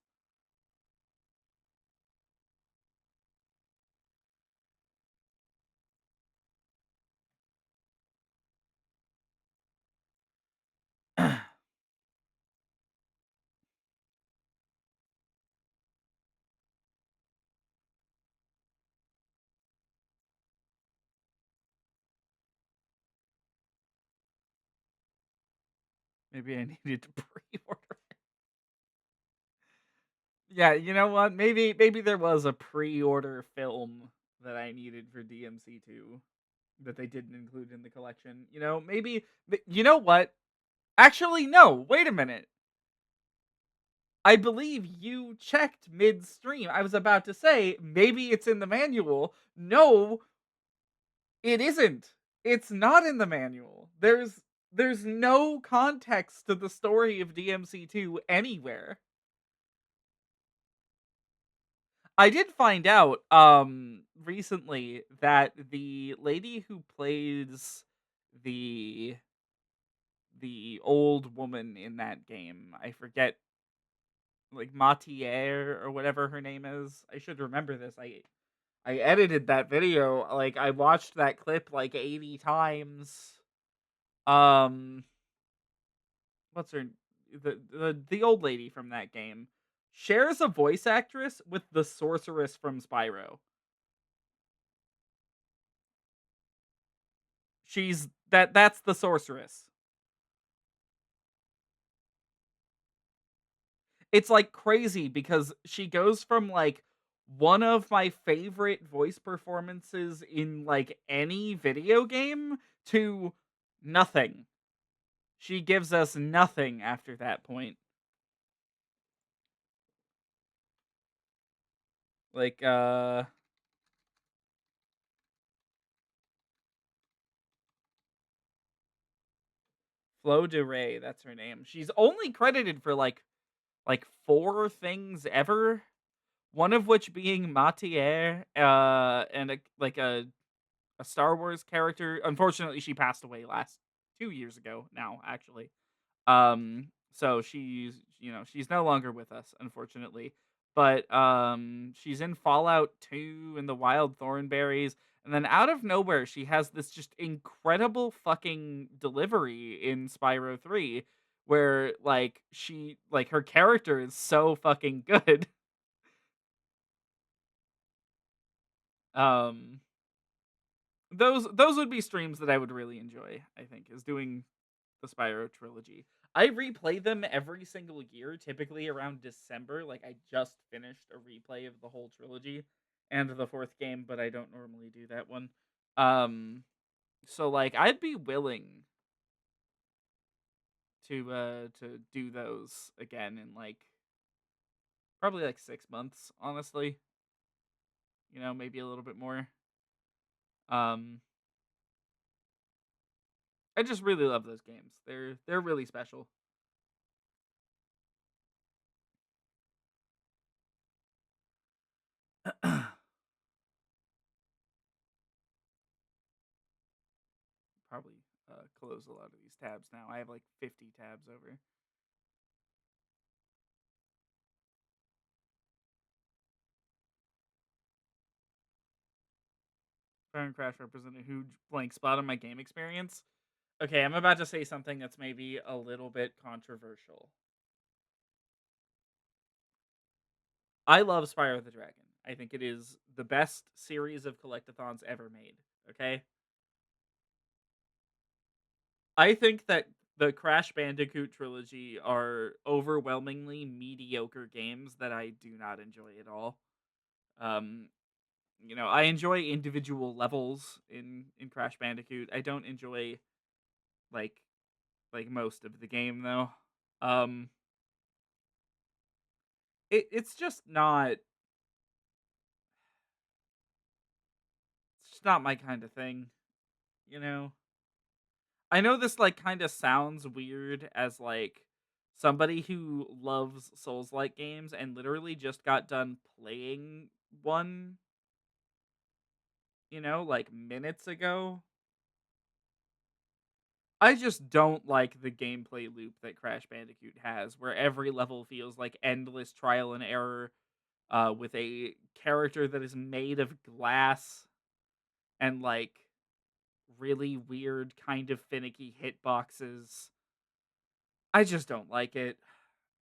Maybe I needed to pre-order. Yeah, you know what? Maybe there was a pre-order film that I needed for DMC2 that they didn't include in the collection. You know, maybe you know what? Actually, no. Wait a minute. I believe you checked midstream. I was about to say maybe it's in the manual. No, it isn't. It's not in the manual. There's no context to the story of DMC2 anywhere. I did find out recently that the lady who plays the the old woman in that game, I forget, like Matiere or whatever her name is. I should remember this. I edited that video. Like I watched that clip like 80 times. Um what's her the old lady from that game shares a voice actress with the sorceress from Spyro. That's the sorceress. It's like crazy because she goes from like one of my favorite voice performances in like any video game to nothing. She gives us nothing after that point. Like Flo de Rey, that's her name. She's only credited for like four things ever. One of which being Matiere, and a Star Wars character. Unfortunately, she passed away last 2 years ago now, actually. So she's no longer with us, unfortunately. But she's in Fallout 2 and the Wild Thornberries, and then out of nowhere, she has this just incredible fucking delivery in Spyro 3 where like her character is so fucking good. Um those would be streams that I would really enjoy, I think, is doing the Spyro trilogy. I replay them every single year, typically around December. Like I just finished a replay of the whole trilogy and the fourth game, but I don't normally do that one. Um so like I'd be willing to do those again in like probably like 6 months, honestly. You know, maybe a little bit more. Um I just really love those games. They're really special. Probably close a lot of these tabs now. I have like 50 tabs over. Fire and Crash represent a huge blank spot on my game experience. Okay, I'm about to say something that's maybe a little bit controversial. I love Spyro the Dragon. I think it is the best series of collectathons ever made. Okay? I think that the Crash Bandicoot trilogy are overwhelmingly mediocre games that I do not enjoy at all. Um, I enjoy individual levels in Crash Bandicoot. I don't enjoy like most of the game though. Um, it's just not my kind of thing, you know. I know this like kind of sounds weird as like somebody who loves Souls-like games and literally just got done playing one, like minutes ago. I just don't like the gameplay loop that Crash Bandicoot has, where every level feels like endless trial and error, with a character that is made of glass and like really weird, kind of finicky hitboxes. I just don't like it.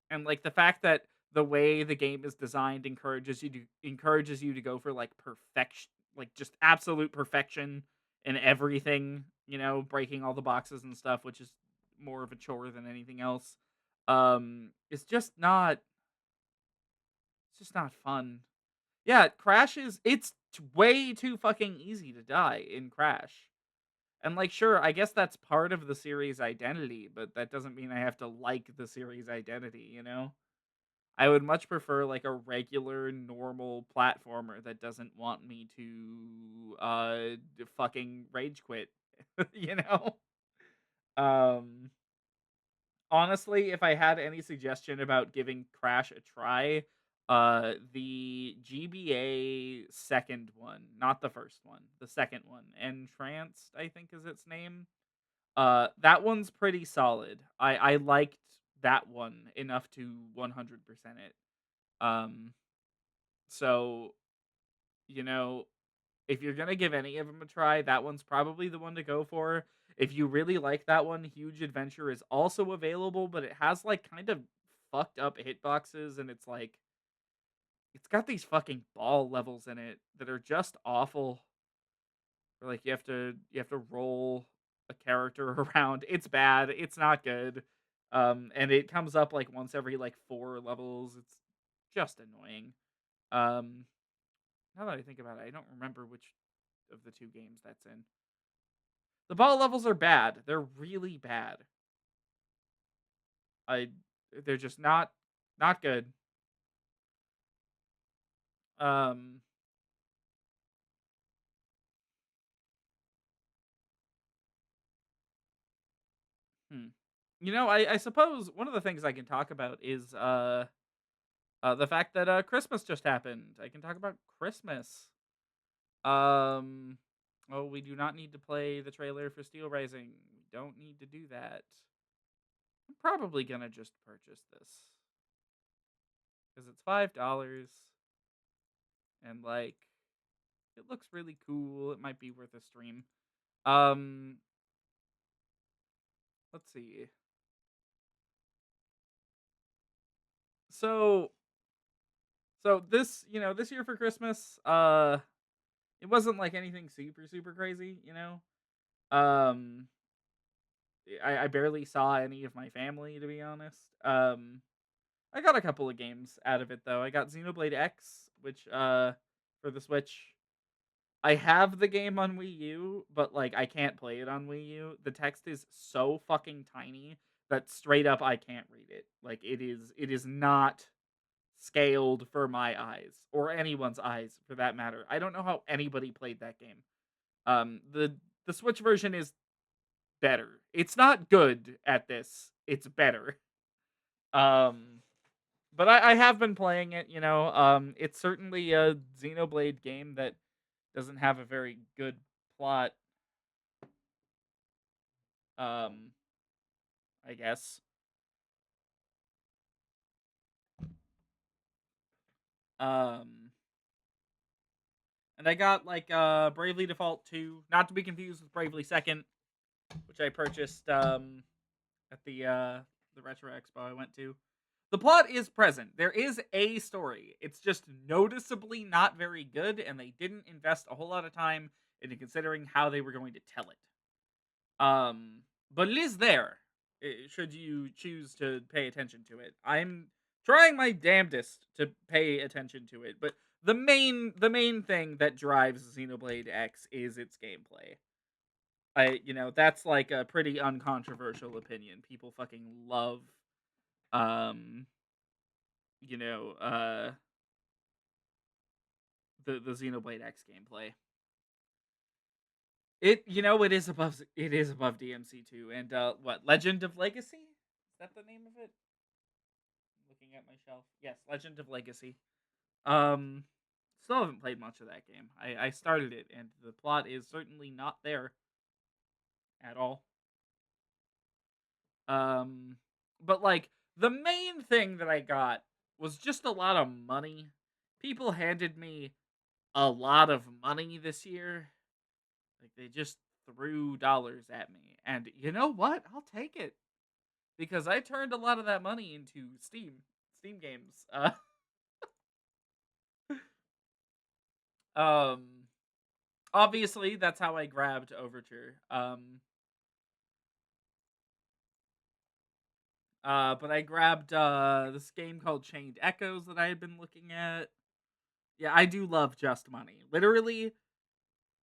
And like the fact that the way the game is designed encourages you to go for like perfection, like just absolute perfection in everything, breaking all the boxes and stuff, which is more of a chore than anything else. It's just not fun. Yeah, Crash it's way too fucking easy to die in Crash. And like sure, I guess that's part of the series identity, but that doesn't mean I have to like the series identity? I would much prefer like a regular normal platformer that doesn't want me to fucking rage quit, you know? Um Honestly, if I had any suggestion about giving Crash a try, the GBA second one, not the first one, the second one, Entranced, I think is its name. That one's pretty solid. I liked that one enough to 100% it. Um, so you know, if you're gonna give any of them a try, that one's probably the one to go for. If you really like that one, Huge Adventure is also available, but it has like kind of fucked up hitboxes, and it's got these fucking ball levels in it that are just awful. Where like you have to roll a character around. It's bad. It's not good. And it comes up like once every like 4 levels. It's just annoying. Um, Now that I think about it, I don't remember which of the two games that's in. The ball levels are bad. They're really bad. I they're just not good. Um hmm. I suppose one of the things I can talk about is the fact that Christmas just happened. I can talk about Christmas. Um oh, we do not need to play the trailer for Steel Rising. We don't need to do that. I'm probably going to just purchase this cuz it's $5 and like it looks really cool. It might be worth a stream. Um, let's see. So, this year for Christmas, it wasn't like anything super super crazy. Um, I barely saw any of my family to be honest. I got a couple of games out of it though. I got Xenoblade X, which for the Switch. I have the game on Wii U, but like I can't play it on Wii U. The text is so fucking tiny that straight up I can't read it. Like it is not scaled for my eyes or anyone's eyes for that matter. I don't know how anybody played that game. The Switch version is better. It's not good at this. It's better. Um but I have been playing it. It's certainly a Xenoblade game that doesn't have a very good plot, um, I guess. Um, and I got like Bravely Default 2, not to be confused with Bravely Second, which I purchased at the Retro Expo I went to. The plot is present. There is a story. It's just noticeably not very good, and they didn't invest a whole lot of time into considering how they were going to tell it. But it is there. Should you choose to pay attention to it, I'm trying my damnedest to pay attention to it. But the main thing that drives Xenoblade X is its gameplay. That's like a pretty uncontroversial opinion. People fucking love, um, you know, uh, the Xenoblade X gameplay. It is above DMC2 and what Legend of Legacy? Is that the name of it? looking at my shelf. Yes, Legend of Legacy. Um, Still haven't played much of that game. I started it, and the plot is certainly not there at all. Um, but like the main thing that I got was just a lot of money. People handed me a lot of money this year. Like they just threw dollars at me. And you know what? I'll take it because I turned a lot of that money into Steam games. Um Obviously that's how I grabbed Overture. But I grabbed this game called Chained Echoes that I had been looking at. Yeah, I do love just money. Literally,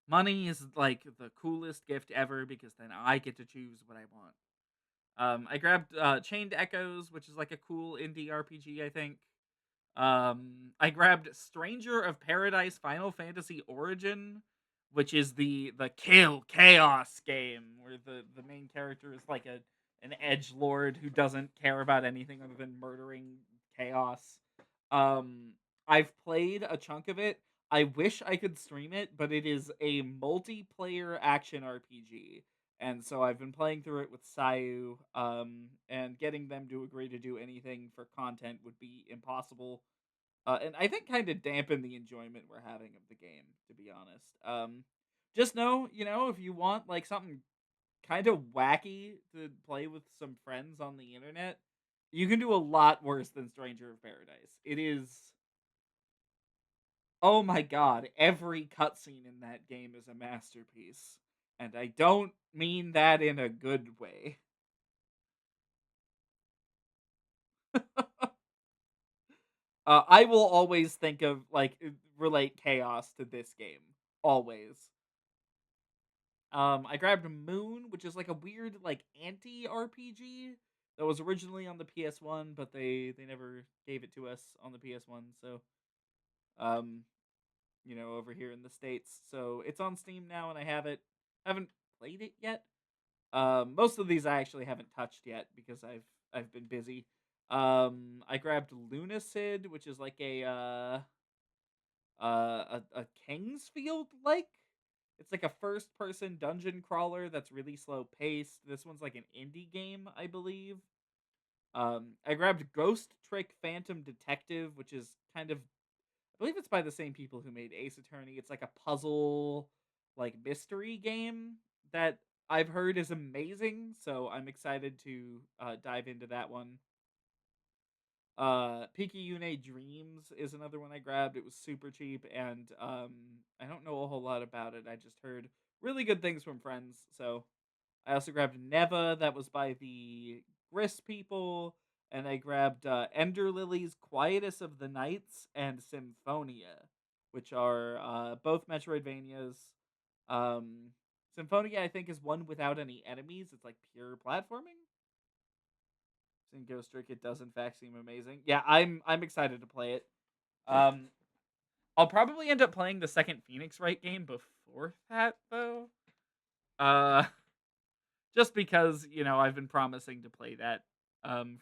money is like the coolest gift ever because then I get to choose what I want. I grabbed Chained Echoes, which is like a cool indie RPG, I think. I grabbed Stranger of Paradise Final Fantasy Origin, which is the kill chaos game where the main character is like an edge lord who doesn't care about anything other than murdering chaos. Um, I've played a chunk of it. I wish I could stream it, but it is a multiplayer action RPG. And so I've been playing through it with Sayu, and getting them to agree to do anything for content would be impossible. And I think kind of dampen the enjoyment we're having of the game, to be honest. Just know, if you want like something kind of wacky to play with some friends on the internet, you can do a lot worse than Stranger of Paradise. It is, oh my god, every cutscene in that game is a masterpiece. And I don't mean that in a good way. I will always think of like relate chaos to this game. Always. I grabbed Moon, which is like a weird like anti RPG that was originally on the PS1, but they never gave it to us on the PS1. So, um, over here in the States, so it's on Steam now, and I haven't played it yet. Most of these I actually haven't touched yet because I've been busy. I grabbed Lunacid, which is like a Kingsfield like. It's like a first person dungeon crawler that's really slow paced. This one's like an indie game, I believe. I grabbed Ghost Trick Phantom Detective, which is kind of, I believe it's by the same people who made Ace Attorney. It's like a puzzle like mystery game that I've heard is amazing, so I'm excited to dive into that one. Picayune Dreams is another one I grabbed. It was super cheap, and I don't know a whole lot about it. I just heard really good things from friends. So I also grabbed Neva, that was by the Gris people, and I grabbed Ender Lily's Quietus of the Nights and Symphonia, which are both Metroidvanias. Symphonia, I think, is one without any enemies. It's like pure platforming. In Ghost Trick, it does in fact seem amazing. Yeah, I'm excited to play it. Um, I'll probably end up playing the second Phoenix Wright game before that though. Uh, just because I've been promising to play that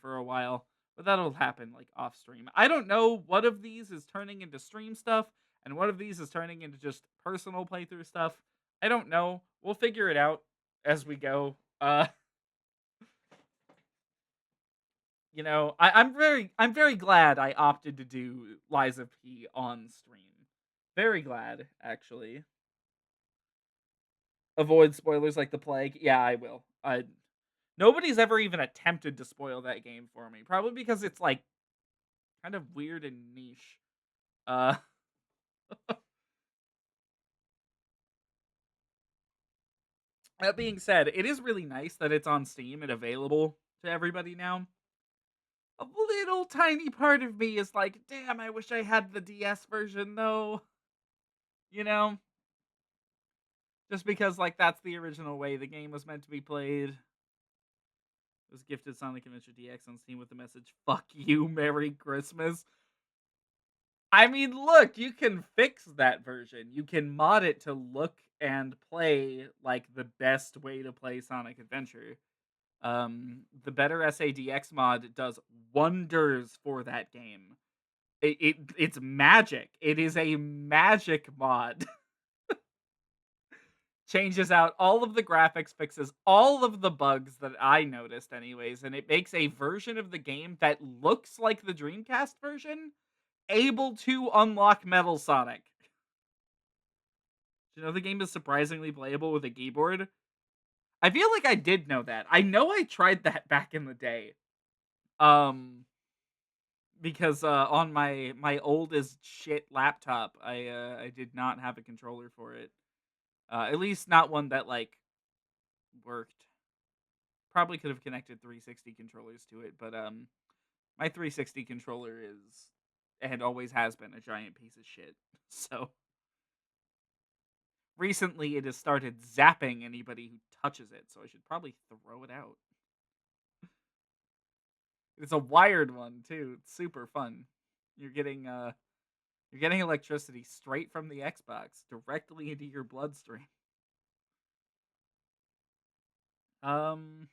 for a while, but that'll happen like off stream. I don't know what of these is turning into stream stuff and what of these is turning into just personal playthrough stuff. I don't know. We'll figure it out as we go. I'm very glad I opted to do Liza P on stream. Very glad, actually. Avoid spoilers like the plague. Yeah, I will. Nobody's ever even attempted to spoil that game for me. Probably because it's like kind of weird and niche. Uh that being said, it is really nice that it's on Steam and available to everybody now. A little tiny part of me is like, damn, I wish I had the DS version though. You know? Just because, like, that's the original way the game was meant to be played. It was gifted Sonic Adventure DX on Steam with the message, "Fuck you, Merry Christmas." I mean, look, you can fix that version. You can mod it to look and play like the best way to play Sonic Adventure. The better SADX mod does wonders for that game. It's magic. It is a magic mod. Changes out all of the graphics, fixes all of the bugs that I noticed anyways, and it makes a version of the game that looks like the Dreamcast version able to unlock Metal Sonic. Do you know the game is surprisingly playable with a keyboard? I feel like I did know that. I know I tried that back in the day. Um because on my old as shit laptop, I did not have a controller for it. At least not one that like worked. Probably could have connected 360 controllers to it, but my 360 controller is and always has been a giant piece of shit. So recently it has started zapping anybody who touches it, so I should probably throw it out. It's a wired one too. It's super fun. You're getting you're getting electricity straight from the Xbox directly into your bloodstream. Um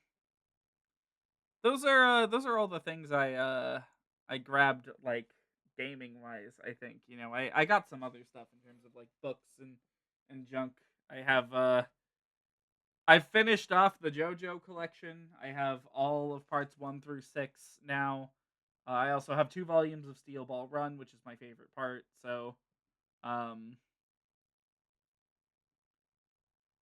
those are all the things I grabbed like gaming wise, I think. You know, I got some other stuff in terms of like books and junk. I have I've finished off the JoJo collection. I have all of parts 1 through 6 now. I also have 2 volumes of Steel Ball Run, which is my favorite part. So, um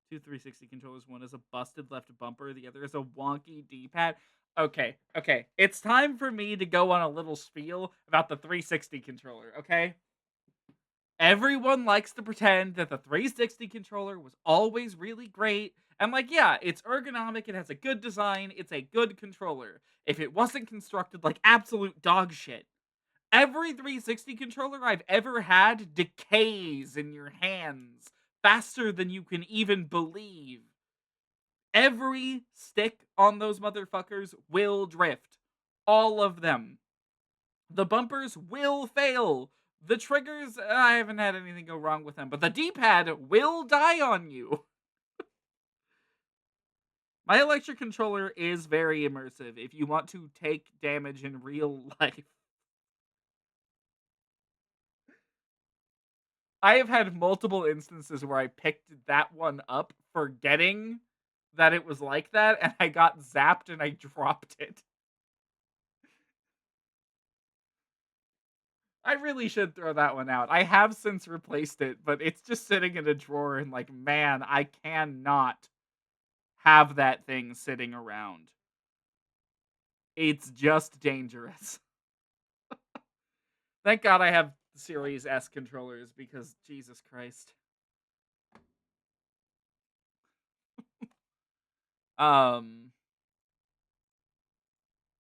2 360 controllers. One is a busted left bumper, the other is a wonky D-pad. Okay, okay. It's time for me to go on a little spiel about the 360 controller, okay? Everyone likes to pretend that the 360 controller was always really great. And like, yeah, it's ergonomic, it has a good design, it's a good controller. If it wasn't constructed like absolute dog shit, every 360 controller I've ever had decays in your hands faster than you can even believe. Every stick on those motherfuckers will drift. All of them. The bumpers will fail. The triggers, I haven't had anything go wrong with them, but the D-pad will die on you. My electric controller is very immersive if you want to take damage in real life. I have had multiple instances where I picked that one up forgetting that it was like that, and I got zapped and I dropped it. I really should throw that one out. I have since replaced it, but it's just sitting in a drawer and like, man, I cannot have that thing sitting around. It's just dangerous. Thank God I have Series S controllers because Jesus Christ. Um,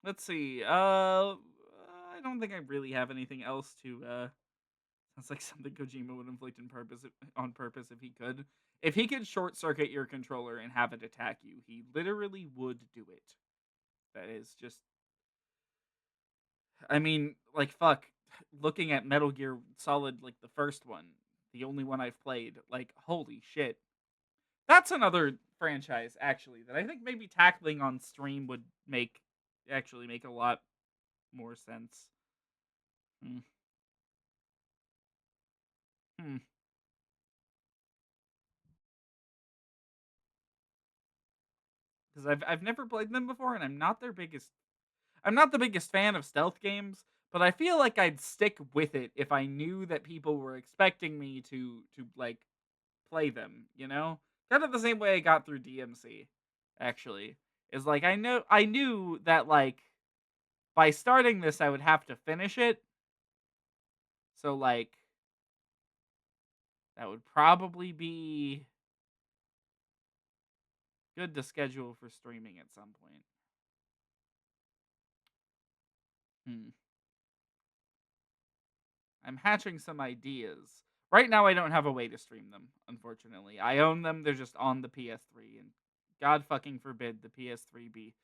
let's see. I don't think I really have anything else to sounds like something Kojima would inflict on purpose if he could. If he could short circuit your controller and have it attack you, he literally would do it. That is just I mean, like fuck. Looking at Metal Gear Solid like the first one, the only one I've played, like holy shit. That's another franchise actually that I think maybe tackling on stream would make a lot more sense. Hmm. Hmm. Because I've never played them before, and I'm not the biggest fan of stealth games, but I feel like I'd stick with it if I knew that people were expecting me to like play them, you know? Kind of the same way I got through DMC, actually. Is like I knew that like by starting this I would have to finish it. So like that would probably be good to schedule for streaming at some point. Hmm. I'm hatching some ideas. Right now, I don't have a way to stream them, unfortunately. I own them, they're just on the PS3, and God fucking forbid the PS3 be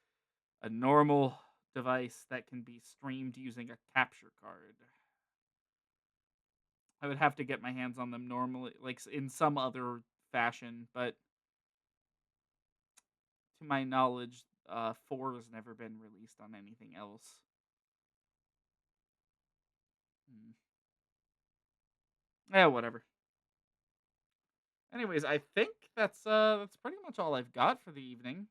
a normal device that can be streamed using a capture card. I would have to get my hands on them normally, like in some other fashion, but to my knowledge, 4 has never been released on anything else. Hmm. Yeah, whatever. Anyways, I think that's pretty much all I've got for the evening.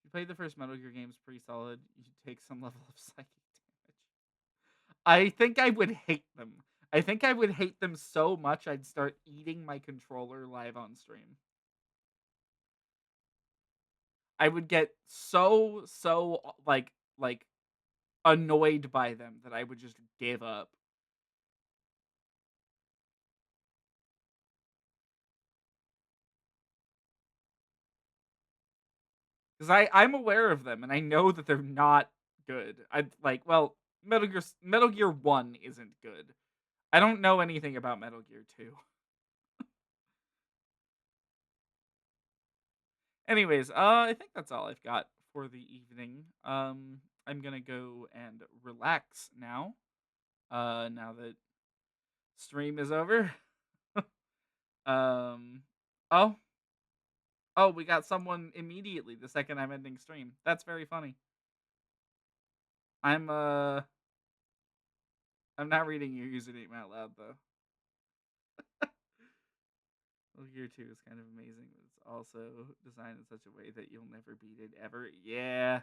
You played the first Metal Gear game, it's pretty solid. You should take some level of psychic damage. I think I would hate them. I think I would hate them so much I'd start eating my controller live on stream. I would get so like annoyed by them that I would just give up. Because I'm aware of them and I know that they're not good. I like well, Metal Gear 1 isn't good. I don't know anything about Metal Gear 2. Anyways, I think that's all I've got for the evening. I'm gonna go and relax now. Now that stream is over. um, oh, oh, we got someone immediately the second I'm ending stream. That's very funny. I'm uh, I'm not reading your username out loud though. Well, Gear 2 is kind of amazing, but it's also designed in such a way that you'll never beat it ever. Yeah.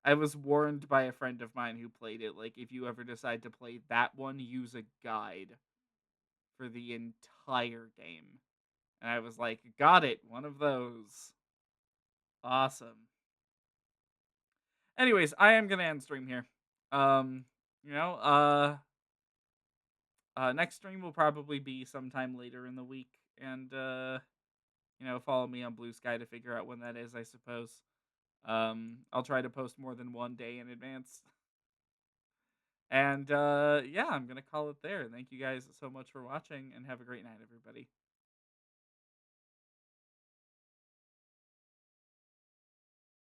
I was warned by a friend of mine who played it, like, if you ever decide to play that one, use a guide for the entire game. And I was like, got it, one of those. Awesome. Anyways, I am gonna end stream here. Um, you know, next stream will probably be sometime later in the week, and follow me on Blue Sky to figure out when that is, I suppose. I'll try to post more than one day in advance. And yeah, I'm gonna call it there. Thank you guys so much for watching, and have a great night, everybody.